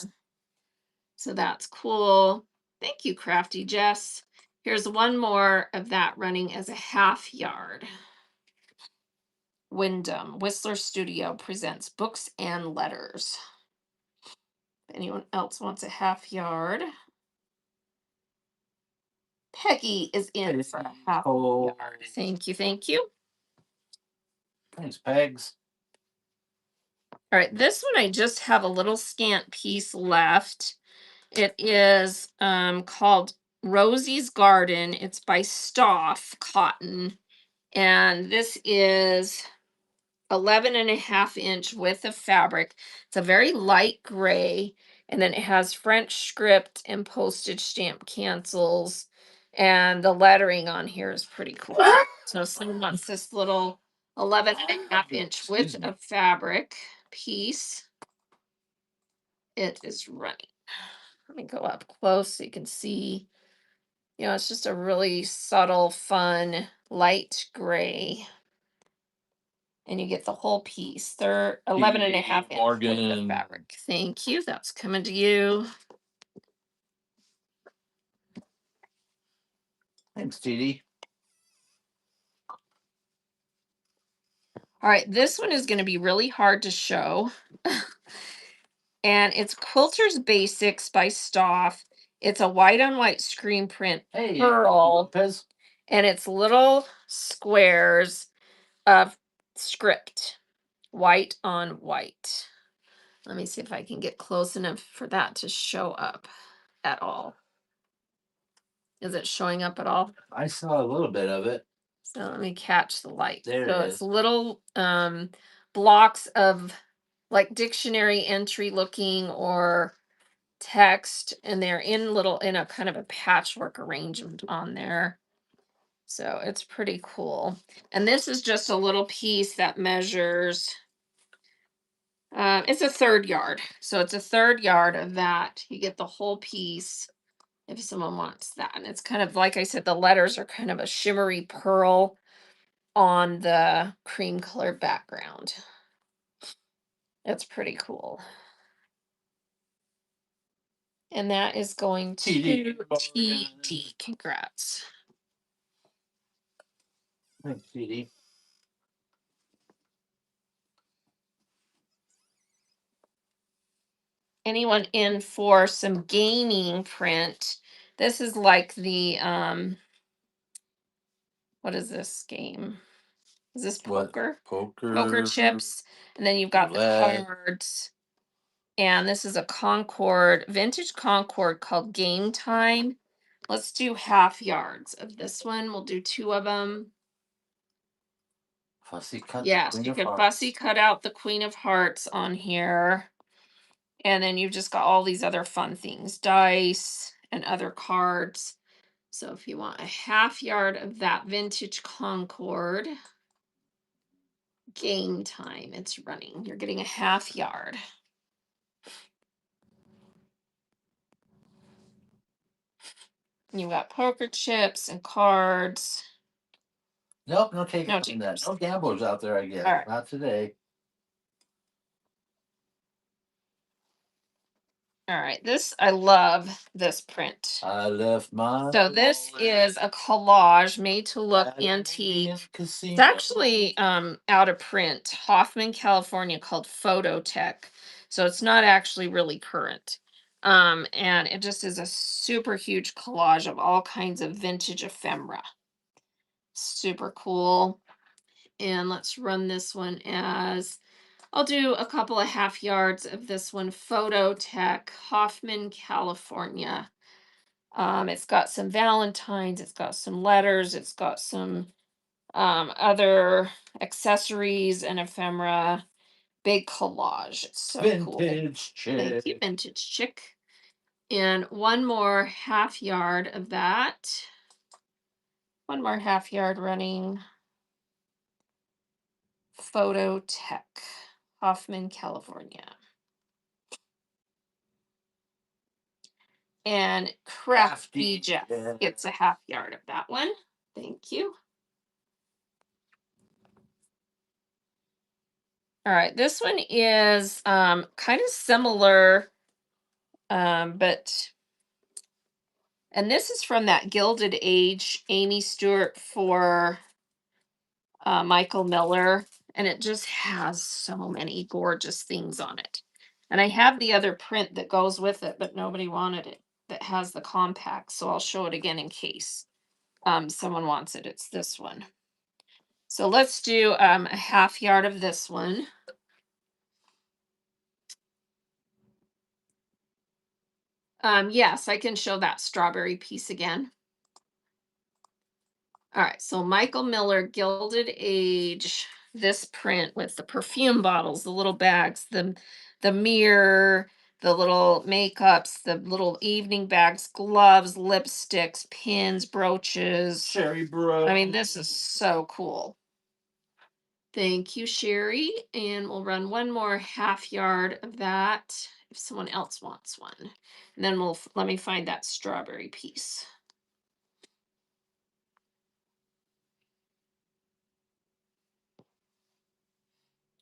So that's cool. Thank you, Crafty Jess. Here's one more of that running as a half yard. Wyndham Whistler Studio presents Books and Letters. If anyone else wants a half yard, Peggy is in for a half yard. Thank you, thank you. Thanks, Pegs. All right, this one I just have a little scant piece left. It is called Rosie's Garden. It's by Stoff Cotton. And this is 11.5-inch width of fabric. It's a very light gray, and then it has French script and postage stamp cancels. And the lettering on here is pretty cool. So someone wants this little 11.5-inch width of fabric piece. It is running. Let me go up close so you can see. You know, it's just a really subtle, fun, light gray. And you get the whole piece. They're 11.5-inch width of fabric. Thank you. That's coming to you. Thanks, TD. All right, this one is going to be really hard to show. And it's Quilter's Basics by Stoff. It's a white on white screen print pearl. Lopez. And it's little squares of script, white on white. Let me see if I can get close enough for that to show up at all. Is it showing up at all? I saw a little bit of it. So let me catch the light. There So it it's is. little blocks of like dictionary entry looking or text, and they're in a kind of a patchwork arrangement on there. So it's pretty cool. And this is just a little piece that measures it's a third yard. So it's a third yard of that. You get the whole piece if someone wants that. And it's kind of, like I said, the letters are kind of a shimmery pearl on the cream colored background. It's pretty cool. And that is going to TD. Congrats. Thanks, TD. Anyone in for some gaming print? This is like the what is this game? Is this poker? Poker chips. And then you've got roulette. the cards. And this is a Concord, vintage Concord called Game Time. Let's do half yards of this one. We'll do 2 of them. Fussy cut. Yes, you can fussy cut out the Queen of Hearts on here. And then you've just got all these other fun things, dice and other cards. So if you want a half yard of that vintage Concord, Game Time, it's running. You're getting a half yard. You got poker chips and cards. Nope, no taking No on that. takers. No gamblers out there, I guess. All right. Not today. All right. This, I love this print. I left my So this wallet is a collage made to look at an antique. Indian It's casino. actually out of print, Hoffman, California, called Phototech. So it's not actually really current. And it just is a super huge collage of all kinds of vintage ephemera. Super cool. And let's run this one as, I'll do a couple of half yards of this one, Phototech, Hoffman, California. It's got some Valentines, it's got some letters, it's got some other accessories and ephemera. Big collage. It's so cool. Vintage Thank you, chick. vintage chick. And one more half yard of that. One more half yard running Photo Tech, Hoffman, California. And Crafty Crafty Jeff Jeff. gets a half yard of that one. Thank you. All right, this one is kind of similar, but and this is from that Gilded Age Amy Stewart for Michael Miller, and it just has so many gorgeous things on it. And I have the other print that goes with it, but nobody wanted it that has the compact, so I'll show it again in case someone wants it. It's this one. So let's do a half yard of this one. Yes, I can show that strawberry piece again. All right, so Michael Miller, Gilded Age, this print with the perfume bottles, the little bags, the mirror, the little makeups, the little evening bags, gloves, lipsticks, pins, brooches. Cherry bro. I mean, this is so cool. Thank you, Sherry. And we'll run one more half yard of that if someone else wants one. And then let me find that strawberry piece.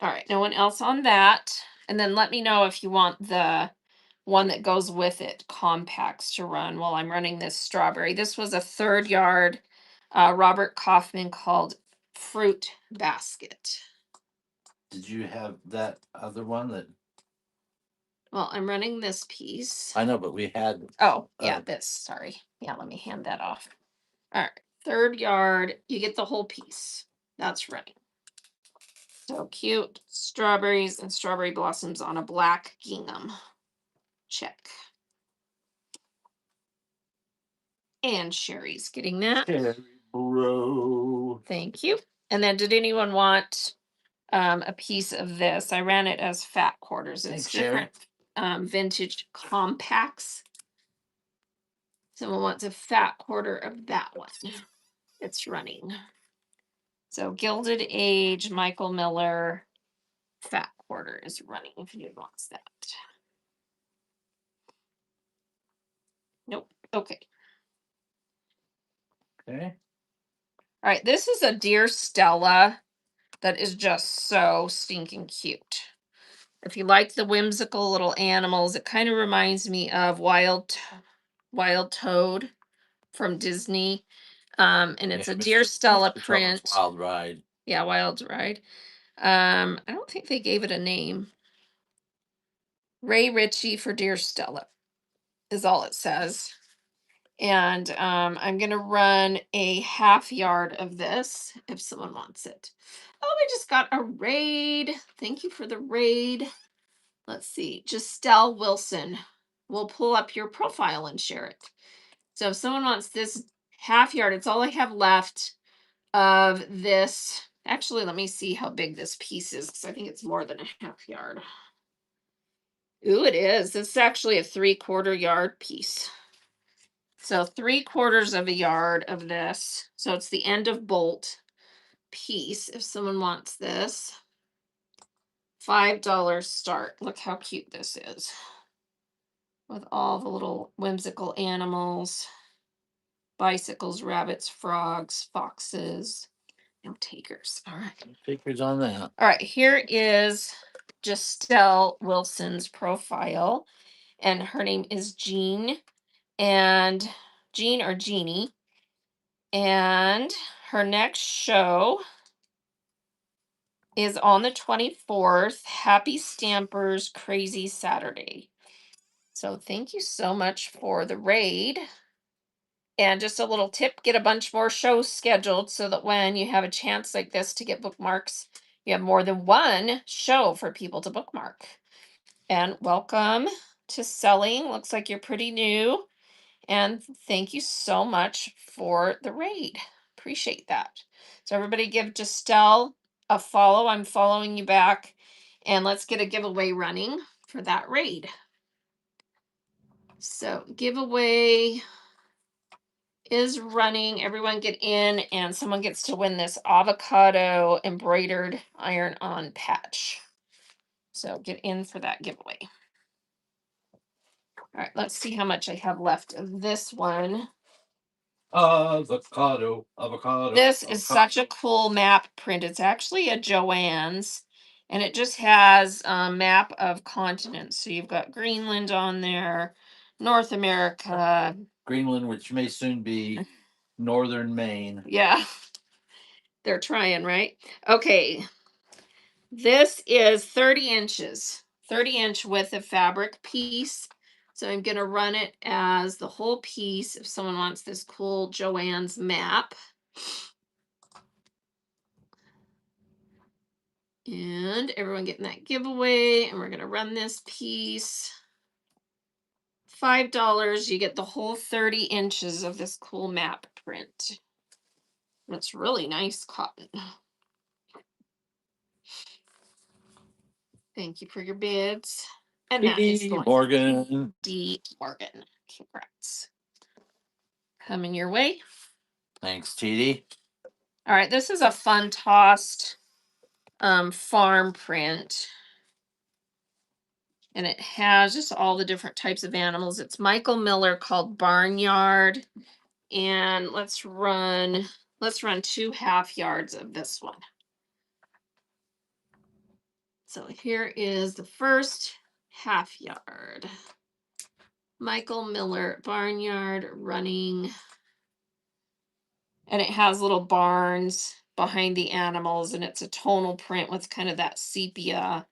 All right, no one else on that. And then let me know if you want the one that goes with it, compacts, to run while I'm running this strawberry. This was a third yard, Robert Kaufman, called Fruit Basket. Did you have that other one that Well, I'm running this piece. I know, but we had Oh, yeah, this. Sorry. Yeah, let me hand that off. All right, third yard, you get the whole piece. That's running. So cute. Strawberries and strawberry blossoms on a black gingham. Check. And Sherry's getting that. cherry bro. Thank you. And then did anyone want a piece of this? I ran it as fat quarters. Thanks, It's Sherry. different vintage compacts. Someone wants a fat quarter of that one. It's running. So Gilded Age, Michael Miller, fat quarter is running if anyone wants that. Nope. Okay. Okay. All right. This is a Dear Stella that is just so stinking cute. If you like the whimsical little animals, it kind of reminds me of Wild Toad from Disney. And Yeah, it's a Dear Stella Mr. Toad's print. Wild Ride. Yeah, Wild Ride. I don't think they gave it a name. Ray Ritchie for Dear Stella is all it says. And I'm gonna run a half yard of this if someone wants it. Oh, I just got a raid. Thank you for the raid. Let's see, Giselle Wilson. We'll pull up your profile and share it. So if someone wants this half yard, it's all I have left of this. Actually, let me see how big this piece is because I think it's more than a half yard. Ooh, it is. It's actually a 3/4 yard piece. So 3/4 of a yard of this. So it's the end of bolt piece. If someone wants this, $5 start. Look how cute this is with all the little whimsical animals. bicycles, rabbits, frogs, foxes. No takers. All right. Takers on that. All right. Here is Giselle Wilson's profile, and her name is Jean, and Jean or Jeannie. And her next show is on the 24th. Happy Stampers Crazy Saturday. So thank you so much for the raid. And just a little tip, get a bunch more shows scheduled so that when you have a chance like this to get bookmarks, you have more than one show for people to bookmark. And welcome to Selling. Looks like you're pretty new. And thank you so much for the raid. Appreciate that. So everybody give Giselle a follow. I'm following you back. And let's get a giveaway running for that raid. So giveaway is running. Everyone get in, and someone gets to win this avocado embroidered iron-on patch. So get in for that giveaway. All right, let's see how much I have left of this one. Avocado. This is such a cool map print. It's actually a Joann's, and it just has a map of continents. So you've got Greenland on there, North America. Greenland, which may soon be northern Maine. Yeah, they're trying, right? Okay, this is 30 inches, 30-inch width of fabric piece. So I'm going to run it as the whole piece if someone wants this cool Joann's map. And everyone getting that giveaway. And we're going to run this piece. $5. You get the whole 30 inches of this cool map print. And it's really nice cotton. Thank you for your bids. And that is going Morgan. D. Morgan. Congrats. Coming your way. Thanks, TD. All right, this is a fun tossed farm print. And it has just all the different types of animals. It's Michael Miller called Barnyard. And let's run 2 half yards of this one. So here is the first half yard. Michael Miller Barnyard running. And it has little barns behind the animals, and it's a tonal print with kind of that sepia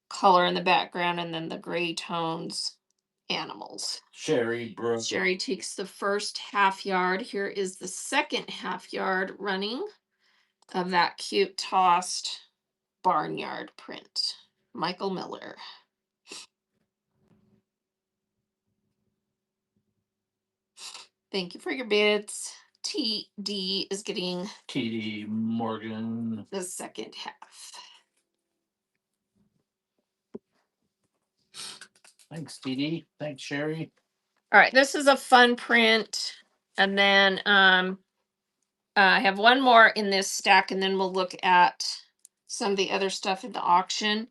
color in the background and then the gray tones animals. Sherry, bro. Sherry takes the first half yard. Here is the second half yard running of that cute tossed barnyard print. Michael Miller. Thank you for your bids. TD is getting TD Morgan. the second half. Thanks, TD. Thanks, Sherry. All right, this is a fun print. And then I have one more in this stack, and then we'll look at some of the other stuff in the auction.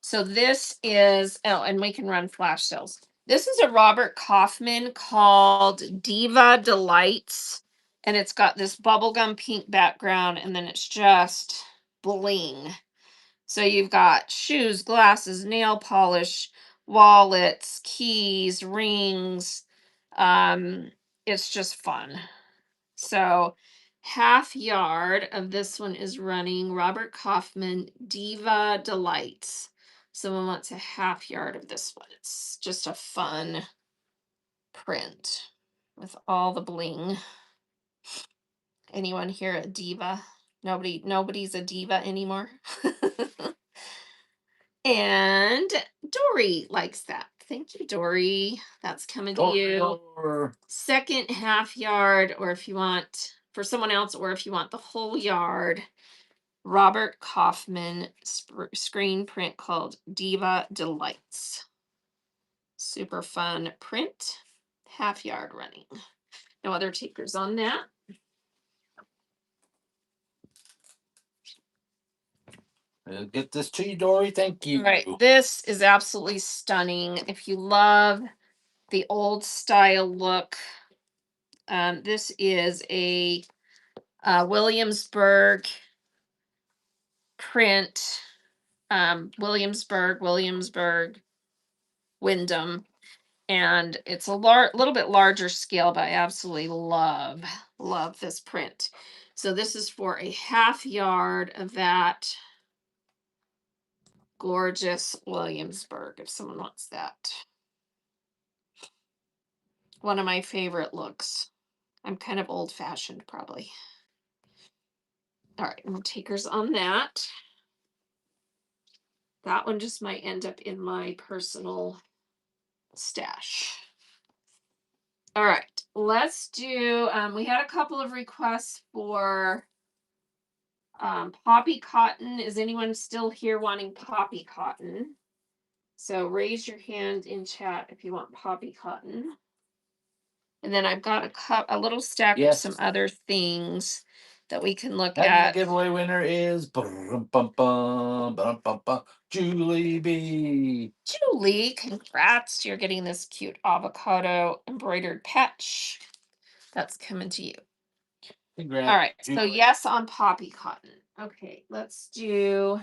So this is, oh, and we can run flash sales. This is a Robert Kaufman called Diva Delights. And it's got this bubblegum pink background, and then it's just bling. So you've got shoes, glasses, nail polish, wallets, keys, rings. It's just fun. So half yard of this one is running Robert Kaufman Diva Delights. Someone wants a half yard of this one. It's just a fun print with all the bling. Anyone here a diva? Nobody's a diva anymore. And Dory likes that. Thank you, Dory. That's coming to you. Second half yard, or if you want for someone else, or if you want the whole yard. Robert Kaufman screen print called Diva Delights. Super fun print. Half yard running. No other takers on that. I'll get this to you, Dory. Thank you. All right. This is absolutely stunning. If you love the old style look This is a Williamsburg print. Williamsburg, Wyndham, and it's a little bit larger scale, but I absolutely love this print. So this is for a half yard of that gorgeous Williamsburg, if someone wants that. One of my favorite looks. I'm kind of old fashioned, probably. All right, no takers on that. That one just might end up in my personal stash. All right, let's do, we had a couple of requests for poppy cotton. Is anyone still here wanting poppy cotton? So raise your hand in chat if you want poppy cotton. And then I've got a little stack of some other things that we can look And at. the giveaway winner is Julie B. Julie, congrats. You're getting this cute avocado embroidered patch. That's coming to you. Congrats. All right. So yes on poppy cotton. Okay, let's do.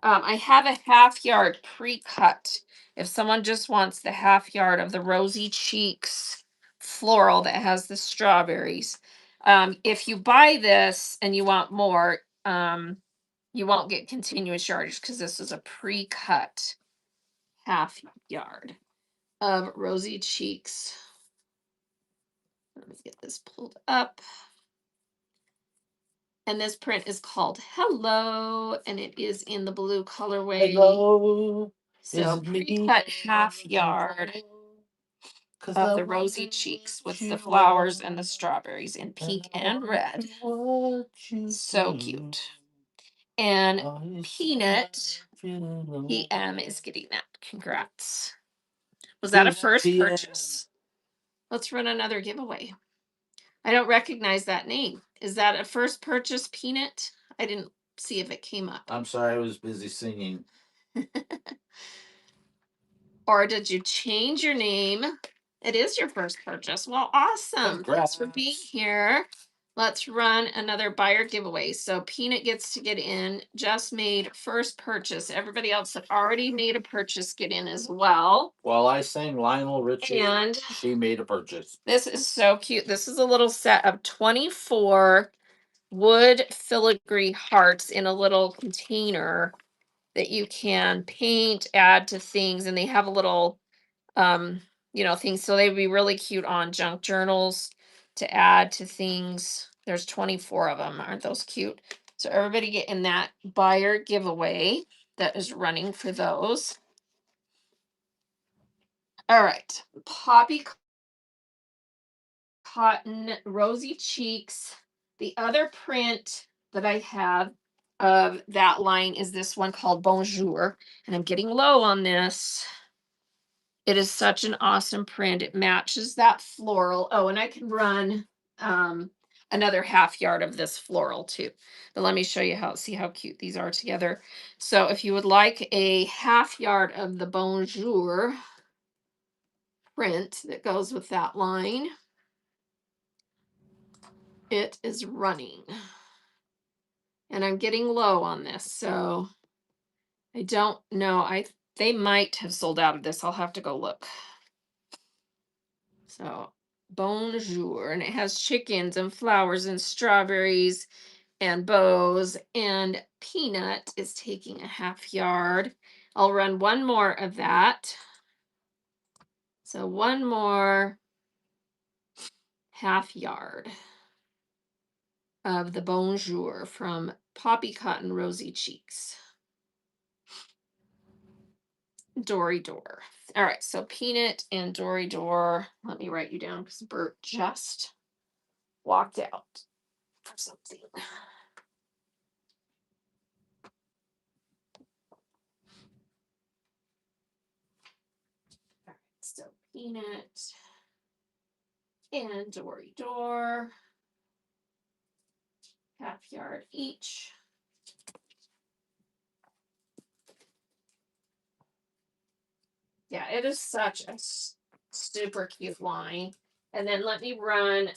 I have a half yard pre-cut. If someone just wants the half yard of the Rosy Cheeks floral that has the strawberries. If you buy this and you want more, you won't get continuous yardage because this is a pre-cut half yard of Rosy Cheeks. Let me get this pulled up. And this print is called Hello, and it is in the blue colorway. Hello. So pre-cut half yard of the Rosy Cheeks with the flowers and the strawberries in pink and red. So cute. And Peanut PM is getting that. Congrats. Was that a first purchase? Let's run another giveaway. I don't recognize that name. Is that a first purchase, Peanut? I didn't see if it came up. I'm sorry, I was busy singing. Or did you change your name? It is your first purchase. Well, awesome. Thanks for being here. Let's run another buyer giveaway. So Peanut gets to get in. Just made first purchase. Everybody else that already made a purchase get in as well. While I sang Lionel Richie, and she made a purchase. This is so cute. This is a little set of 24 wood filigree hearts in a little container that you can paint, add to things, and they have a little things, so they'd be really cute on junk journals to add to things. There's 24 of them. Aren't those cute? So everybody get in that buyer giveaway that is running for those. All right, poppy cotton, Rosy Cheeks. The other print that I have of that line is this one called Bonjour, and I'm getting low on this. It is such an awesome print. It matches that floral. Oh, and I can run another half yard of this floral too. But let me show you see how cute these are together. So if you would like a half yard of the Bonjour print that goes with that line, it is running. And I'm getting low on this, so I don't know. They might have sold out of this. I'll have to go look. So Bonjour, and it has chickens and flowers and strawberries and bows, and Peanut is taking a half yard. I'll run one more of that. So one more half yard of the Bonjour from Poppy Cotton Rosy Cheeks. Dory Door. All right, so Peanut and Dory Door. Let me write you down because Bert just walked out for something. All right, so Peanut and Dory Door, half yard each. Yeah, it is such a super cute line. And then let me run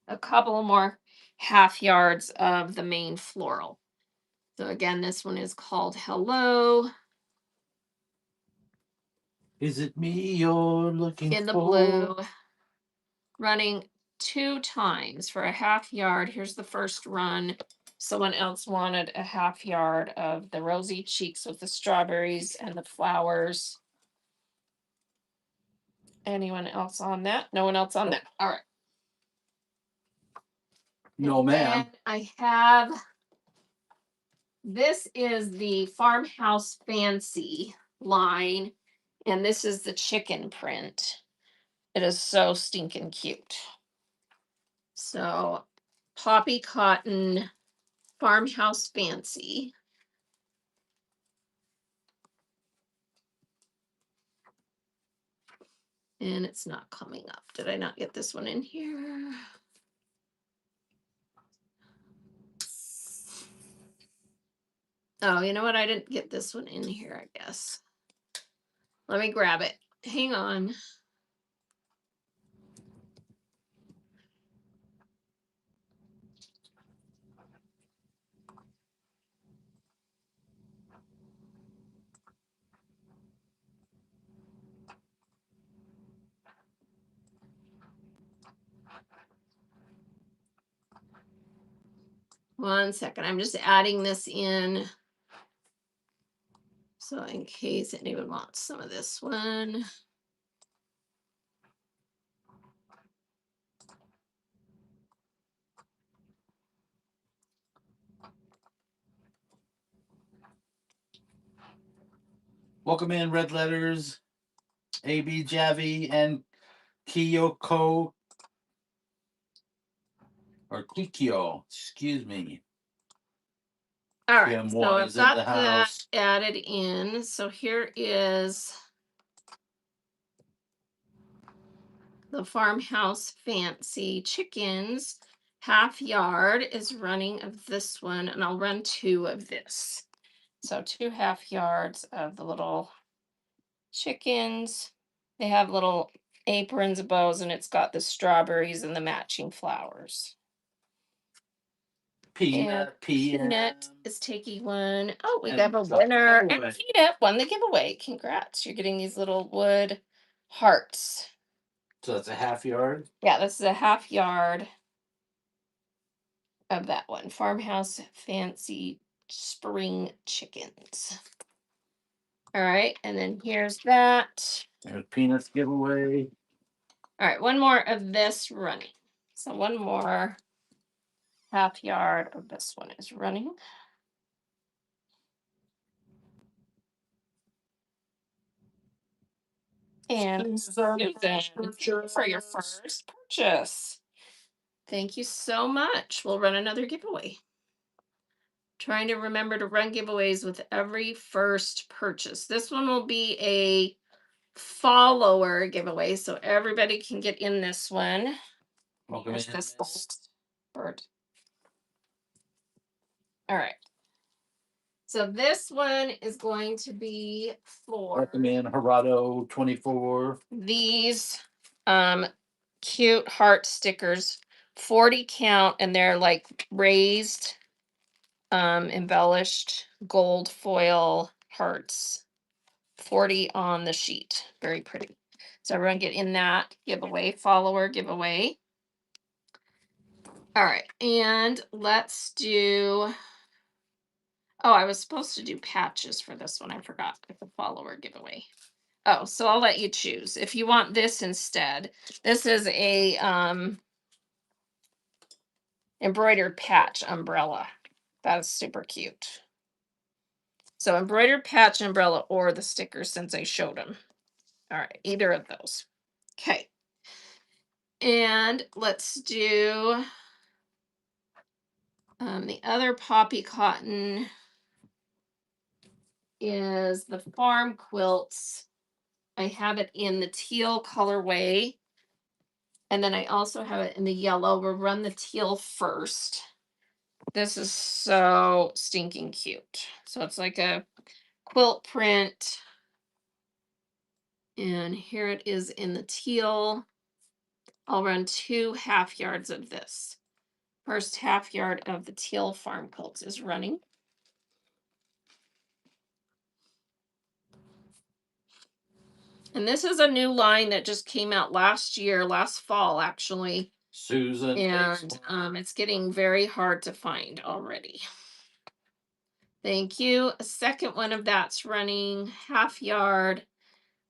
a couple more half yards of the main floral. So again, this one is called Hello Is it me you're looking in the for? blue, running 2 times for a half yard. Here's the first run. Someone else wanted a half yard of the rosy cheeks with the strawberries and the flowers. Anyone else on that? No one else on that. All right. No, And ma'am. then I have, this is the Farmhouse Fancy line, and this is the chicken print. It is so stinking cute. So, Poppy Cotton Farmhouse Fancy. And it's not coming up. Did I not get this one in here? Oh, you know what? I didn't get this one in here, I guess. Let me grab it. Hang on. One second. I'm just adding this in. So in case anyone wants some of this one. Welcome in red letters, AB Javi and Kiyoko or Kikyo. Excuse me. All right. Kim So One I've is in the got that house. added in. So here is the Farmhouse Fancy chickens. Half yard is running of this one, and I'll run 2 of this. So 2 half yards of the little chickens. They have little aprons, bows, and it's got the strawberries and the matching flowers. And Peanut, Peanut PM. is taking one. Oh, we And got a got the winner. And giveaway. Peanut won the giveaway. Congrats. You're getting these little wood hearts. So that's a half yard. Yeah, this is a half yard of that one. Farmhouse Fancy Spring Chickens. All right, and then here's that. There's Peanut's giveaway. All right, one more of this running. So one more half yard of this one is running. And Susan, thank you for your first purchase. Thank you so much. We'll run another giveaway. Trying to remember to run giveaways with every first purchase. This one will be a follower giveaway, so everybody can get in this one. Welcome Here's in, this Miss. bird. All right. So this one is going to be for Welcome in Gerardo 24. these cute heart stickers, 40 count, and they're like raised embellished gold foil hearts, 40 on the sheet. Very pretty. So everyone get in that giveaway, follower giveaway. All right, and let's do, oh, I was supposed to do patches for this one. I forgot with the follower giveaway. Oh, so I'll let you choose. If you want this instead, this is a embroidered patch umbrella. That is super cute. So embroidered patch umbrella or the stickers since I showed them. All right, either of those. Okay. And let's do the other poppy cotton is the farm quilts. I have it in the teal colorway. And then I also have it in the yellow. We'll run the teal first. This is so stinking cute. So it's like a quilt print And here it is in the teal. I'll run 2 half yards of this. First half yard of the teal farm quilts is running. And this is a new line that just came out last year, last fall, actually. Susan. And it's getting very hard to find already. Thank you. A second one of that's running half yard,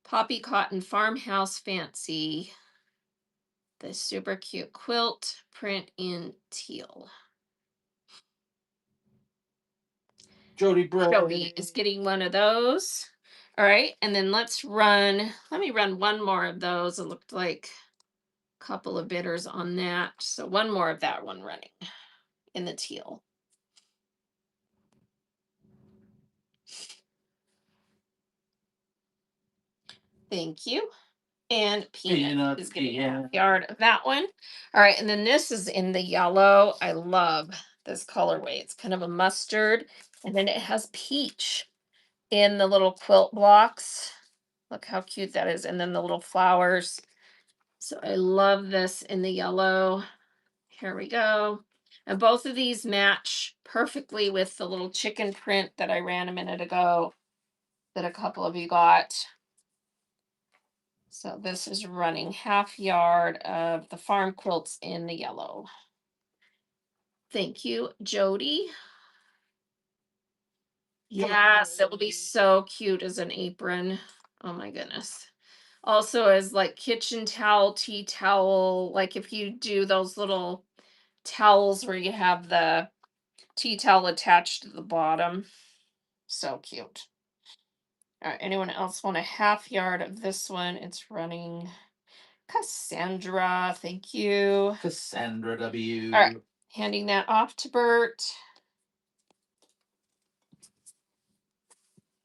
poppy cotton farmhouse fancy. The super cute quilt print in teal. Jody Jody is getting one of those. All right, and then let me run one more of those. It looked like a couple of bidders on that. So one more of that one running in the teal. Thank you. And Peanut is getting a yard of that one. All right, and then this is in the yellow. I love this colorway. It's kind of a mustard, and then it has peach in the little quilt blocks. Look how cute that is. And then the little flowers. So I love this in the yellow. Here we go. And both of these match perfectly with the little chicken print that I ran a minute ago that a couple of you got. So this is running half yard of the farm quilts in the yellow. Thank you, Jody. Yes, it will be so cute as an apron. Oh my goodness. Also as like kitchen towel, tea towel, like if you do those little towels where you have the tea towel attached to the bottom. So cute. All right, anyone else want a half yard of this one? It's running Cassandra. Thank you. Cassandra W. All right, handing that off to Bert.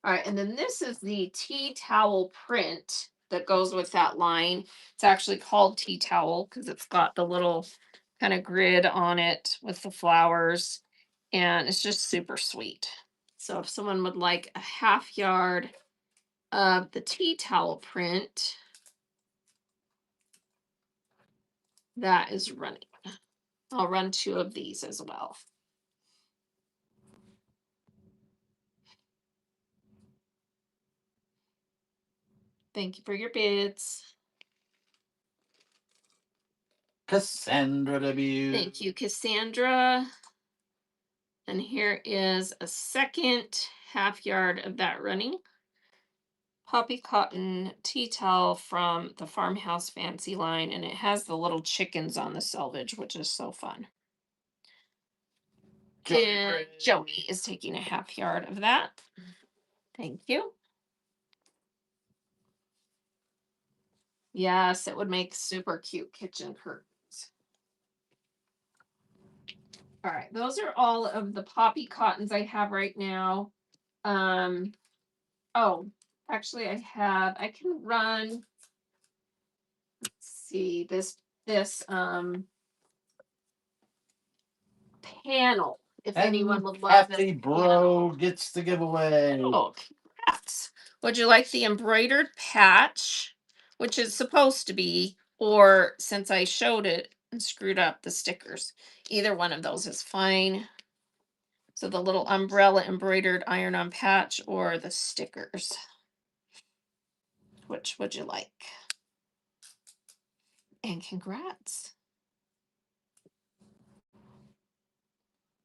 All right, and then this is the tea towel print that goes with that line. It's actually called tea towel because it's got the little kind of grid on it with the flowers, and it's just super sweet. So if someone would like a half yard of the tea towel print, that is running. I'll run 2 of these as well. Thank you for your bids. Cassandra W. Thank you, Cassandra. And here is a second half yard of that running. Poppy cotton tea towel from the Farmhouse Fancy line, and it has the little chickens on the selvage, which is so fun. And Jody is taking a half yard of that. Thank you. Yes, it would make super cute kitchen curtains. All right, those are all of the poppy cottons I have right now. Oh, actually I can run, let's see, this panel. If anyone would love Happy this Bro panel. gets the giveaway. Oh, congrats. Would you like the embroidered patch, which is supposed to be, or since I showed it and screwed up the stickers? Either one of those is fine. So the little umbrella embroidered iron-on patch or the stickers. Which would you like? And congrats.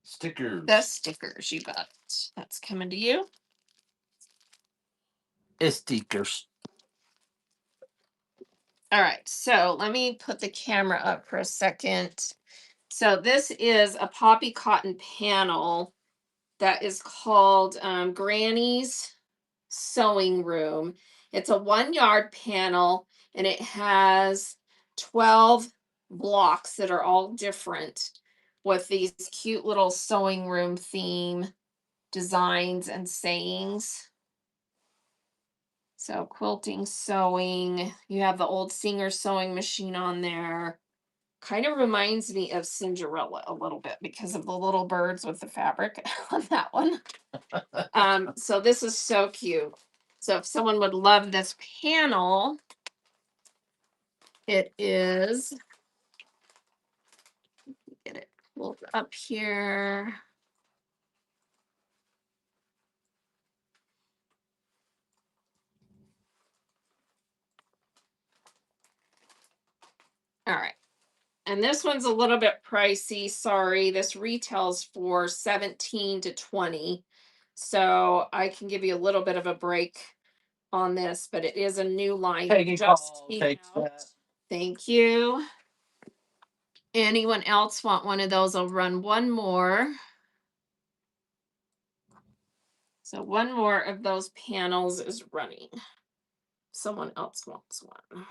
Stickers. The stickers, you got it. That's coming to you. Stickers. All right, so let me put the camera up for a second. So this is a poppy cotton panel that is called Granny's Sewing Room. It's a 1 yard panel and it has 12 blocks that are all different with these cute little sewing room theme designs and sayings. So quilting, sewing, you have the old Singer sewing machine on there. Kind of reminds me of Cinderella a little bit because of the little birds with the fabric on that one. So this is so cute. So if someone would love this panel, it is, get it pulled up here. All right. And this one's a little bit pricey. Sorry. This retails for 17 to 20. So I can give you a little bit of a break on this, but it is a new line that Taking just calls, came take out. that. Thank you. Anyone else want one of those? I'll run one more. So one more of those panels is running. Someone else wants one.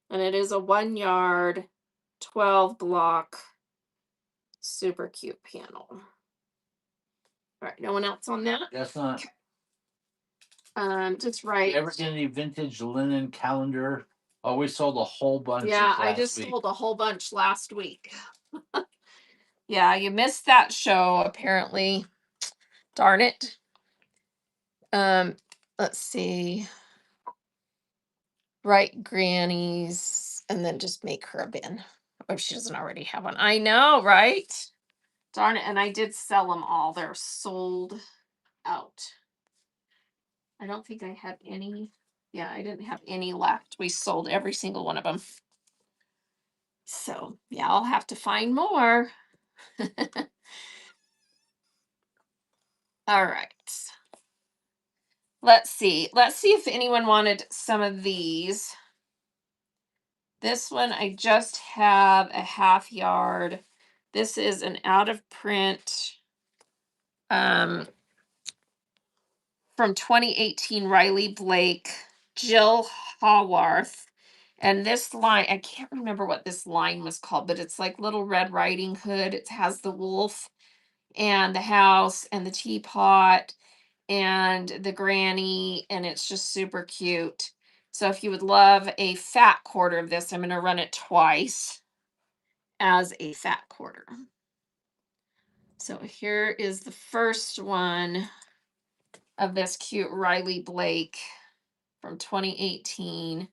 And it is a 1 yard, 12 block, super cute panel. All right, no one else on that? That's not. Just right. You ever get any vintage linen calendar? Oh, we sold a whole bunch. Yeah, I just sold a whole bunch last week. Yeah, you missed that show apparently. Darn it. Let's see. Write grannies and then just make her a bin. If she doesn't already have one. I know, right? Darn it. And I did sell them all. They're sold out. I don't think I had any. Yeah, I didn't have any left. We sold every single one of them. So, yeah, I'll have to find more. All right. Let's see. Let's see if anyone wanted some of these. This one, I just have a 1/2 yard. This is an out of print from 2018 Riley Blake, Jill Haworth. And this line, I can't remember what this line was called, but it's like Little Red Riding Hood. It has the wolf and the house and the teapot and the granny, and it's just super cute. So if you would love a fat quarter of this, I'm going to run it twice as a fat quarter. So here is the first one of this cute Riley Blake from 2018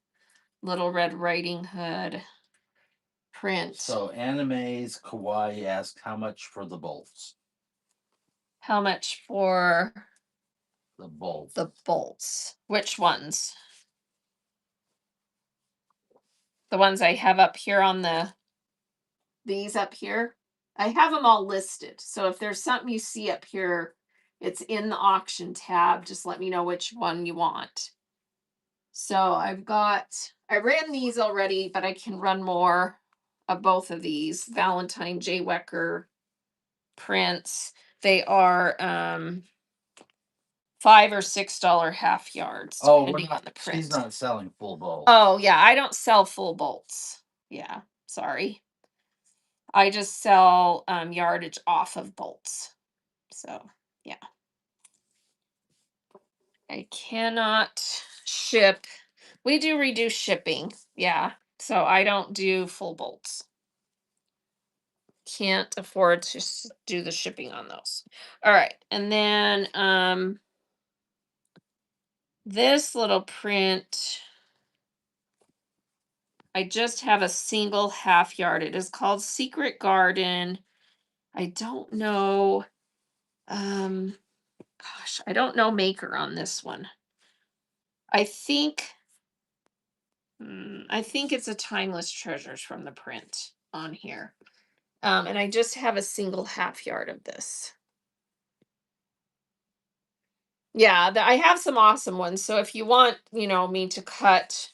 Little Red Riding Hood print. So Anime's Kawaii asked how much for the bolts. How much for the bolts? The bolts. Which ones? The ones I have up here on these up here. I have them all listed. So if there's something you see up here, it's in the auction tab. Just let me know which one you want. So I ran these already, but I can run more of both of these. Valentine J. Wecker prints. They are $5 or $6 1/2 yards, depending on the print. She's not selling full bolts. Oh yeah, I don't sell full bolts. Yeah, sorry. I just sell yardage off of bolts. So yeah. I cannot ship. We do reduce shipping. Yeah. So I don't do full bolts. Can't afford to do the shipping on those. All right. And then this little print, I just have a single 1/2 yard. It is called Secret Garden. I don't know. Gosh, I don't know maker on this one. I think I think it's a Timeless Treasures from the print on here. And I just have a single 1/2 yard of this. Yeah, I have some awesome ones. So if you want, me to cut,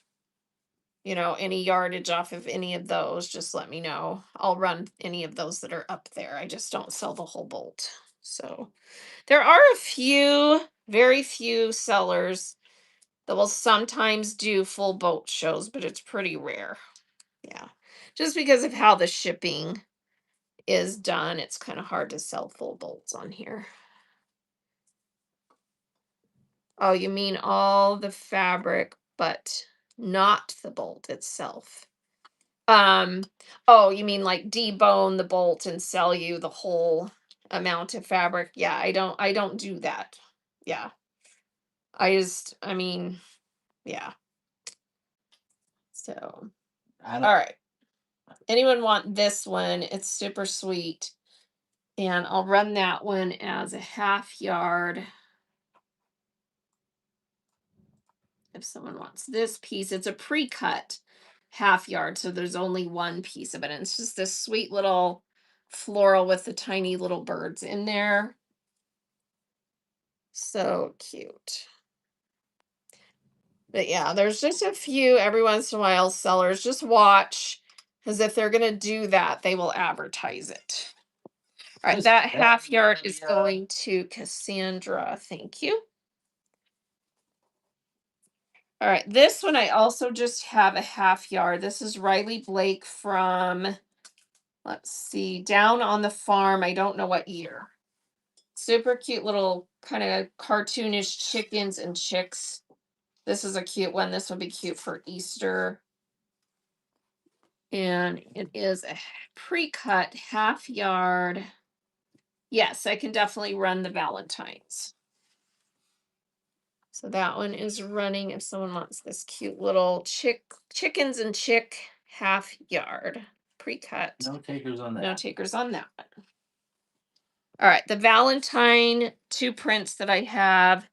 any yardage off of any of those, just let me know. I'll run any of those that are up there. I just don't sell the whole bolt. So there are a few, very few sellers that will sometimes do full boat shows, but it's pretty rare. Yeah. Just because of how the shipping is done, it's kind of hard to sell full bolts on here. Oh, you mean all the fabric, but not the bolt itself. Oh, you mean like debone the bolt and sell you the whole amount of fabric? Yeah, I don't do that. Yeah. I mean, yeah. So, I don't. all right. Anyone want this one? It's super sweet. And I'll run that one as a half yard. If someone wants this piece, it's a pre-cut half yard, so there's only one piece of it. And it's just this sweet little floral with the tiny little birds in there. So cute. But yeah, there's just a few every once in a while sellers. Just watch, because if they're going to do that, they will advertise it. All right, Just that that half yard is area. going to Cassandra. Thank you. All right, this one I also just have a half yard. This is Riley Blake from, let's see, Down on the Farm. I don't know what year. Super cute little kind of cartoonish chickens and chicks. This is a cute one. This will be cute for Easter. And it is a pre-cut half yard. Yes, I can definitely run the Valentines. So that one is running if someone wants this cute little chickens and chick half yard pre-cut. No takers on No that. takers on that one. All right, the Valentine two prints that I have.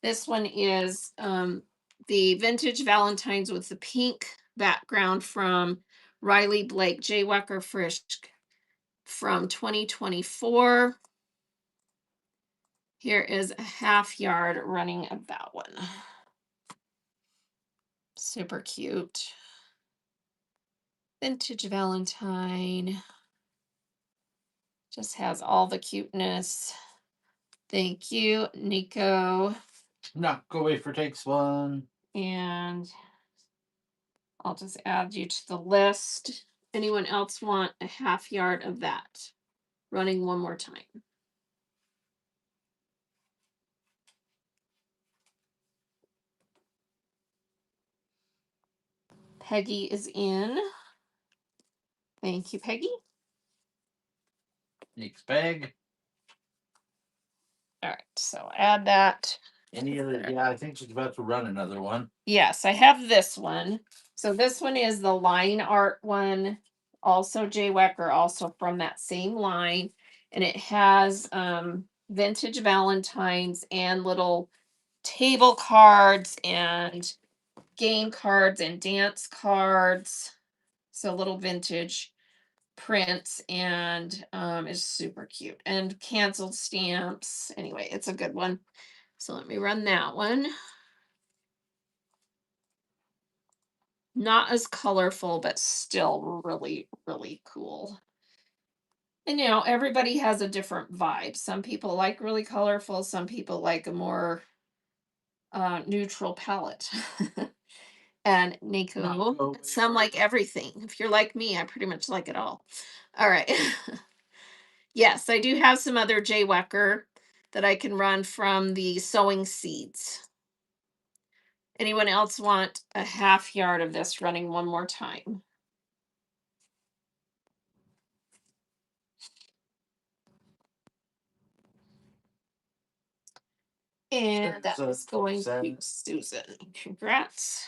This one is the vintage Valentines with the pink background from Riley Blake J. Wecker Frisch from 2024. Here is a half yard running of that one. Super cute. Vintage Valentine. Just has all the cuteness. Thank you, Nico. Not go away for takes one. And I'll just add you to the list. Anyone else want a half yard of that? Running one more time. Peggy is in. Thank you, Peggy. Next bag. All right, so add that. Any other? Yeah, I think she's about to run another one. Yes, I have this one. So this one is the line art one, also Jay Wecker, also from that same line. And it has vintage Valentines and little table cards and game cards and dance cards. So little vintage prints and is super cute. And canceled stamps. Anyway, it's a good one. So let me run that one. Not as colorful, but still really, really cool. And everybody has a different vibe. Some people like really colorful, some people like a more neutral palette. And Nico, some like everything. If you're like me, I pretty much like it all. All right. Yes, I do have some other Jay Wecker that I can run from the sewing seeds. Anyone else want a half yard of this running one more time? And that is going to Susan. Congrats.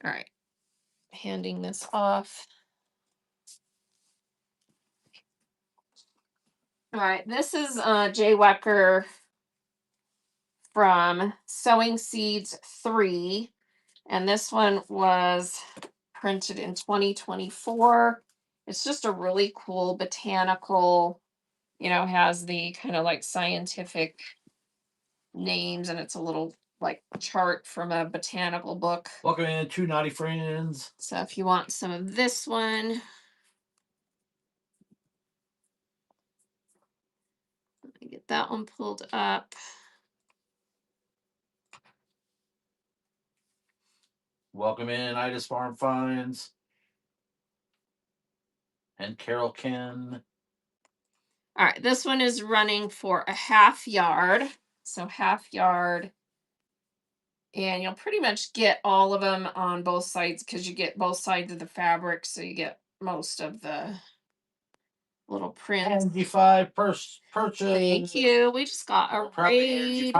All right. Handing this off. All right. This is Jay Wecker from Sewing Seeds 3. And this one was printed in 2024. It's just a really cool botanical, has the kind of like scientific names, and it's a little like chart from a botanical book. Welcome in, two naughty friends. So if you want some of this one, let me get that one pulled up. Welcome in, Ida's Farm Finds. And Carol Ken. All right, this one is running for a half yard. So half yard. And you'll pretty much get all of them on both sides because you get both sides of the fabric. So you get most of the little print. Angie 5 purchase. Thank you. We just got a raid.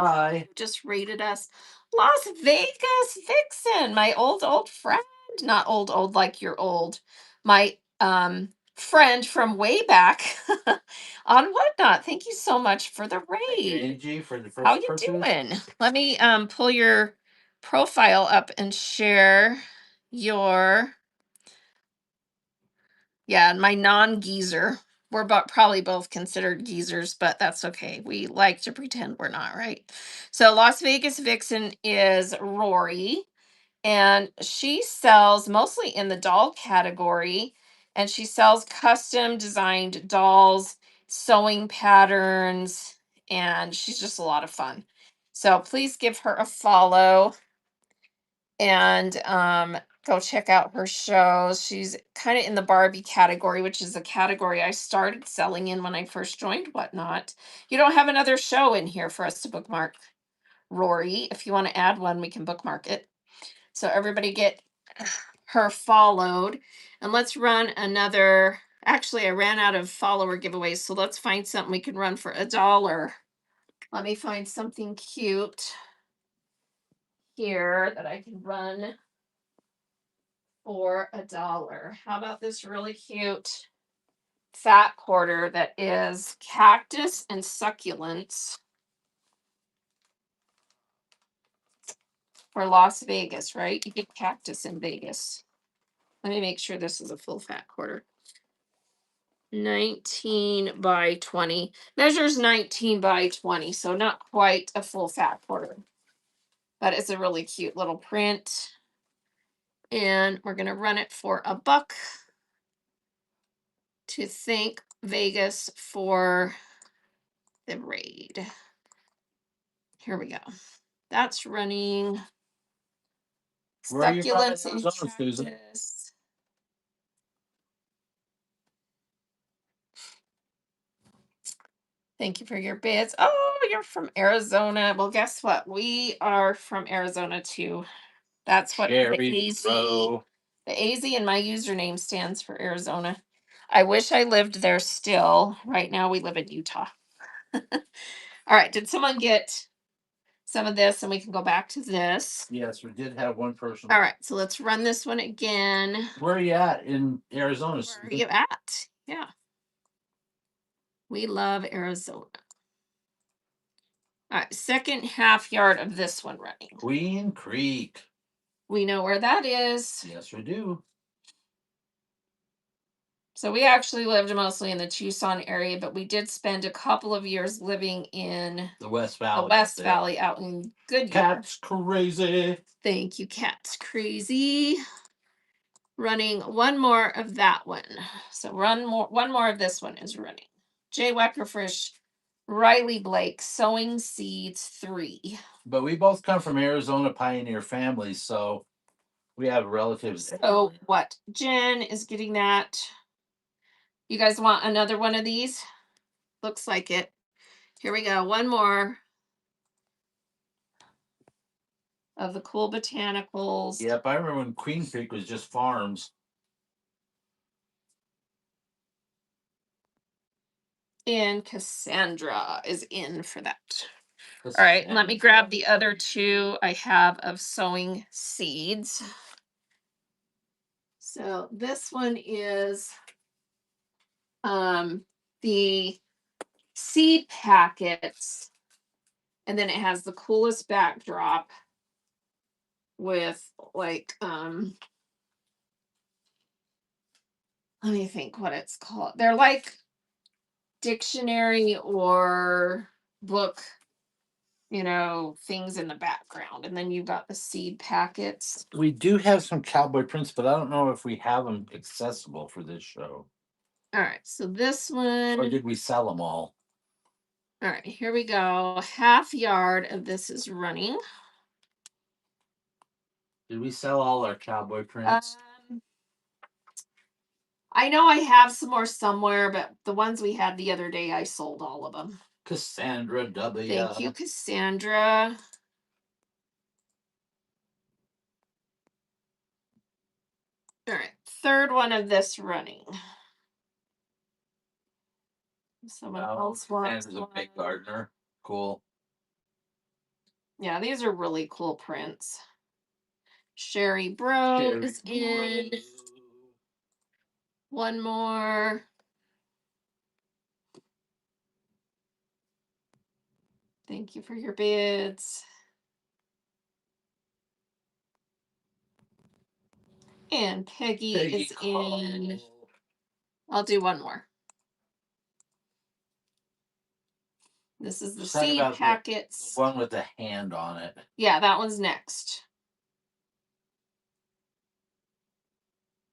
Just raided us. Las Vegas Vixen, my old friend. Not old like you're old. My friend from way back on Whatnot. Thank you so much for the raid. Angie for the first How you purchase. doing? Let me pull your profile up and share your my non-geezer. We're probably both considered geezers, but that's okay. We like to pretend we're not, right? So Las Vegas Vixen is Rory, and she sells mostly in the doll category, and she sells custom designed dolls, sewing patterns, and she's just a lot of fun. So please give her a follow and go check out her shows. She's kind of in the Barbie category, which is the category I started selling in when I first joined Whatnot. You don't have another show in here for us to bookmark, Rory. If you want to add one, we can bookmark it. So everybody get her followed. And let's run another. Actually, I ran out of follower giveaways, so let's find something we can run for $1. Let me find something cute here that I can run for $1. How about this really cute fat quarter that is cactus and succulents for Las Vegas, right? You get cactus in Vegas. Let me make sure this is a full fat quarter. 19 by 20. Measures 19 by 20, so not quite a full fat quarter. But it's a really cute little print. And we're going to run it for $1 to thank Vegas for the raid. Here we go. That's running Where are you from in succulents and Arizona, Susan? cactus. Thank you for your bids. Oh, you're from Arizona. Well, guess what? We are from Arizona too. That's what the AZ. The AZ in my username stands for Arizona. I wish I lived there still. Right now we live in Utah. All right. Did someone get some of this and we can go back to this? Yes, we did have one person. All right. So let's run this one again. Where are you at in Arizona? Where are you at? Yeah. We love Arizona. All right. Second half yard of this one running. Queen Creek. We know where that is. Yes, we do. So we actually lived mostly in the Tucson area, but we did spend a couple of years living in the West Valley. The West Valley out in Goodyear. Cat's Crazy. Thank you, Cat's Crazy. Running one more of that one. So one more of this one is running. Jay Weckerfish, Riley Blake, Sowing Seeds 3. But we both come from Arizona pioneer families, so we have relatives. So what? Jen is getting that. You guys want another one of these? Looks like it. Here we go. One more of the cool botanicals. Yep, I remember when Queen Creek was just farms. And Cassandra is in for that. All right, let me grab the other two I have of sowing seeds. So this one is the seed packets, and then it has the coolest backdrop with like let me think what it's called. They're like dictionary or book, things in the background. And then you've got the seed packets. We do have some cowboy prints, but I don't know if we have them accessible for this show. All right, so this one. Or did we sell them all? All right, here we go. Half yard of this is running. Did we sell all our cowboy prints? I know I have some more somewhere, but the ones we had the other day, I sold all of them. Cassandra W. Thank you, Cassandra. All right, third one of this running. Someone else wants and is a one. big gardener. Cool. Yeah, these are really cool prints. Sherry Bro is in. One more. Thank you for your bids. And Peggy is in. I'll do one more. This is the seed packets. The one with the hand on it. Yeah, that one's next.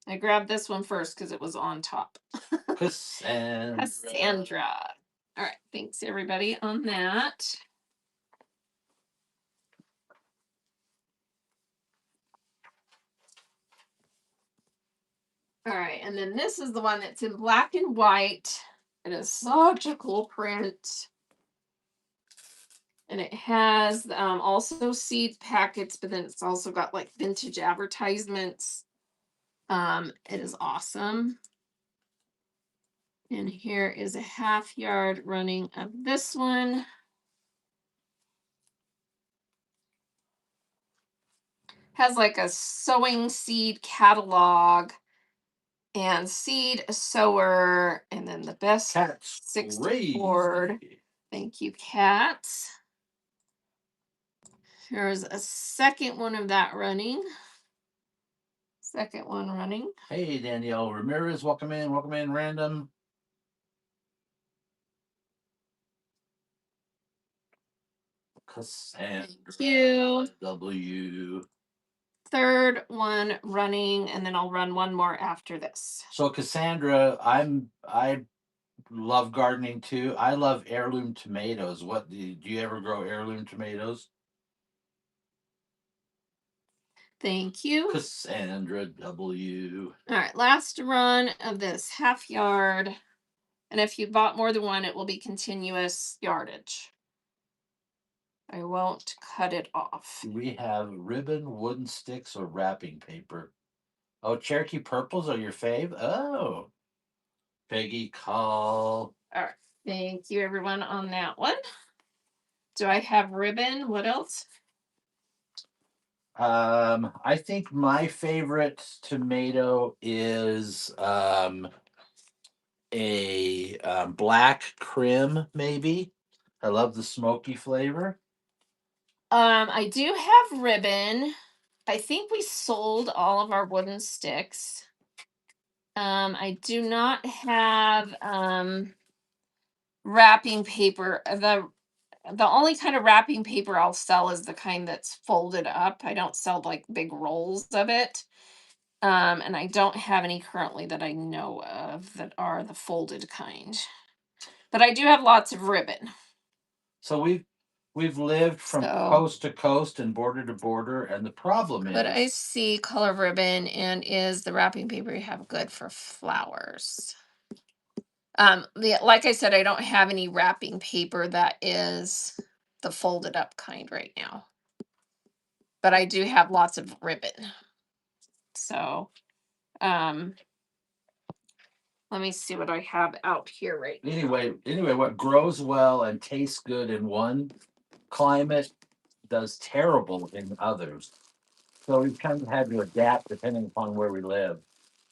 I grabbed this one first because it was on top. Cassandra. All right, thanks everybody on that. All right, and then this is the one that's in black and white. It is such a cool print. And it has also seed packets, but then it's also got like vintage advertisements. It is awesome. And here is a half yard running of this one. Has like a sowing seed catalog and seed sower, and then the best Cats 60 board. Thank you, cats. Here's a second one of that running. Second one running. Hey, Danielle Ramirez, welcome in, random. Cassandra. Thank you. W. Third one running, and then I'll run one more after this. So Cassandra, I love gardening too. I love heirloom tomatoes. What do you ever grow heirloom tomatoes? Thank you. Cassandra W. All right, last run of this half yard. And if you bought more than one, it will be continuous yardage. I won't cut it off. Do we have ribbon, wooden sticks, or wrapping paper? Oh, Cherokee purples are your fave? Oh. Peggy call. All right. Thank you, everyone, on that one. Do I have ribbon? What else? I think my favorite tomato is a black crim, maybe. I love the smoky flavor. I do have ribbon. I think we sold all of our wooden sticks. I do not have wrapping paper. The only kind of wrapping paper I'll sell is the kind that's folded up. I don't sell like big rolls of it. And I don't have any currently that I know of that are the folded kind. But I do have lots of ribbon. So we've lived from coast to coast and border to border, and the problem is. But I see color ribbon, and is the wrapping paper you have good for flowers? Like I said, I don't have any wrapping paper that is the folded up kind right now. But I do have lots of ribbon. So let me see what I have out here right now. Anyway, what grows well and tastes good in one climate does terrible in others. So we've kind of had to adapt depending upon where we live.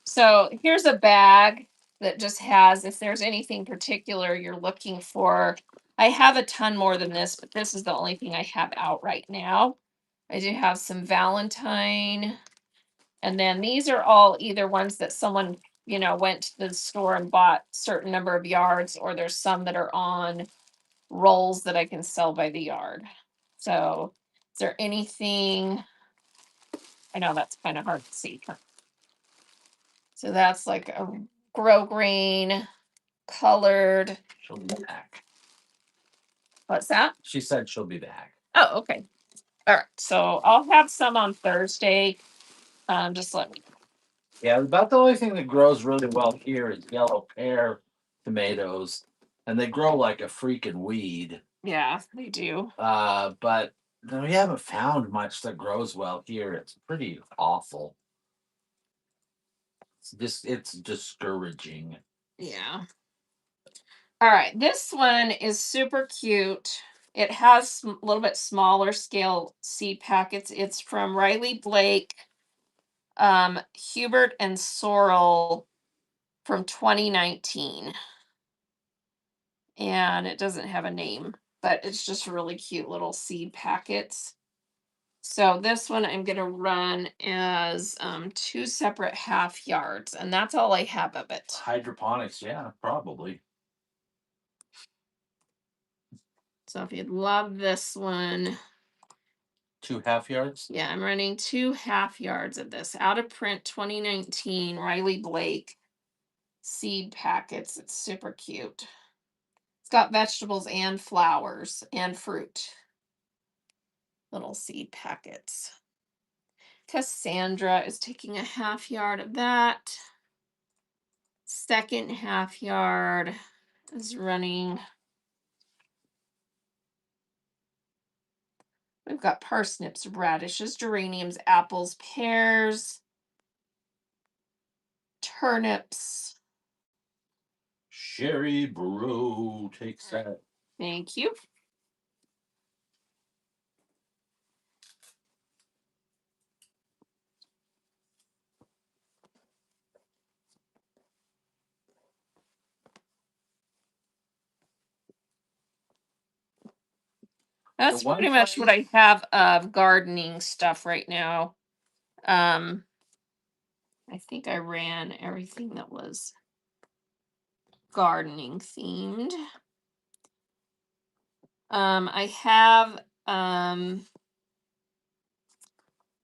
So here's a bag that just has, if there's anything particular you're looking for. I have a ton more than this, but this is the only thing I have out right now. I do have some Valentine. And then these are all either ones that someone, went to the store and bought certain number of yards, or there's some that are on rolls that I can sell by the yard. So is there anything? I know that's kind of hard to see. So that's like a grow green colored. She'll be back. What's that? She said she'll be back. Oh, okay. All right. So I'll have some on Thursday. Just let me. Yeah, about the only thing that grows really well here is yellow pear tomatoes, and they grow like a freaking weed. Yeah, they do. But we haven't found much that grows well here. It's pretty awful. It's discouraging. Yeah. All right, this one is super cute. It has a little bit smaller scale seed packets. It's from Riley Blake, Hubert and Sorrel from 2019. And it doesn't have a name, but it's just really cute little seed packets. So this one I'm going to run as 2 separate half yards, and that's all I have of it. Hydroponics, yeah, probably. So if you'd love this one, 2 half yards. yeah, I'm running 2 half yards of this out of print 2019 Riley Blake seed packets. It's super cute. It's got vegetables and flowers and fruit. Little seed packets. Cassandra is taking a half yard of that. Second half yard is running. We've got parsnips, radishes, geraniums, apples, pears, turnips. Sherry Bro takes that. Thank you. That's pretty much what I have of gardening stuff right now. I think I ran everything that was gardening themed. I have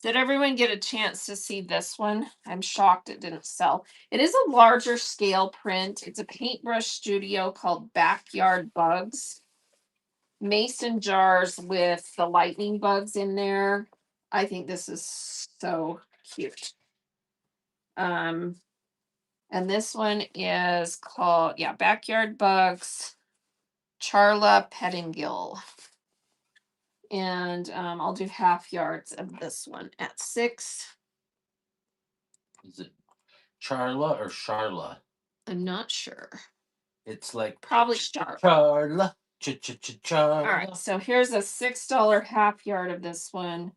did everyone get a chance to see this one? I'm shocked it didn't sell. It is a larger scale print. It's a paintbrush studio called Backyard Bugs. Mason jars with the lightning bugs in there. I think this is so cute. And this one is called, yeah, Backyard Bugs, Charla Pettingill. And I'll do half yards of this one at 6. Is it Charla or Charla? I'm not sure. It's like Probably Charla. Charla. All right, so here's a $6 half yard of this one.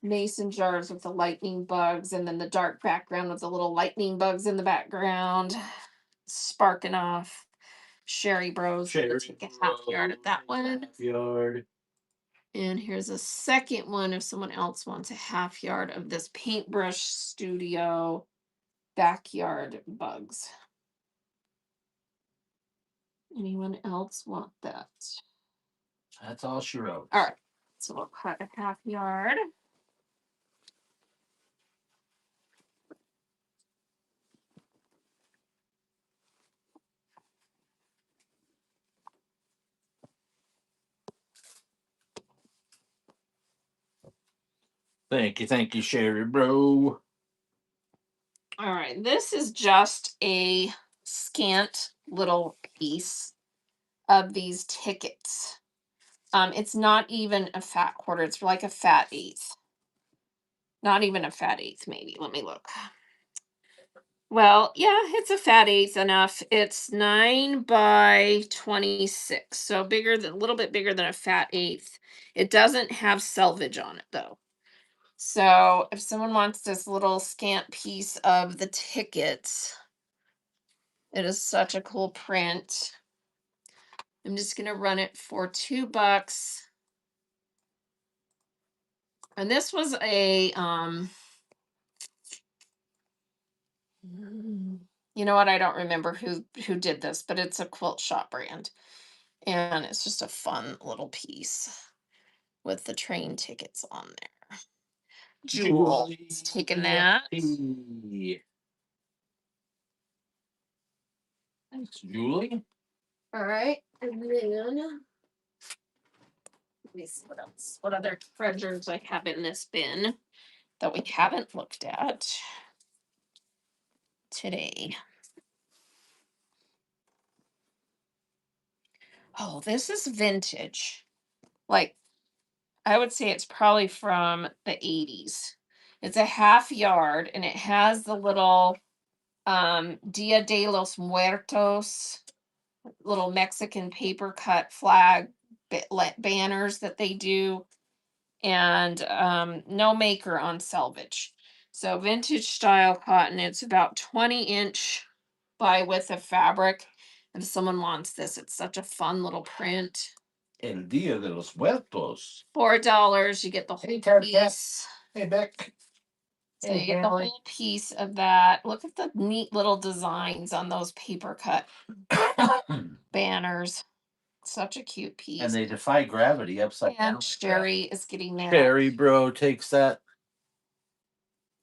Mason jars with the lightning bugs, and then the dark background with the little lightning bugs in the background, sparking off. Sherry Bros. Sherry Take a half yard of that one. Half yard. And here's a second one if someone else wants a half yard of this Paintbrush Studio Backyard Bugs. Anyone else want that? That's all she wrote. All right, so we'll cut a half yard. Thank you, Sherry Bro. All right, this is just a scant little piece of these tickets. It's not even a fat quarter, it's like a fat eighth. Not even a fat eighth, maybe. Let me look. Well, yeah, it's a fat eighth enough. It's 9 by 26, so bigger than a little bit bigger than a fat eighth. It doesn't have selvage on it though. So if someone wants this little scant piece of the tickets, it is such a cool print. I'm just gonna run it for $2. And this was a you know what? I don't remember who did this, but it's a quilt shop brand. And it's just a fun little piece with the train tickets on there. Julie's taking that. Thanks, Julie. All right. And then let me see what else. What other treasures I have in this bin that we haven't looked at today. Oh, this is vintage. Like, I would say it's probably from the 80s. It's a half yard and it has the little Dia de los Muertos little Mexican paper cut flag banners that they do, and no maker on selvage. So vintage style cotton. It's about 20-inch by width of fabric. If someone wants this, it's such a fun little print. El Dia de los Muertos. $4, you get the whole piece. Hey, Beck. So you get the whole piece of that. Look at the neat little designs on those paper cut banners. Such a cute piece. And they defy gravity upside down. And Sherry is getting that. Sherry, bro, takes that.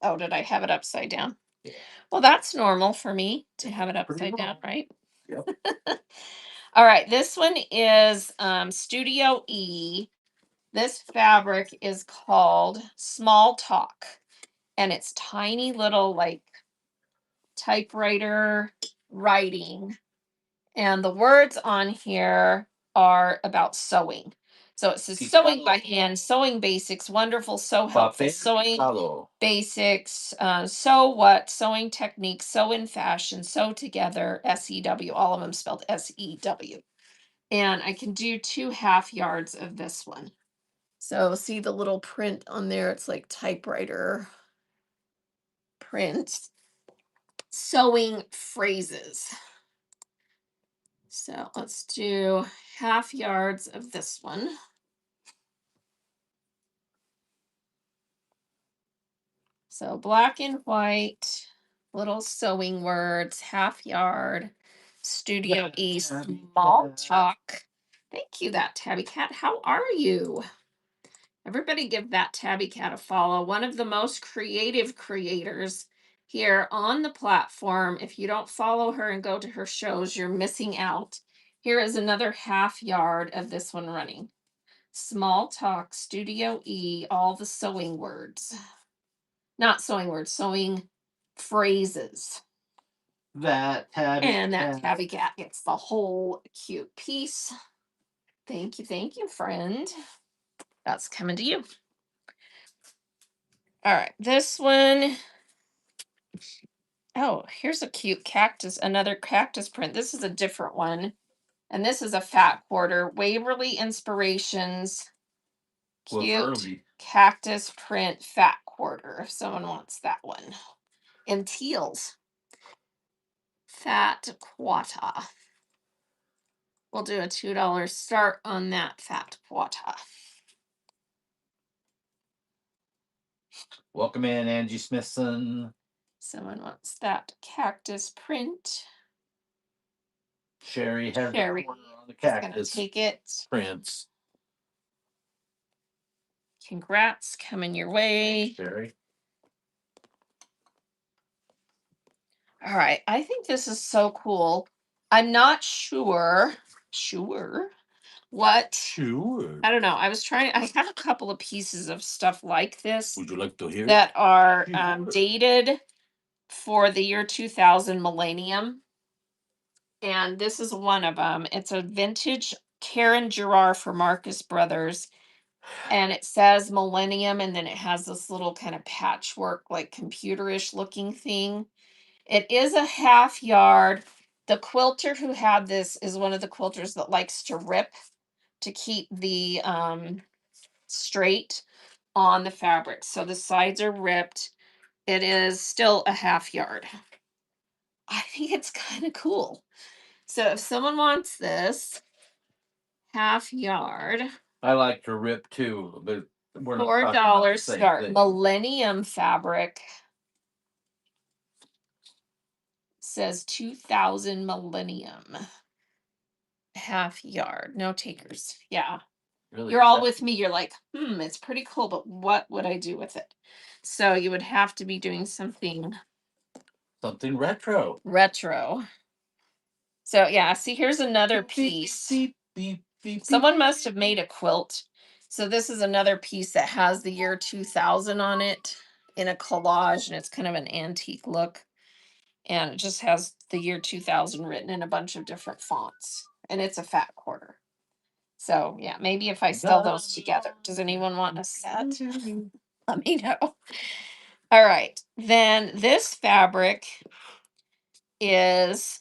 Oh, did I have it upside down? Yeah. Well, that's normal for me to have it upside down, right? Yep. All right, this one is Studio E. This fabric is called Small Talk, and it's tiny little like typewriter writing, and the words on here are about sewing. So it says sewing by hand, sewing basics, wonderful, so helpful, sewing basics, sew what, sewing techniques, sew in fashion, sew together, SEW, all of them spelled SEW. And I can do 2 half yards of this one. So see the little print on there, it's like typewriter print. Sewing phrases. So let's do half yards of this one. So black and white, little sewing words, half yard, Studio E, Small Talk. Thank you, that Tabby Cat. How are you? Everybody give that Tabby Cat a follow. One of the most creative creators here on the platform. If you don't follow her and go to her shows, you're missing out. Here is another half yard of this one running. Small Talk, Studio E, all the sewing words. Not sewing words, sewing phrases. That Tabby And that Tabby Cat gets the whole cute piece. Thank you, friend. That's coming to you. All right, this one. Oh, here's a cute cactus, another cactus print. This is a different one. And this is a fat quarter. Waverly Inspirations. Cute cactus print fat quarter. If someone wants that one. In teals. Fat quata. We'll do a $2 start on that fat quata. Welcome in, Angie Smithson. Someone wants that cactus print. Sherry has Sherry on the cactus take it. prints. Congrats, coming your way. Sherry. All right, I think this is so cool. I'm not sure what. Sure. I don't know. I have a couple of pieces of stuff like this. Would you like to hear? That are dated for the year 2000 millennium. And this is one of them. It's a vintage Karen Gerard for Marcus Brothers. And it says millennium, and then it has this little kind of patchwork, like computerish looking thing. It is a half yard. The quilter who had this is one of the quilters that likes to rip to keep the straight on the fabric. So the sides are ripped. It is still a half yard. I think it's kind of cool. So if someone wants this half yard, I like to rip too, but we're not talking about $4 the same start. thing. Millennium fabric says 2000 millennium half yard. No takers. Yeah. Really, you're all with me. You're like, it's pretty cool, but what would I do with it? So you would have to be doing something retro. Retro. So yeah, see, here's another piece. Someone must have made a quilt. So this is another piece that has the year 2000 on it in a collage, and it's kind of an antique look. And it just has the year 2000 written in a bunch of different fonts. And it's a fat quarter. So yeah, maybe if I sell those together. Does anyone want a set? Let me know. All right. Then this fabric is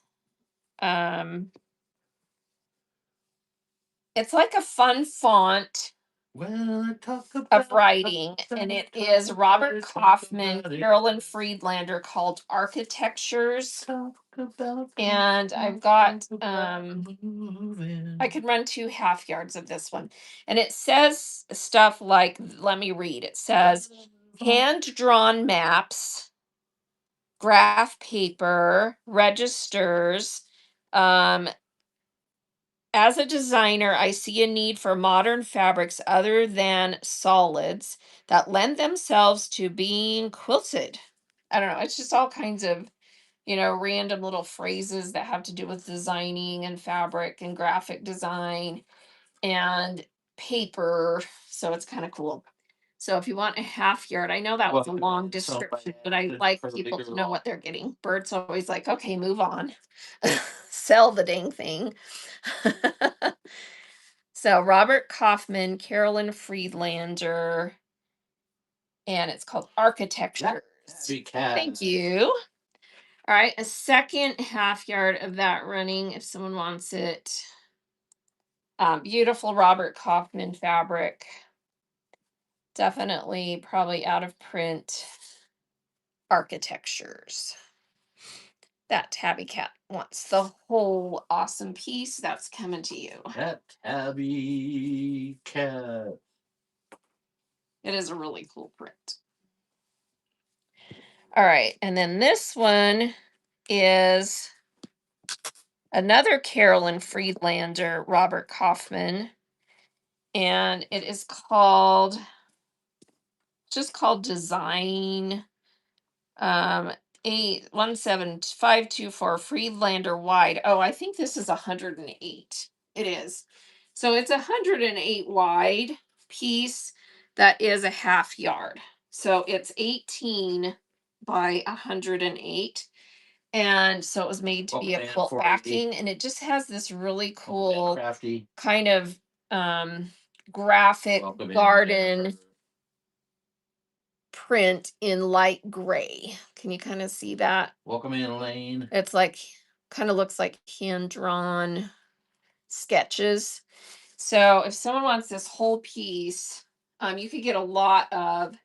It's like a fun font Well, I talk of about writing, and it is Robert Kaufman, Carolyn Friedlander, called Architectures. talk about And I've got moving. I could run 2 half yards of this one. And it says stuff like, let me read. It says hand drawn maps, graph paper, registers. Um, as a designer, I see a need for modern fabrics other than solids that lend themselves to being quilted. I don't know. It's just all kinds of, random little phrases that have to do with designing and fabric and graphic design and paper. So it's kind of cool. So if you want a half yard, I know that was a Well, long so description, bad but I that like for the people bigger to know lot. what they're getting. Bert's always like, okay, move on. Sell the dang thing. So Robert Kaufman, Carolyn Friedlander, and it's called Architecture. Tabby cat. Thank you. All right, a second half yard of that running if someone wants it. Beautiful Robert Kaufman fabric. Definitely probably out of print. Architectures. That tabby cat wants the whole awesome piece. That's coming to you. That tabby cat. It is a really cool print. All right, and then this one is another Carolyn Friedlander, Robert Kaufman, and it is just called Design 817524 Friedlander wide. Oh, I think this is 108. It is. So it's 108 wide piece that is a half yard. So it's 18 by 108. And so it was made to be a quilt backing, and it just has this really cool Crafty. kind of graphic garden print in light gray. Can you kind of see that? Welcome in, Elaine. It's like kind of looks like hand drawn sketches. So if someone wants this whole piece, you could get a lot of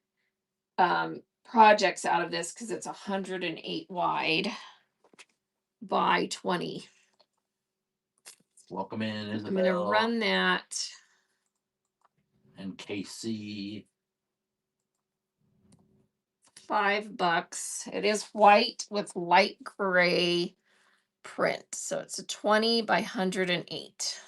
projects out of this because it's 108 wide by 20. Welcome in, Isabel. I'm going to run that. And KC. $5. It is white with light gray print. So it's a 20 by 108.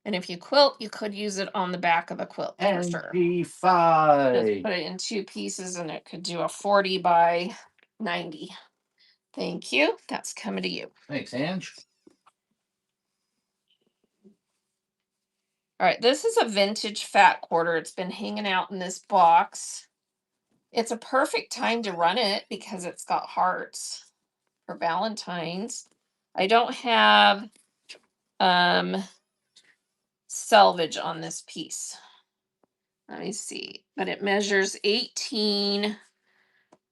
And if you quilt, you could use it on the back of a quilt for sure. Just NG5. put it in 2 pieces and it could do a 40 by 90. Thank you. That's coming to you. Thanks, Ange. All right, this is a vintage fat quarter. It's been hanging out in this box. It's a perfect time to run it because it's got hearts for Valentine's. I don't have selvage on this piece. Let me see, but it measures 18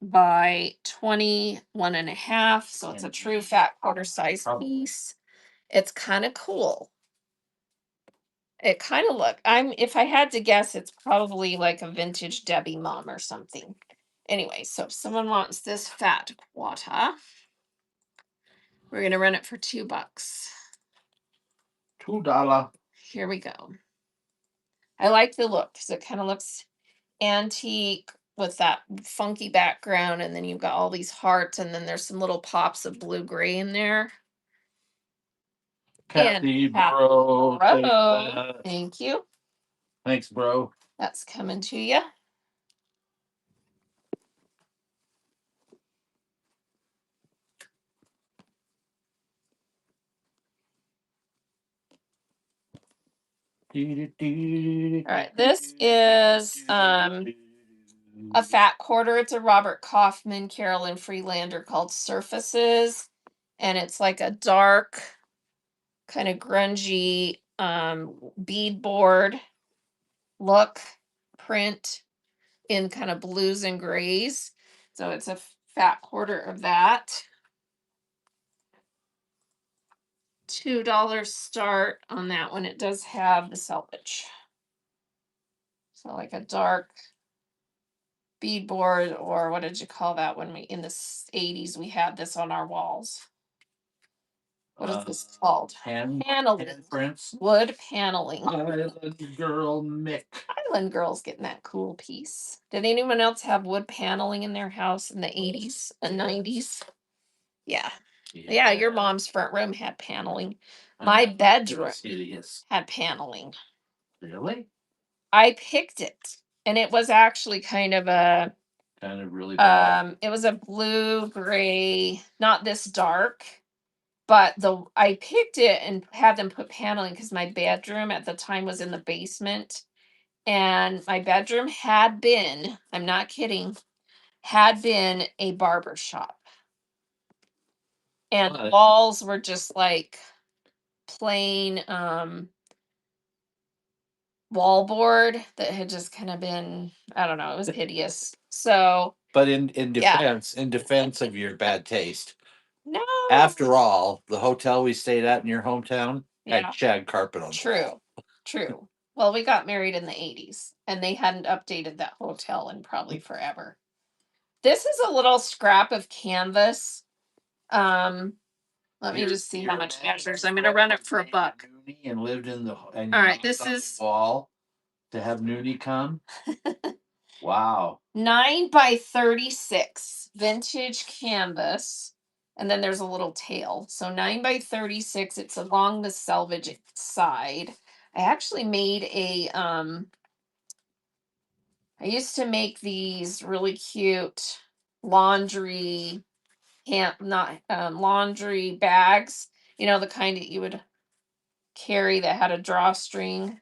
by 21 and a half. So it's a true fat quarter size piece. It's kind of cool. It kind of if I had to guess, it's probably like a vintage Debbie mom or something. Anyway, so if someone wants this fat quota, we're going to run it for $2. $2. Here we go. I like the look because it kind of looks antique with that funky background, and then you've got all these hearts, and then there's some little pops of blue gray in there. Kathy, bro. Thank you. Thanks, bro. That's coming to you. All right, this is a fat quarter. It's a Robert Kaufman, Carolyn Freelander called Surfaces, and it's like a dark, kind of grungy beadboard look print in kind of blues and grays. So it's a fat quarter of that. $2 start on that one. It does have the selvage. So like a dark beadboard, or what did you call that when we in the 80s we had this on our walls? What is this called? Paneling. Prints. Wood paneling. Island Girl Mick. Island Girl's getting that cool piece. Did anyone else have wood paneling in their house in the 80s and 90s? Yeah. Yeah, your mom's front room had paneling. My bedroom had paneling. Really? I picked it, and it was actually kind of really bad. it was a blue gray, not this dark, but I picked it and had them put paneling because my bedroom at the time was in the basement, and my bedroom had been, I'm not kidding, had been a barber shop. And the walls were just like plain wallboard that had just kind of been, I don't know, it was hideous. So, But in yeah. defense of your bad taste, No. after all, the hotel we stayed at in your hometown Yeah. had shag carpet on. True. True. Well, we got married in the 80s, and they hadn't updated that hotel in probably forever. This is a little scrap of canvas. Let me just see how much it measures. I'm going to run it for $1. And lived in the and all right, this is wall to have Nudie come. Wow. 9 by 36 vintage canvas, and then there's a little tail. So 9 by 36. It's along the selvage side. I actually made I used to make these really cute laundry not laundry bags, the kind that you would carry that had a drawstring.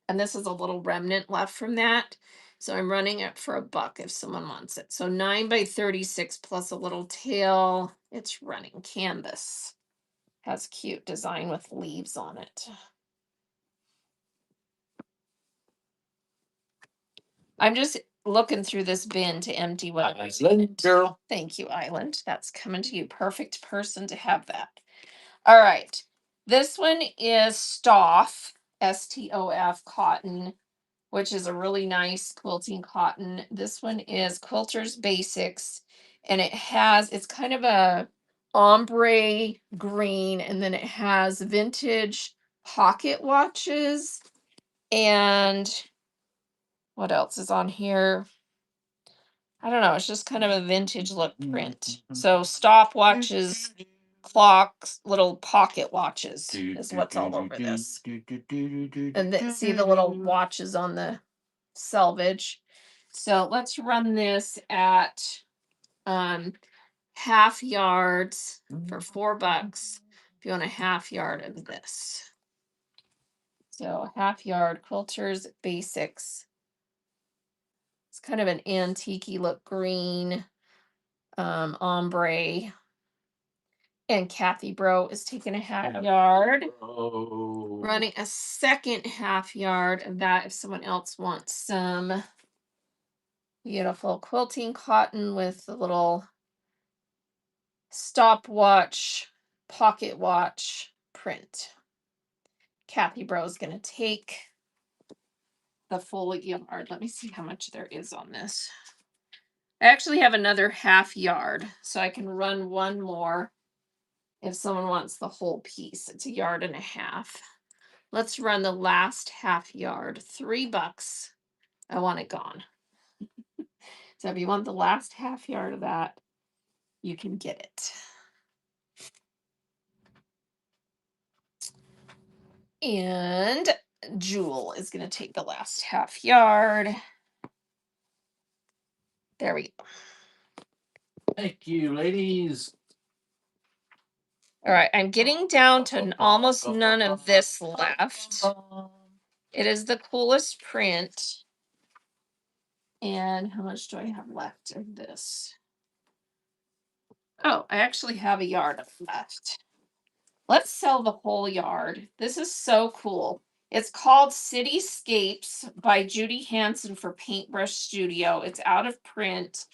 And this is a little remnant left from that. So I'm running it for $1 if someone wants it. So 9 by 36 plus a little tail. It's running canvas. Has cute design with leaves on it. I'm just looking through this bin to empty what Island Girl. Thank you, Island. That's coming to you. Perfect person to have that. All right. This one is Stoff, STOF cotton, which is a really nice quilting cotton. This one is Quilter's Basics, and it's kind of a ombre green, and then it has vintage pocket watches. And what else is on here? I don't know. It's just kind of a vintage look print. So stopwatches, clocks, little pocket watches is what's all over this. And then see the little watches on the selvage. So let's run this at half yards for $4 if you want a half yard of this. So half yard Quilter's Basics. It's kind of an antique look green, ombre. And Kathy Bro is taking a half yard. Running a second half yard of that if someone else wants some beautiful quilting cotton with the little stopwatch, pocket watch print. Kathy Bro is going to take the full yard. Let me see how much there is on this. I actually have another half yard, so I can run one more if someone wants the whole piece. It's 1.5 yards. Let's run the last half yard. $3. I want it gone. So if you want the last half yard of that, you can get it. And Jewel is going to take the last half yard. There we go. Thank you, ladies. All right, I'm getting down to almost none of this left. It is the coolest print. And how much do I have left of this? Oh, I actually have 1 yard left. Let's sell the whole yard. This is so cool. It's called Cityscapes by Judy Hanson for Paintbrush Studio. It's out of print.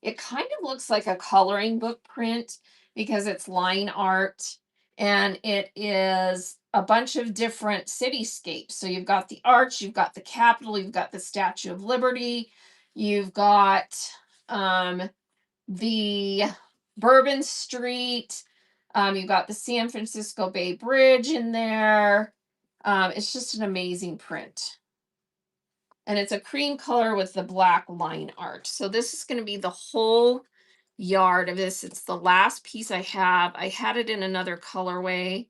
It kind of looks like a coloring book print because it's line art. And it is a bunch of different cityscapes. So you've got the Arch, you've got the Capitol, you've got the Statue of Liberty, you've got the Bourbon Street, you've got the San Francisco Bay Bridge in there. It's just an amazing print. And it's a cream color with the black line art. So this is going to be the whole yard of this. It's the last piece I have. I had it in another colorway.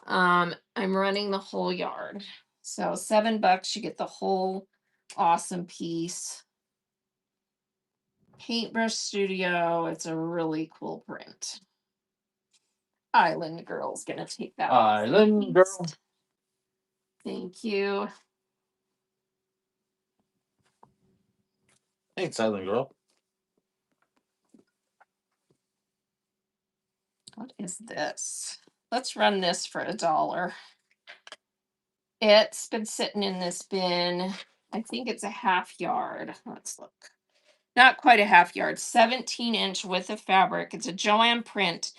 I'm running the whole yard. So $7, you get the whole awesome piece. Paintbrush Studio. It's a really cool print. Island Girl's gonna take that. Island Girl. Thank you. Thanks, Island Girl. What is this? Let's run this for $1. It's been sitting in this bin. I think it's a half yard. Let's look. Not quite a half yard, 17-inch width of fabric. It's a Joanne print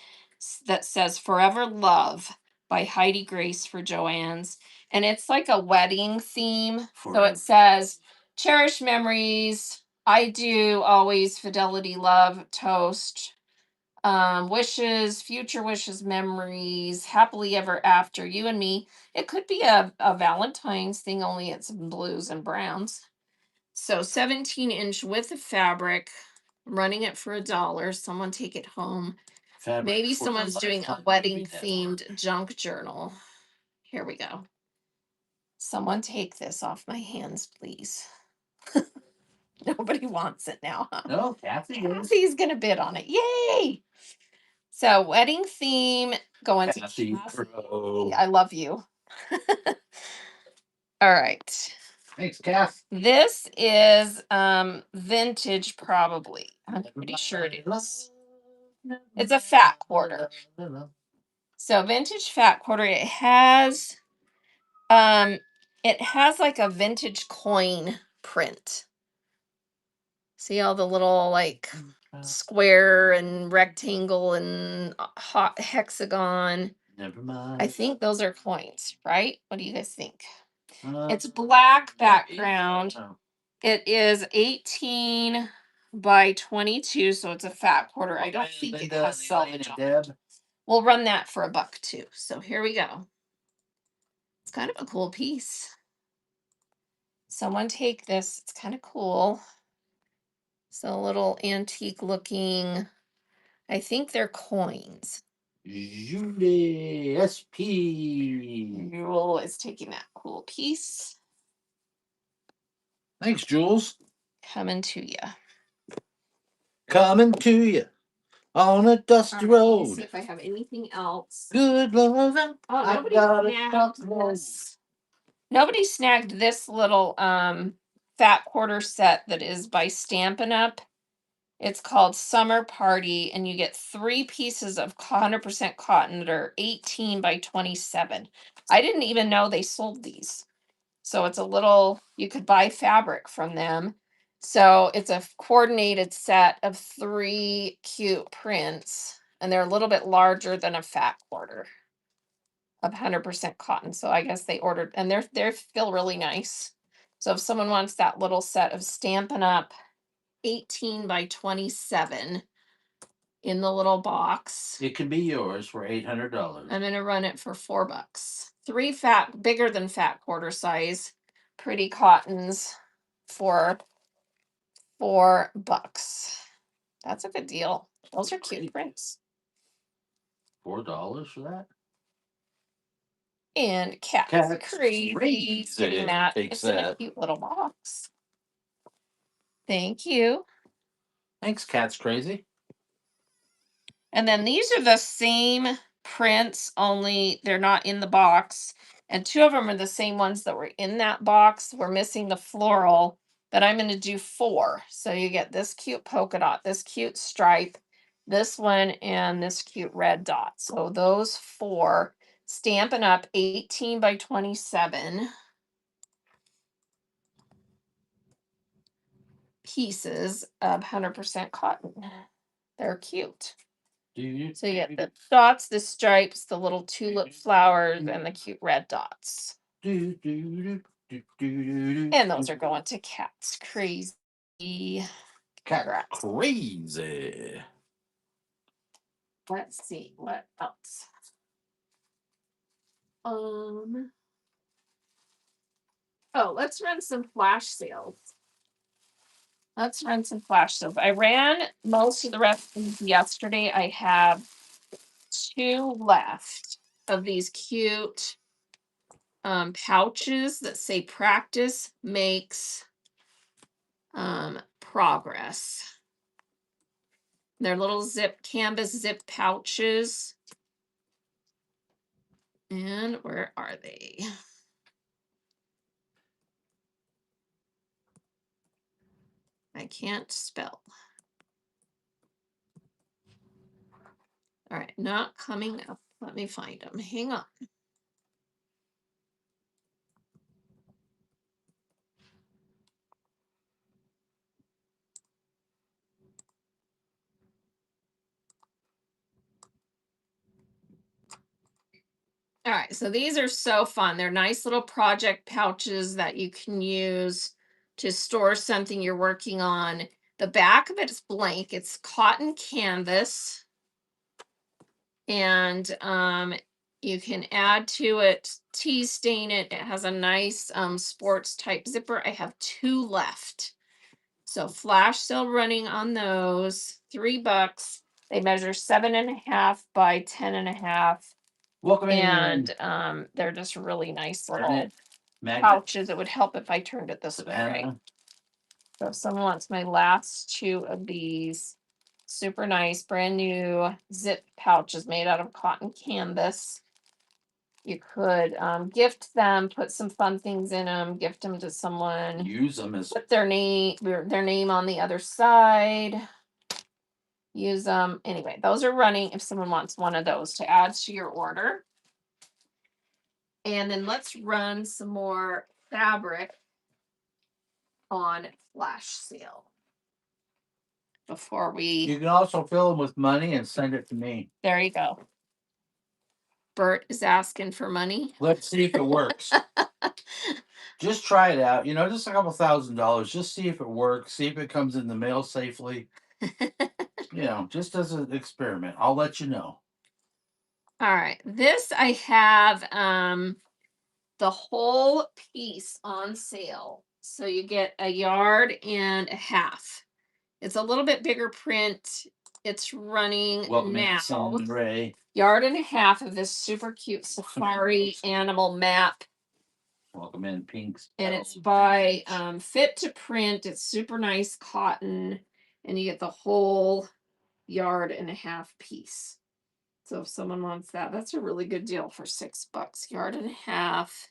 that says Forever Love by Heidi Grace for Joanne's. And it's like a wedding theme. So it says, cherish memories. I do always fidelity, love, toast. Wishes, future wishes, memories, happily ever after, you and me. It could be a Valentine's thing, only it's in blues and browns. So 17-inch width of fabric, running it for $1. Someone take it home. Fabric Maybe for someone's a doing a lifetime wedding baby network. themed junk journal. Here we go. Someone take this off my hands, please. Nobody wants it now, huh? No, Kathy is. Kathy's gonna bid on it. Yay! So wedding theme going to Kathy Kathy. Pro. I love you. All right. Thanks, Kath. This is vintage, probably. I'm pretty sure it is. It's a fat quarter. So vintage fat quarter. It has like a vintage coin print. See all the little like square and rectangle and hot hexagon. Never mind. I think those are coins, right? What do you guys think? It's black background. It is 18 by 22, so it's a fat quarter. I don't think it has selvage on it. We'll run that for $1 too. So here we go. It's kind of a cool piece. Someone take this. It's kind of cool. So a little antique looking. I think they're coins. Julie SP. Jewel is taking that cool piece. Thanks, Jules. Coming to you. Coming to you on a dusty Let me road. see if I have anything else. Good loving. Oh, I nobody got it. snagged this. Nobody snagged this little fat quarter set that is by Stampin' Up. It's called Summer Party, and you get 3 pieces of 100% cotton that are 18 by 27. I didn't even know they sold these. So it's a little, you could buy fabric from them. So it's a coordinated set of 3 cute prints, and they're a little bit larger than a fat quarter of 100% cotton. So I guess they ordered, and they feel really nice. So if someone wants that little set of Stampin' Up 18 by 27 in the little box, It can be yours for $800. I'm gonna run it for $4. 3 bigger than fat quarter size, pretty cottons for $4. That's a good deal. Those are cute Great. prints. $4 for that? And Cat's Cat's crazy crazy getting that. takes It's in a that. cute little box. Thank you. Thanks, Cat's crazy. And then these are the same prints, only they're not in the box. And 2 of them are the same ones that were in that box. We're missing the floral, but I'm going to do 4. So you get this cute polka dot, this cute stripe, this one, and this cute red dot. So those 4, Stampin' Up 18 by 27 pieces of 100% cotton. They're cute. So you get the dots, the stripes, the little tulip flowers, and the cute red dots. And those are going to Cats Crazy. Cat Congrats. crazy. Let's see what else. Oh, let's run some flash sales. Let's run some flash sales. I ran most of the rest yesterday. I have 2 left of these cute pouches that say practice makes progress. They're little canvas zip pouches. And where are they? I can't spell. All right, not coming up. Let me find them. Hang on. All right, so these are so fun. They're nice little project pouches that you can use to store something you're working on. The back of it is blank. It's cotton canvas. And you can add to it, tea stain it. It has a nice sports type zipper. I have 2 left. So flash sale running on those, $3. They measure 7.5 by 10.5. Welcome And in. they're just really nice Turn little it. Magnet. pouches. It would help if I turned it this way, right? Savannah. So if someone wants my last 2 of these, super nice, brand new zip pouches made out of cotton canvas. You could gift them, put some fun things in them, gift them to someone. Use them as Put their name on the other side. Use them. Anyway, those are running if someone wants one of those to add to your order. And then let's run some more fabric on flash sale before we. You can also fill them with money and send it to me. There you go. Bert is asking for money. Let's see if it works. Just try it out. Just a couple $1,000. Just see if it works. See if it comes in the mail safely. Just as an experiment. I'll let you know. All right. This I have the whole piece on sale. So you get 1.5 yards. It's a little bit bigger print. It's running Welcome now. in, Sam Ray. 1.5 yards of this super cute safari animal map. Welcome in, Pinks. And it's by Fit to Print. It's super nice cotton. And you get the whole 1.5 yard piece. So if someone wants that, that's a really good deal for $6. 1.5 yards.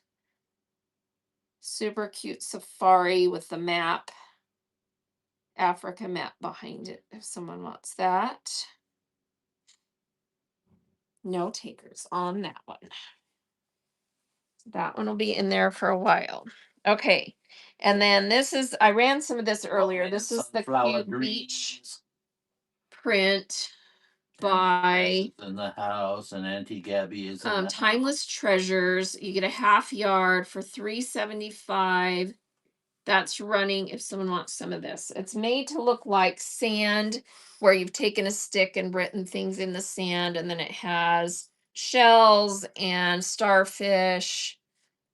Super cute safari with the map. Africa map behind it if someone wants that. No takers on that one. That one will be in there for a while. Okay. And then I ran some of this earlier. This is the cute beach print by in the house, and Auntie Gabby is Timeless Treasures. You get a 1/2 yard for $3.75. That's running if someone wants some of this. It's made to look like sand, where you've taken a stick and written things in the sand, and then it has shells and starfish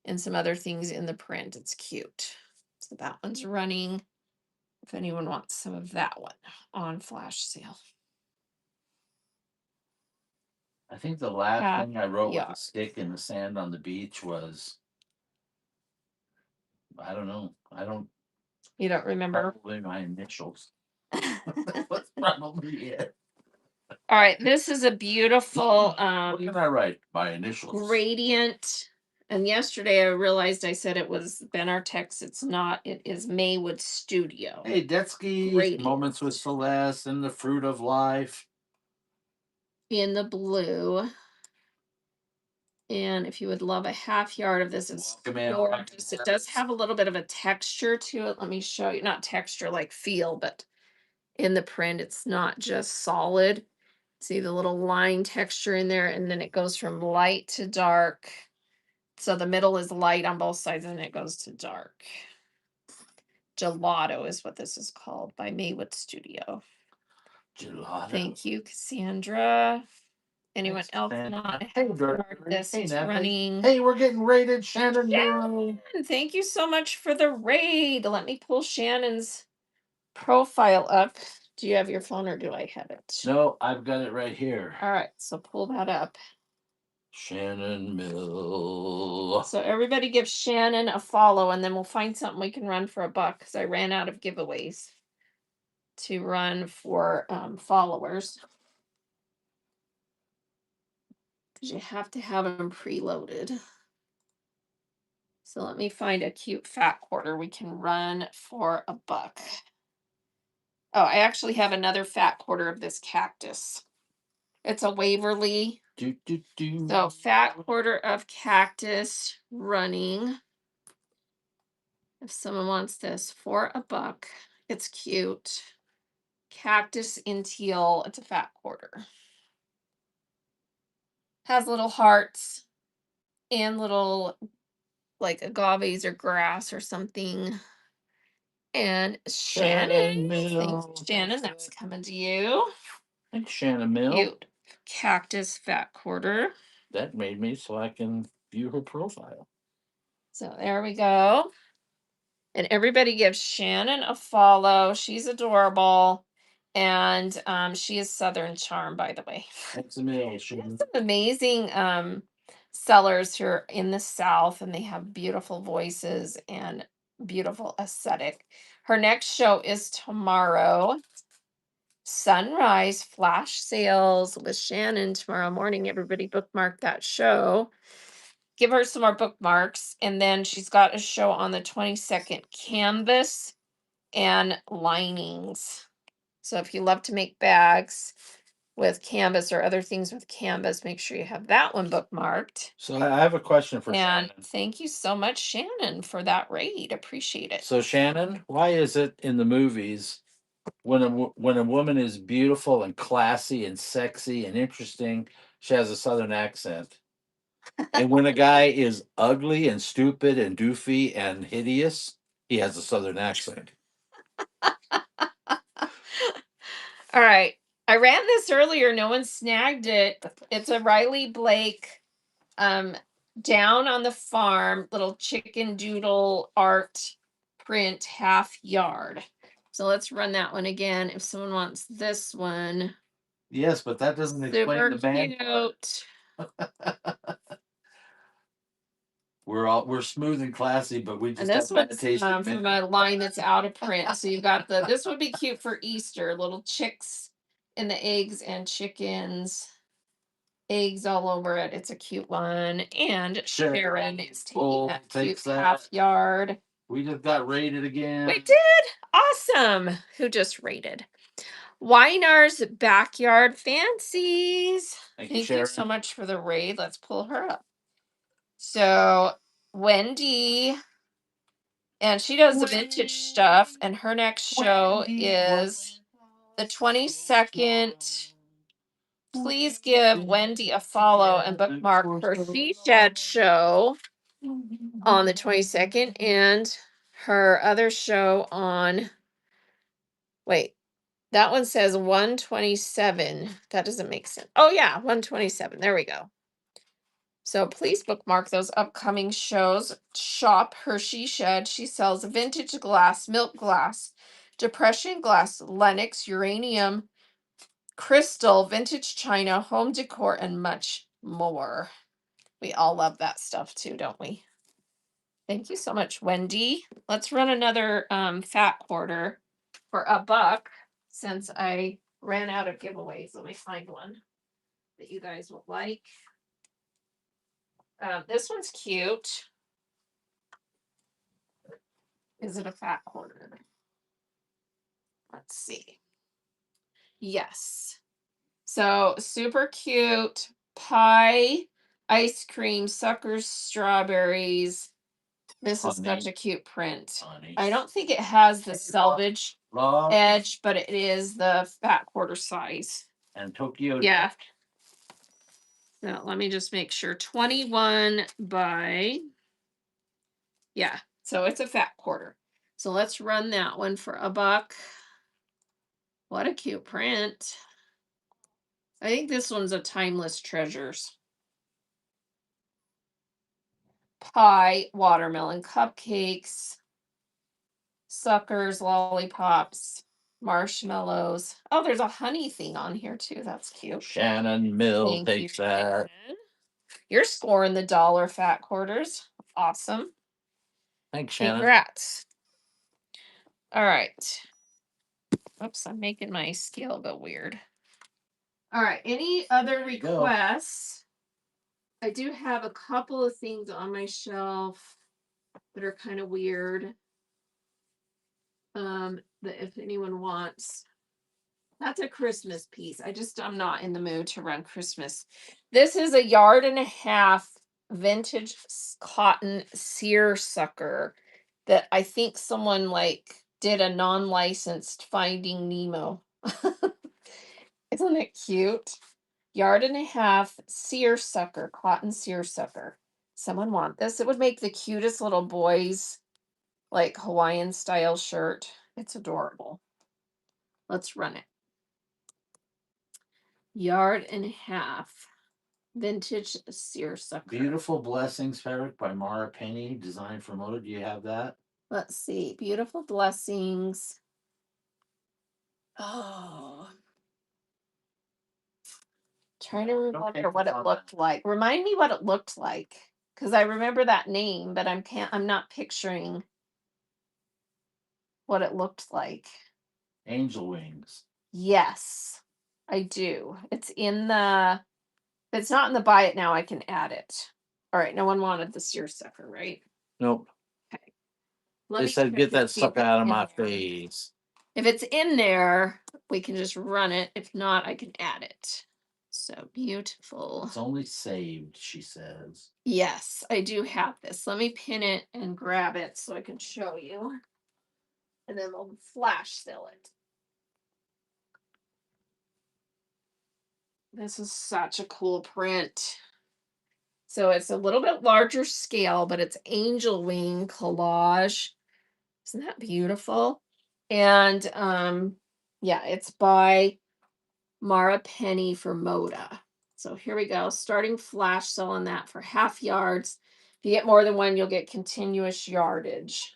and some other things in the print. It's cute. So that one's running if anyone wants some of that one on flash sale. I think the last thing I wrote with Yeah. a stick in the sand on the beach was, I don't know. You don't remember? Probably my initials. That's probably it. All right, this is a beautiful What can I write? My initials. gradient. And yesterday I realized I said it was Ben Artex. It's not. It is Maywood Studio. Hey, Detsky, Gradient. Moments with Celeste and the Fruit of Life. In the blue. And if you would love a 1/2 yard of this, it's gorgeous. It does have a little bit of a texture to it. Let me show you. Not texture like feel, but in the print, it's not just solid. See the little line texture in there, and then it goes from light to dark. So the middle is light on both sides, and it goes to dark. Gelato is what this is called by Maywood Studio. Gelato. Thank you, Cassandra. Anyone Thanks, else man. not Hey, this hey, Natalie. running? Hey, we're getting rated, Shannon. Shannon, thank you so much for the raid. Let me pull Shannon's profile up. Do you have your phone or do I have it? No, I've got it right here. All right, so pull that up. Shannon Mill. So everybody give Shannon a follow, and then we'll find something we can run for $1 because I ran out of giveaways to run for followers. Because you have to have them preloaded. So let me find a cute fat quarter we can run for $1. Oh, I actually have another fat quarter of this cactus. It's a Waverly. So fat quarter of cactus running. If someone wants this for $1, it's cute. Cactus in teal. It's a fat quarter. Has little hearts and little like agaves or grass or something. And Shannon, thanks, Shannon, that's coming to you. Thanks, Shannon Mill. Cute cactus fat quarter. That made me so I can view her profile. So there we go. And everybody give Shannon a follow. She's adorable. And she is Southern Charm, by the way. Thanks a million, Some amazing sellers who are in the South, and they have beautiful voices and beautiful aesthetic. Her next show is tomorrow. Sunrise flash sales with Shannon tomorrow morning. Everybody bookmark that show. Give her some more bookmarks. And then she's got a show on the 22nd, canvas and linings. So if you love to make bags with canvas or other things with canvas, make sure you have that one bookmarked. So I have a question for And Shannon. thank you so much, Shannon, for that raid. Appreciate it. So Shannon, why is it in the movies when when a woman is beautiful and classy and sexy and interesting, she has a Southern accent, and when a guy is ugly and stupid and doofy and hideous, he has a Southern accent? All right. I ran this earlier. No one snagged it. It's a Riley Blake down on the farm little chicken doodle art print half yard. So let's run that one again. If someone wants this one. Yes, but that doesn't explain the band part. We're smooth and classy, but we And just this have one's meditation. from a line that's out of print. So you've got this would be cute for Easter. Little chicks in the eggs and chickens. Eggs all over it. It's a cute one. And Sharon is taking that cute half yard. We just got rated again. We did. Awesome. Who just rated? Winar's Backyard Fancies. Thank you so much for the raid. Let's pull her up. So Wendy, and she does the vintage stuff, and her next show is the 22nd. Please give Wendy a follow and bookmark her She Shed show on the 22nd and her other show on, wait, that one says 127. That doesn't make sense. Oh yeah, 127. There we go. So please bookmark those upcoming shows. Shop her She Shed. She sells vintage glass, milk glass, depression glass, Lenox, uranium, crystal, vintage china, home decor, and much more. We all love that stuff too, don't we? Thank you so much, Wendy. Let's run another fat quarter for $1 since I ran out of giveaways. Let me find one that you guys will like. This one's cute. Is it a fat quarter? Let's see. Yes. So super cute pie, ice cream, suckers, strawberries. This is such a cute print. I don't think it has the selvage edge, but it is the fat quarter size. and Tokyo. Yeah. So let me just make sure 21 by, yeah. So it's a fat quarter. So let's run that one for $1. What a cute print. I think this one's a timeless treasures. Pie, watermelon cupcakes, suckers, lollipops, marshmallows. Oh, there's a honey thing on here too. That's cute. Shannon Mill Thank you, takes that. Shannon. You're scoring the dollar fat quarters. Awesome. Thanks, Shannon. Congrats. All right. Oops, I'm making my scale go weird. All right. Any other There you go. requests? I do have a couple of things on my shelf that are kind of weird. That if anyone wants. That's a Christmas piece. I'm not in the mood to run Christmas. This is a 1.5 yard vintage cotton seersucker that I think someone like did a non-licensed Finding Nemo. Isn't it cute? 1.5 yard seersucker, cotton seersucker. Someone want this? It would make the cutest little boys like Hawaiian style shirt. It's adorable. Let's run it. 1.5 yard vintage seersucker. Beautiful Blessings fabric by Mara Penny, designed for Moda. Do you have that? Let's see. Beautiful Blessings. Oh, trying to remember what it looked like. Remind me what it looked like, because I remember that name, but I'm not picturing what it looked like. Angel Wings. Yes, I do. It's in the. If it's not in the buy it now, I can add it. All right. No one wanted the seersucker, right? Nope. Okay. They said, get that sucker out of my face. If it's in there, we can just run it. If not, I can add it. So beautiful. It's only saved, she says. Yes, I do have this. Let me pin it and grab it so I can show you. And then we'll flash sell it. This is such a cool print. So it's a little bit larger scale, but it's angel wing collage. Isn't that beautiful? And yeah, it's by Mara Penny for Moda. So here we go. Starting flash selling that for half yards. If you get more than one, you'll get continuous yardage.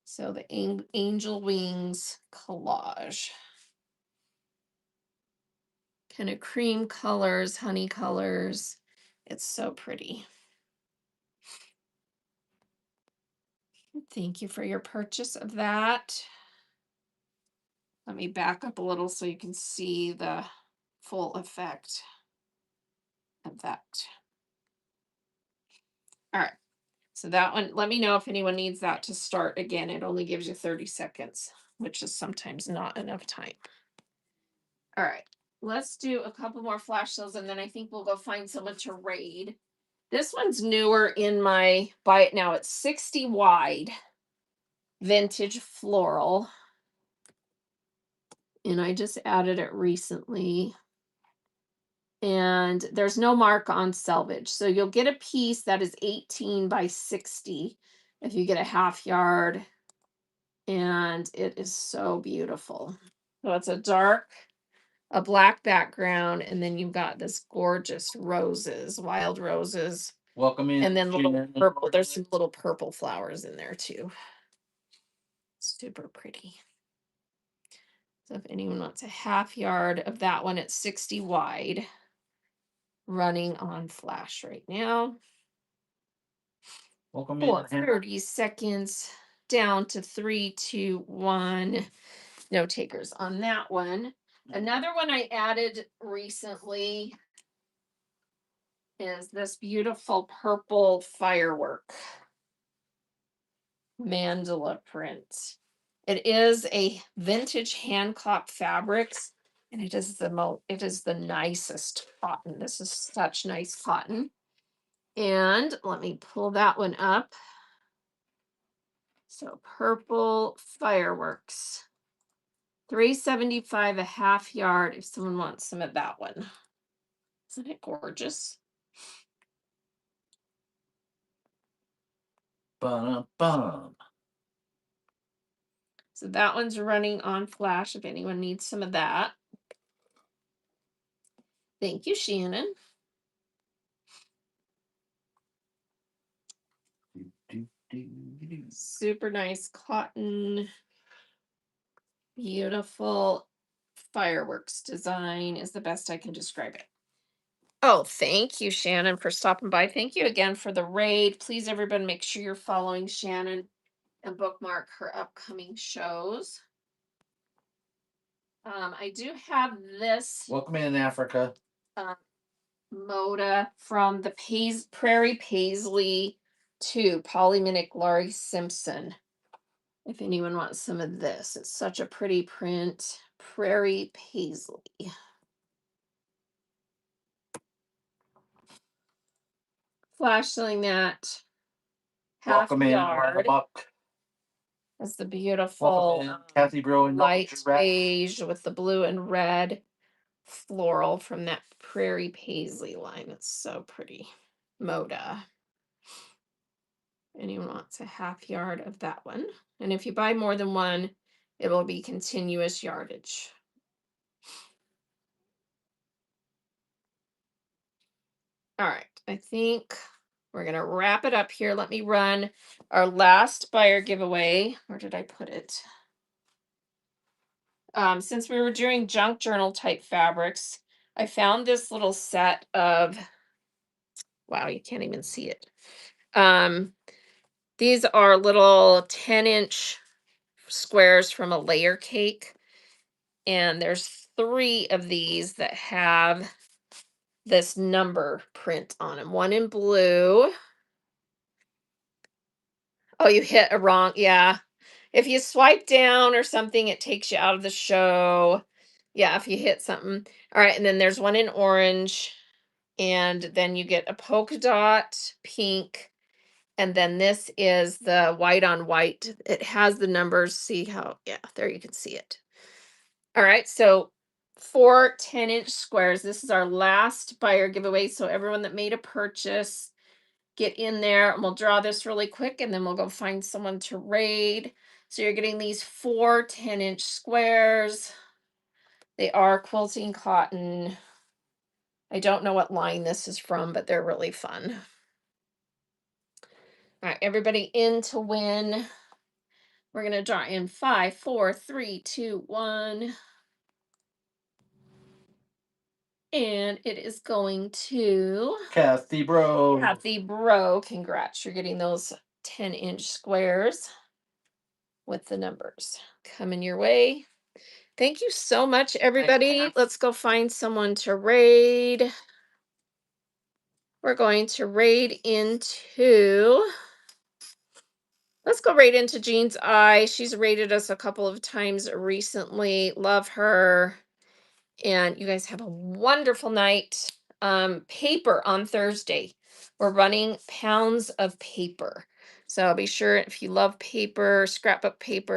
So the angel wings collage. Kind of cream colors, honey colors. It's so pretty. Thank you for your purchase of that. Let me back up a little so you can see the full effect of that. All right. So that one, let me know if anyone needs that to start again. It only gives you 30 seconds, which is sometimes not enough time. All right. Let's do a couple more flash sales and then I think we'll go find someone to raid. This one's newer in my buy it now. It's 60 wide vintage floral. And I just added it recently. And there's no mark on selvage. So you'll get a piece that is 18 by 60 if you get a half yard. And it is so beautiful. So it's a black background, and then you've got this gorgeous roses, wild roses. Welcome in. And then little purple, there's some little purple flowers in there too. Super pretty. So if anyone wants a half yard of that one, it's 60 wide. Running on flash right now. Welcome in. 30 seconds down to 3, 2, 1. No takers on that one. Another one I added recently is this beautiful purple firework mandala print. It is a vintage Hancock fabrics, and it is the nicest cotton. This is such nice cotton. And let me pull that one up. So purple fireworks. $3.75 a half yard if someone wants some of that one. Isn't it gorgeous? Bum. So that one's running on Flash if anyone needs some of that. Thank you, Shannon. Super nice cotton. Beautiful fireworks design is the best I can describe it. Oh, thank you, Shannon, for stopping by. Thank you again for the raid. Please, everybody, make sure you're following Shannon and bookmark her upcoming shows. I do have this. Welcome in Africa. Moda from the Prairie Paisley to Polyminic Laurie Simpson. If anyone wants some of this, it's such a pretty print. Prairie Paisley. Flash selling that half Welcome in, yard. That's the beautiful Kathy Bro and light beige with the blue and red floral from that Prairie Paisley line. It's so pretty. Moda. Anyone wants a half yard of that one. And if you buy more than one, it will be continuous yardage. All right, I think we're going to wrap it up here. Let me run our last buyer giveaway. Where did I put it? Since we were doing junk journal type fabrics, I found this little set of, wow, you can't even see it. These are little 10-inch squares from a layer cake. And there's 3 of these that have this number print on them. One in blue. Oh, you hit a wrong. Yeah. If you swipe down or something, it takes you out of the show. Yeah, if you hit something. All right. And then there's one in orange. And then you get a polka dot pink. And then this is the white on white. It has the numbers. See how, yeah, there you can see it. All right. So 4 10-inch squares. This is our last buyer giveaway. So everyone that made a purchase, get in there and we'll draw this really quick and then we'll go find someone to raid. So you're getting these 4 10-inch squares. They are quilting cotton. I don't know what line this is from, but they're really fun. All right, everybody in to win. We're going to draw in 5, 4, 3, 2, 1. And it is going to Kathy Bro. Kathy Bro. Congrats. You're getting those 10-inch squares with the numbers coming your way. Thank you so much, everybody. Let's go find someone to raid. We're going to raid into. Let's go right into Jean's Eye. She's rated us a couple of times recently. Love her. And you guys have a wonderful night. Paper on Thursday. We're running pounds of paper. So be sure if you love paper, scrapbook paper,